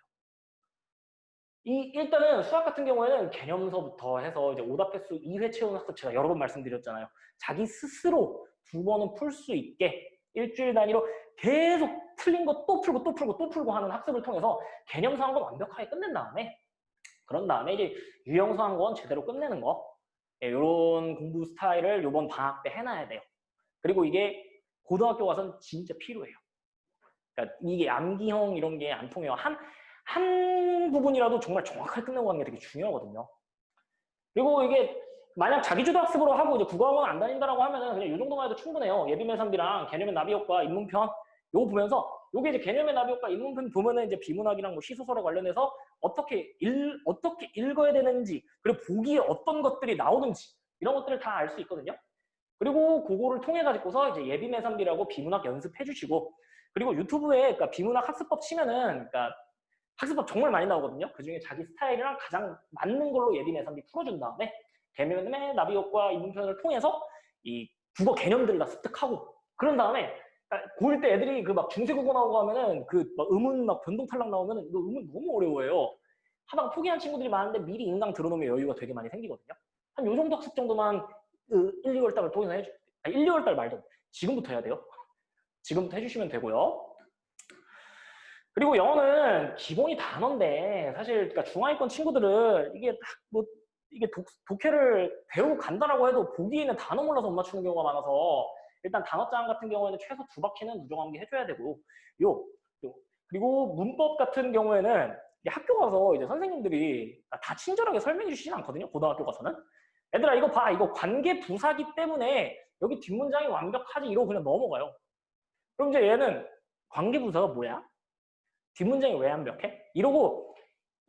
일단은 수학 같은 경우에는 개념서부터 해서 이제 오답 횟수 2회 채우는 학습 제가 여러 번 말씀드렸잖아요. 자기 스스로 2번은 풀 수 있게 일주일 단위로 계속 틀린 거 또 풀고 또 풀고 또 풀고 하는 학습을 통해서 개념서 한 건 완벽하게 끝낸 다음에 그런 다음에 이제 유형서 한 건 제대로 끝내는 거 이런 공부 스타일을 이번 방학 때 해놔야 돼요. 그리고 이게 고등학교 가서는 진짜 필요해요. 그러니까 이게 암기형 이런 게 안 통해요. 한 부분이라도 정말 정확하게 끝내고 가는 게 되게 중요하거든요. 그리고 이게 만약 자기주도 학습으로 하고 이제 국어학원 안 다닌다라고 하면은 그냥 이 정도만 해도 충분해요. 예비매산비랑 개념의 나비효과, 입문편 요거 보면서 요게 이제 개념의 나비효과, 입문편 보면은 이제 비문학이랑 뭐 시소설에 관련해서 어떻게 읽어야 되는지 그리고 보기에 어떤 것들이 나오는지 이런 것들을 다 알 수 있거든요. 그리고 그거를 통해 가지고서 이제 예비매산비라고 비문학 연습해 주시고 그리고 유튜브에 그러니까 비문학 학습법 치면은 그러니까 학습법 정말 많이 나오거든요. 그중에 자기 스타일이랑 가장 맞는 걸로 예비매산비 풀어준 다음에 개념의 나비효과 입문편을 통해서 이 국어 개념들을 다 습득하고 그런 다음에 고1 때 애들이 그 막 중세국어 나오고 하면은 그 막 음운 막 변동탈락 나오면은 이거 음운 너무 어려워해요. 하다가 포기한 친구들이 많은데 미리 인강 들어놓으면 여유가 되게 많이 생기거든요. 한 요 정도 학습 정도만 그 1, 2월 달을 통해서 해주, 1, 2월 달 말도 지금부터 해야 돼요. 지금부터 해주시면 되고요. 그리고 영어는 기본이 단어인데 사실 그러니까 중하위권 친구들은 이게 뭐 이게 독해를 배우고 간다라고 해도 보기에는 단어 몰라서 못 맞추는 경우가 많아서 일단 단어장 같은 경우에는 최소 2바퀴는 누정암기 해줘야 되고 요 그리고 문법 같은 경우에는 학교 가서 이제 선생님들이 다 친절하게 설명해 주시진 않거든요. 고등학교 가서는 얘들아 이거 봐 이거 관계 부사기 때문에 여기 뒷문장이 완벽하지 이러고 그냥 넘어가요. 그럼 이제 얘는 관계 부사가 뭐야? 뒷문장이 왜 완벽해? 이러고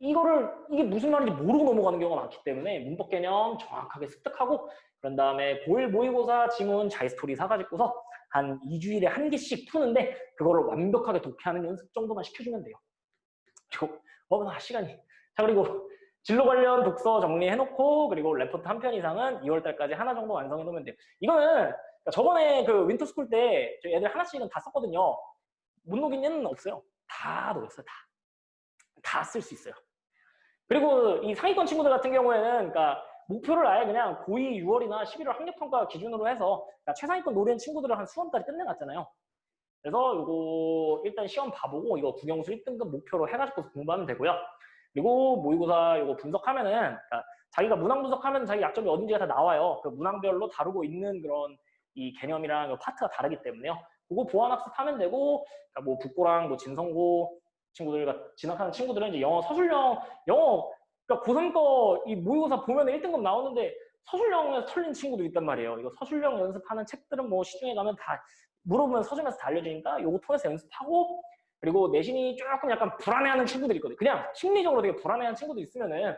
이게 무슨 말인지 모르고 넘어가는 경우가 많기 때문에 문법 개념 정확하게 습득하고 그런 다음에 고1 모의고사 지문 자이스토리 사가지고서 한 2주일에 한 개씩 푸는데 그거를 완벽하게 독해하는 연습 정도만 시켜주면 돼요. 그리고 시간이 자 그리고 진로 관련 독서 정리해놓고 그리고 레포트 한 편 이상은 2월달까지 하나 정도 완성해놓으면 돼요. 이거는 저번에 그 윈터스쿨 때 저희 애들 하나씩은 다 썼거든요. 못 녹인 애는 없어요. 다 녹였어요. 다 쓸 수 있어요. 그리고 이 상위권 친구들 같은 경우에는 그러니까 목표를 아예 그냥 고2 6월이나 11월 학력평가 기준으로 해서 그러니까 최상위권 노린 친구들을 한 수험까지 끝내놨잖아요. 그래서 이거 일단 시험 봐보고 이거 국영수 1등급 목표로 해가지고 공부하면 되고요. 그리고 모의고사 이거 분석하면은 그러니까 자기가 문항 분석하면 자기 약점이 어딘지가 다 나와요. 그 문항별로 다루고 있는 그런 이 개념이랑 파트가 다르기 때문에요. 그거 보완 학습하면 되고 그러니까 뭐 국고랑 뭐 진성고 친구들 진학하는 친구들은 이제 영어 서술형 영어 그러니까 고3 거 이 모의고사 보면 1등급 나오는데 서술형에서 털린 친구도 있단 말이에요. 이거 서술형 연습하는 책들은 뭐 시중에 가면 다 물어보면 서점에서 다 알려주니까 요거 통해서 연습하고 그리고 내신이 조금 약간 불안해하는 친구들이 있거든요. 그냥 심리적으로 되게 불안해하는 친구도 있으면은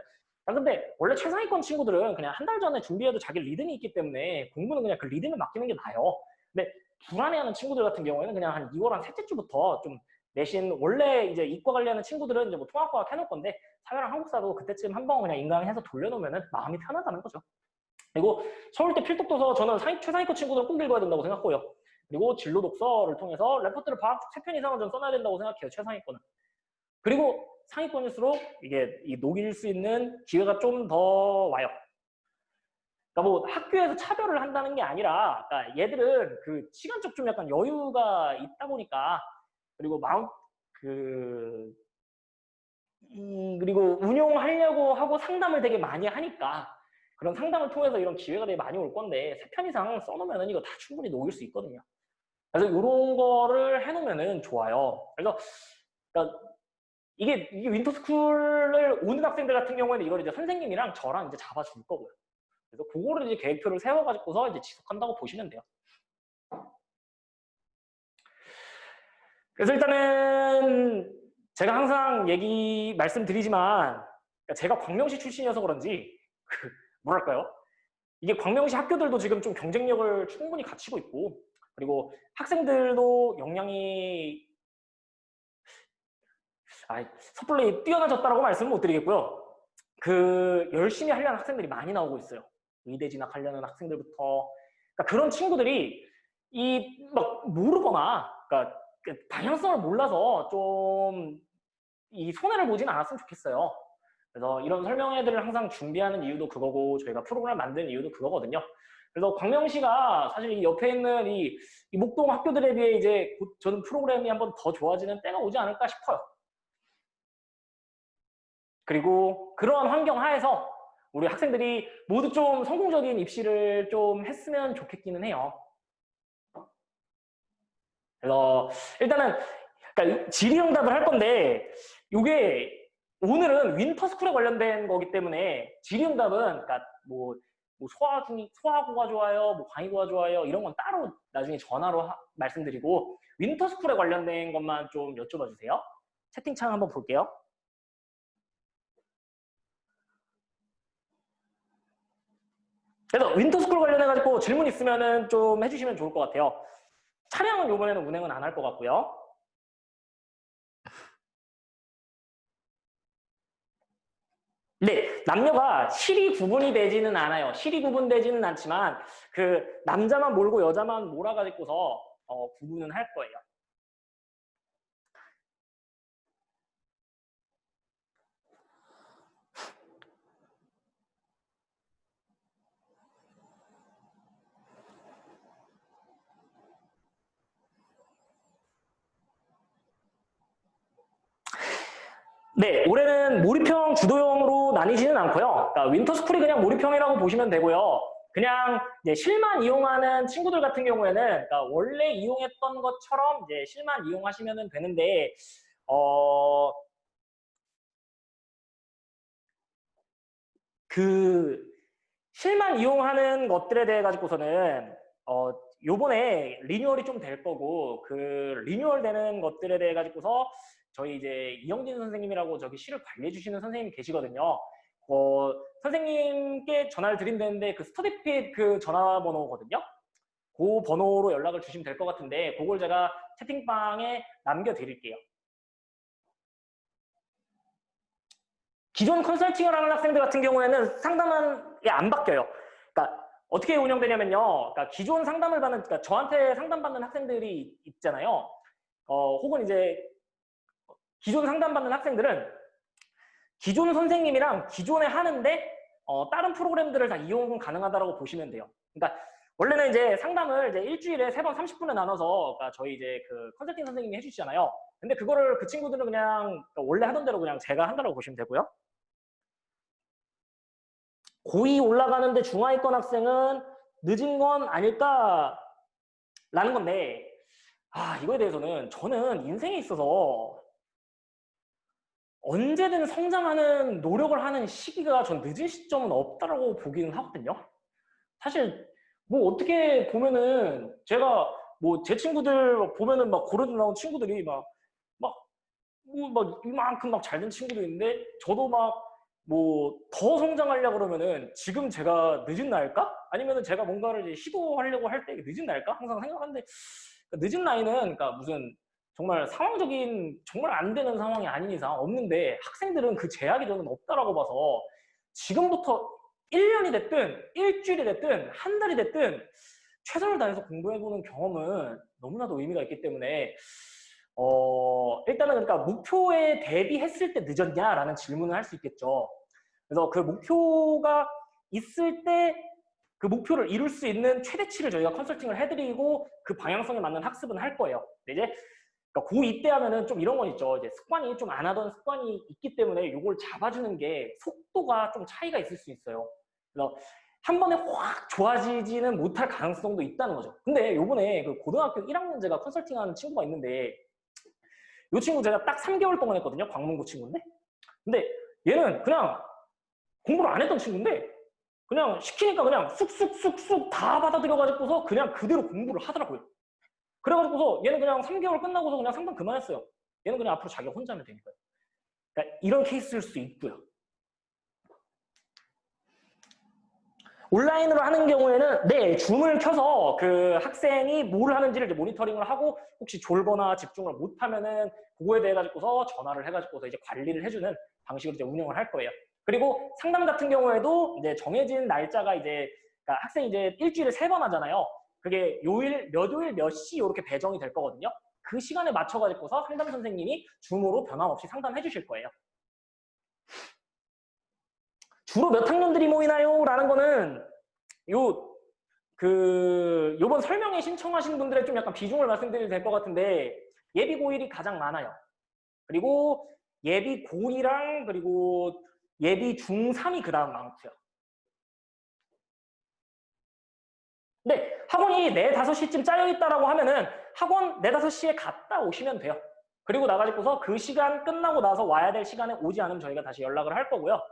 근데 원래 최상위권 친구들은 그냥 한 달 전에 준비해도 자기 리듬이 있기 때문에 공부는 그냥 그 리듬을 맡기는 게 나아요. 근데 불안해하는 친구들 같은 경우에는 그냥 한 2월 한 셋째 주부터 좀 내신 원래 이제 이과 관리하는 친구들은 이제 뭐 통합과학 해놓을 건데 사회랑 한국사도 그때쯤 한번 그냥 인강해서 돌려놓으면 마음이 편하다는 거죠. 그리고 서울대 필독도서 저는 최상위권 친구들은 꼭 읽어야 된다고 생각하고요. 그리고 진로 독서를 통해서 레포트를 방학 3편 이상은 좀 써놔야 된다고 생각해요. 최상위권은. 그리고 상위권일수록 이게 녹일 수 있는 기회가 좀 더 와요. 그러니까 뭐 학교에서 차별을 한다는 게 아니라 그러니까 얘들은 그 시간적 좀 약간 여유가 있다 보니까 그리고 마음 그리고 운용하려고 하고 상담을 되게 많이 하니까 그런 상담을 통해서 이런 기회가 되게 많이 올 건데 3편 이상 써놓으면 이거 다 충분히 녹일 수 있거든요. 그래서 이런 거를 해놓으면 좋아요. 그래서 그러니까 이게 윈터스쿨을 오는 학생들 같은 경우에는 이걸 이제 선생님이랑 저랑 이제 잡아줄 거고요. 그래서 그거를 이제 계획표를 세워가지고서 이제 지속한다고 보시면 돼요. 그래서 일단은 제가 항상 말씀드리지만 제가 광명시 출신이어서 그런지 뭐랄까요? 이게 광명시 학교들도 지금 좀 경쟁력을 충분히 갖추고 있고 그리고 학생들도 역량이 섣불리 뛰어나졌다라고 말씀은 못 드리겠고요. 열심히 하려는 학생들이 많이 나오고 있어요. 의대 진학하려는 학생들부터. 그러니까 그런 친구들이 막 모르거나, 그러니까 방향성을 몰라서 좀 손해를 보진 않았으면 좋겠어요. 그래서 이런 설명회들을 항상 준비하는 이유도 그거고, 저희가 프로그램을 만드는 이유도 그거거든요. 그래서 광명시가 사실 이 옆에 있는 이 목동 학교들에 비해 이제 저는 프로그램이 한번 더 좋아지는 때가 오지 않을까 싶어요. 그리고 그러한 환경 하에서 우리 학생들이 모두 좀 성공적인 입시를 좀 했으면 좋겠기는 해요. 그래서 일단은 그러니까 질의응답을 할 건데 이게 오늘은 윈터스쿨에 관련된 거기 때문에 질의응답은 그러니까 뭐 소화고가 좋아요, 뭐 광의고가 좋아요 이런 건 따로 나중에 전화로 말씀드리고 윈터스쿨에 관련된 것만 좀 여쭤봐 주세요. 채팅창 한번 볼게요. 그래서 윈터스쿨 관련해가지고 질문 있으면은 좀 해주시면 좋을 것 같아요. 차량은 이번에는 운행은 안 할 것 같고요. 네, 남녀가 실이 구분이 되지는 않아요. 실이 구분되지는 않지만 남자만 몰고 여자만 몰아가지고서 구분은 할 거예요. 네, 올해는 몰입형, 주도형으로 나뉘지는 않고요. 그러니까 윈터스쿨이 그냥 몰입형이라고 보시면 되고요. 그냥 이제 실만 이용하는 친구들 같은 경우에는 그러니까 원래 이용했던 것처럼 이제 실만 이용하시면 되는데 실만 이용하는 것들에 대해 가지고서는 요번에 리뉴얼이 좀 될 거고 리뉴얼 되는 것들에 대해 가지고서 저희 이제 이영진 선생님이라고 저기 실을 관리해 주시는 선생님이 계시거든요. 선생님께 전화를 드린다는데 스터디핏 전화번호거든요. 그 번호로 연락을 주시면 될 것 같은데 그걸 제가 채팅방에 남겨드릴게요. 기존 컨설팅을 하는 학생들 같은 경우에는 상담은 안 바뀌어요. 그러니까 어떻게 운영되냐면요. 그러니까 기존 상담을 받는, 그러니까 저한테 상담받는 학생들이 있잖아요. 혹은 이제 기존 상담받는 학생들은 기존 선생님이랑 기존에 하는데 다른 프로그램들을 다 이용 가능하다고 보시면 돼요. 그러니까 원래는 이제 상담을 이제 일주일에 3번 30분에 나눠서 그러니까 저희 이제 컨설팅 선생님이 해주시잖아요. 근데 그거를 그 친구들은 그냥 원래 하던 대로 그냥 제가 한다고 보시면 되고요. 고2 올라가는데 중하위권 학생은 늦은 건 아닐까라는 건데 이거에 대해서는 저는 인생에 있어서 언제든 성장하는 노력을 하는 시기가 전 늦은 시점은 없다라고 보기는 하거든요. 사실 뭐 어떻게 보면은 제가 뭐 제 친구들 보면은 막 고려대 나온 친구들이 막 이만큼 막 잘 된 친구도 있는데 저도 막 뭐 더 성장하려고 그러면은 지금 제가 늦은 나일까? 아니면은 제가 뭔가를 이제 시도하려고 할 때 늦은 나일까? 항상 생각하는데 늦은 나이는 그러니까 무슨 정말 상황적인 정말 안 되는 상황이 아닌 이상 없는데 학생들은 그 제약이 저는 없다라고 봐서 지금부터 1년이 됐든 일주일이 됐든 한 달이 됐든 최선을 다해서 공부해보는 경험은 너무나도 의미가 있기 때문에 일단은 그러니까 목표에 대비했을 때 늦었냐라는 질문을 할 수 있겠죠. 그래서 그 목표가 있을 때 그 목표를 이룰 수 있는 최대치를 저희가 컨설팅을 해드리고 그 방향성에 맞는 학습은 할 거예요. 이제 그러니까 고2 때 하면은 좀 이런 건 있죠. 이제 습관이 좀 안 하던 습관이 있기 때문에 요걸 잡아주는 게 속도가 좀 차이가 있을 수 있어요. 그래서 한 번에 확 좋아지지는 못할 가능성도 있다는 거죠. 근데 요번에 그 고등학교 1학년제가 컨설팅하는 친구가 있는데 이 친구 제가 딱 3개월 동안 했거든요. 광문고 친구인데. 근데 얘는 그냥 공부를 안 했던 친구인데 그냥 시키니까 그냥 쑥쑥쑥쑥 다 받아들여가지고서 그냥 그대로 공부를 하더라고요. 그래가지고서 얘는 그냥 3개월 끝나고서 그냥 상담 그만했어요. 얘는 그냥 앞으로 자기가 혼자 하면 되니까요. 그러니까 이런 케이스일 수 있고요. 온라인으로 하는 경우에는 네, 줌을 켜서 그 학생이 뭘 하는지를 이제 모니터링을 하고 혹시 졸거나 집중을 못하면은 그거에 대해 가지고서 전화를 해가지고서 이제 관리를 해주는 방식으로 이제 운영을 할 거예요. 그리고 상담 같은 경우에도 이제 정해진 날짜가 이제 그러니까 학생이 이제 일주일에 3번 하잖아요. 그게 요일 몇 시 이렇게 배정이 될 거거든요. 그 시간에 맞춰가지고서 상담 선생님이 줌으로 변함없이 상담해 주실 거예요. 주로 몇 학년들이 모이나요? 라는 거는 요번 설명에 신청하신 분들의 좀 약간 비중을 말씀드려도 될 것 같은데 예비 고1이 가장 많아요. 그리고 예비 고2랑 그리고 예비 중3이 그 다음 많고요. 네, 학원이 4, 5시쯤 짜여있다라고 하면은 학원 4, 5시에 갔다 오시면 돼요. 그리고 나가지고서 그 시간 끝나고 나서 와야 될 시간에 오지 않으면 저희가 다시 연락을 할 거고요.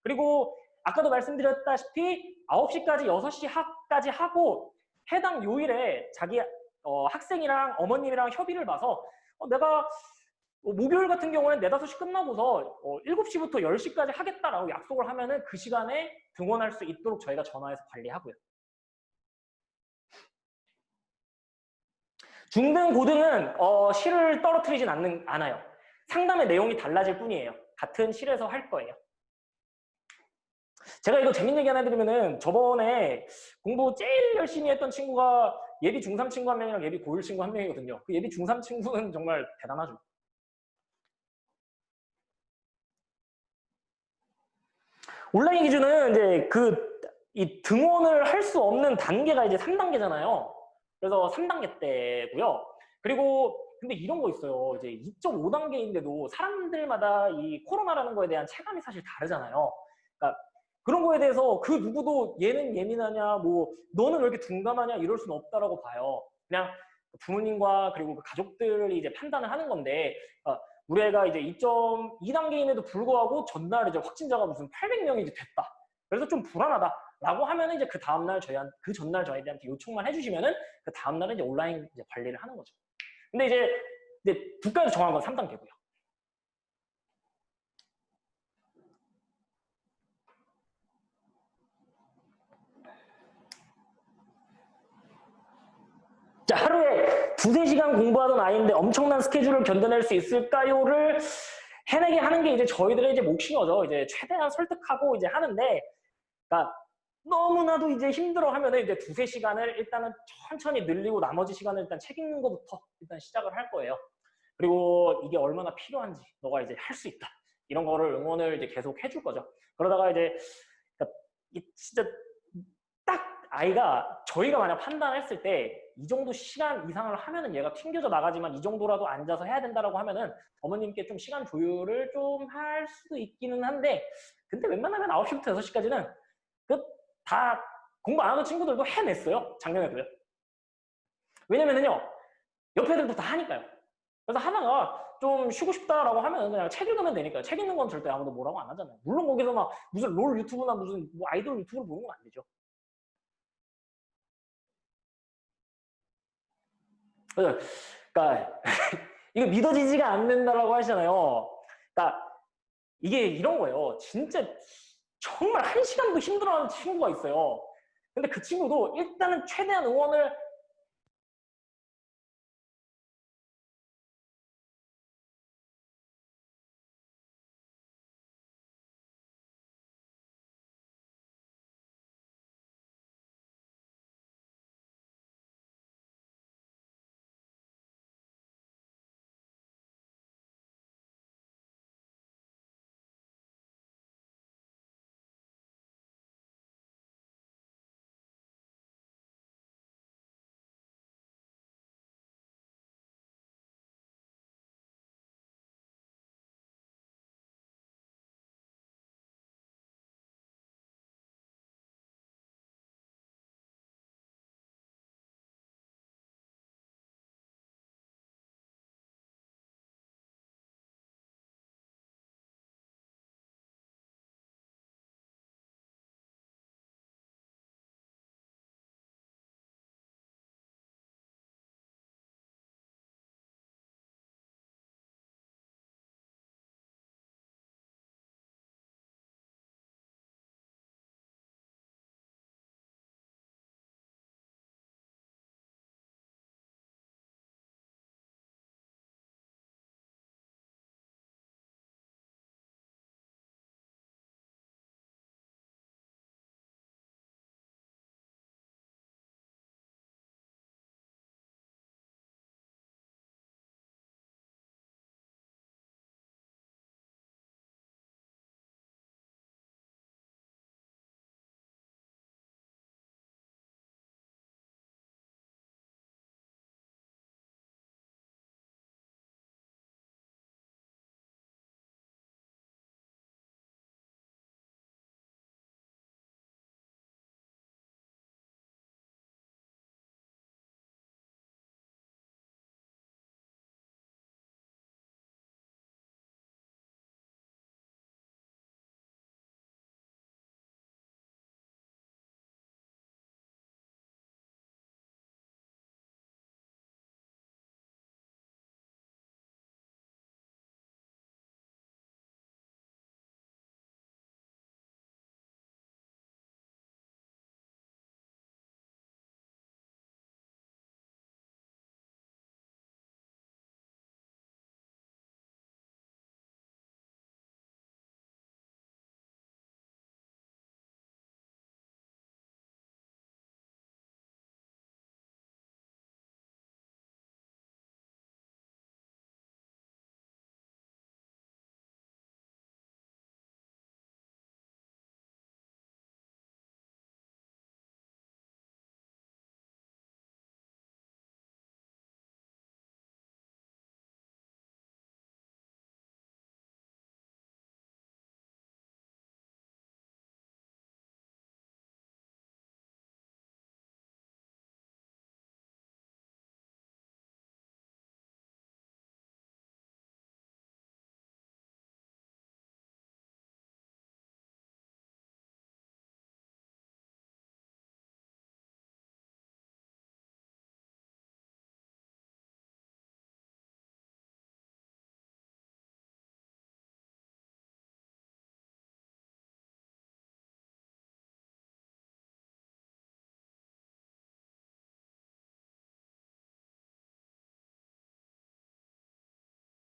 그리고 아까도 말씀드렸다시피 9시까지 6시까지 하고 해당 요일에 자기 학생이랑 어머님이랑 협의를 봐서 내가 목요일 같은 경우는 4, 5시 끝나고서 7시부터 10시까지 하겠다라고 약속을 하면은 그 시간에 등원할 수 있도록 저희가 전화해서 관리하고요. 중등, 고등은 실을 떨어뜨리진 않아요. 상담의 내용이 달라질 뿐이에요. 같은 실에서 할 거예요. 제가 이거 재밌는 얘기 하나 해드리면은 저번에 공부 제일 열심히 했던 친구가 예비 중3 친구 1명이랑 예비 고1 친구 1명이거든요. 그 예비 중3 친구는 정말 대단하죠. 온라인 기준은 이제 이 등원을 할 수 없는 단계가 이제 3단계잖아요. 그래서 3단계 때고요. 그리고 근데 이런 거 있어요. 이제 2.5단계인데도 사람들마다 이 코로나라는 거에 대한 체감이 사실 다르잖아요. 그러니까 그런 거에 대해서 그 누구도 얘는 예민하냐, 뭐 너는 왜 이렇게 둔감하냐 이럴 수는 없다라고 봐요. 그냥 부모님과 그리고 그 가족들이 이제 판단을 하는 건데 우리 애가 이제 2.2단계임에도 불구하고 전날 이제 확진자가 무슨 800명이 이제 됐다. 그래서 좀 불안하다라고 하면은 이제 그 다음날 그 전날 저희한테 요청만 해주시면은 그 다음날은 이제 온라인 이제 관리를 하는 거죠. 근데 이제 국가에서 정한 건 3단계고요. 자, 하루에 2~3시간 공부하던 아이인데 엄청난 스케줄을 견뎌낼 수 있을까요를 해내게 하는 게 이제 저희들의 이제 몫인 거죠. 이제 최대한 설득하고 이제 하는데, 그러니까 너무나도 이제 힘들어 하면은 이제 2~3시간을 일단은 천천히 늘리고 나머지 시간을 일단 책 읽는 것부터 일단 시작을 할 거예요. 그리고 이게 얼마나 필요한지 너가 이제 할 수 있다. 이런 거를 응원을 이제 계속 해줄 거죠. 그러다가 이제 진짜 딱 아이가 저희가 만약 판단했을 때 이 정도 시간 이상을 하면은 얘가 튕겨져 나가지만 이 정도라도 앉아서 해야 된다라고 하면은 어머님께 좀 시간 조율을 좀 할 수도 있기는 한데 근데 웬만하면 9시부터 6시까지는 다 공부 안 하는 친구들도 해냈어요. 작년에도요. 왜냐면은요. 옆 애들도 다 하니까요. 그래서 하다가 좀 쉬고 싶다라고 하면 그냥 책 읽으면 되니까요. 책 읽는 건 절대 아무도 뭐라고 안 하잖아요. 물론 거기서 막 무슨 롤 유튜브나 무슨 뭐 아이돌 유튜브를 보는 건 안 되죠. 그러니까 이거 믿어지지가 않는다라고 하시잖아요. 그러니까 이게 이런 거예요. 진짜 정말 1시간도 힘들어하는 친구가 있어요. 근데 그 친구도 일단은 최대한 응원을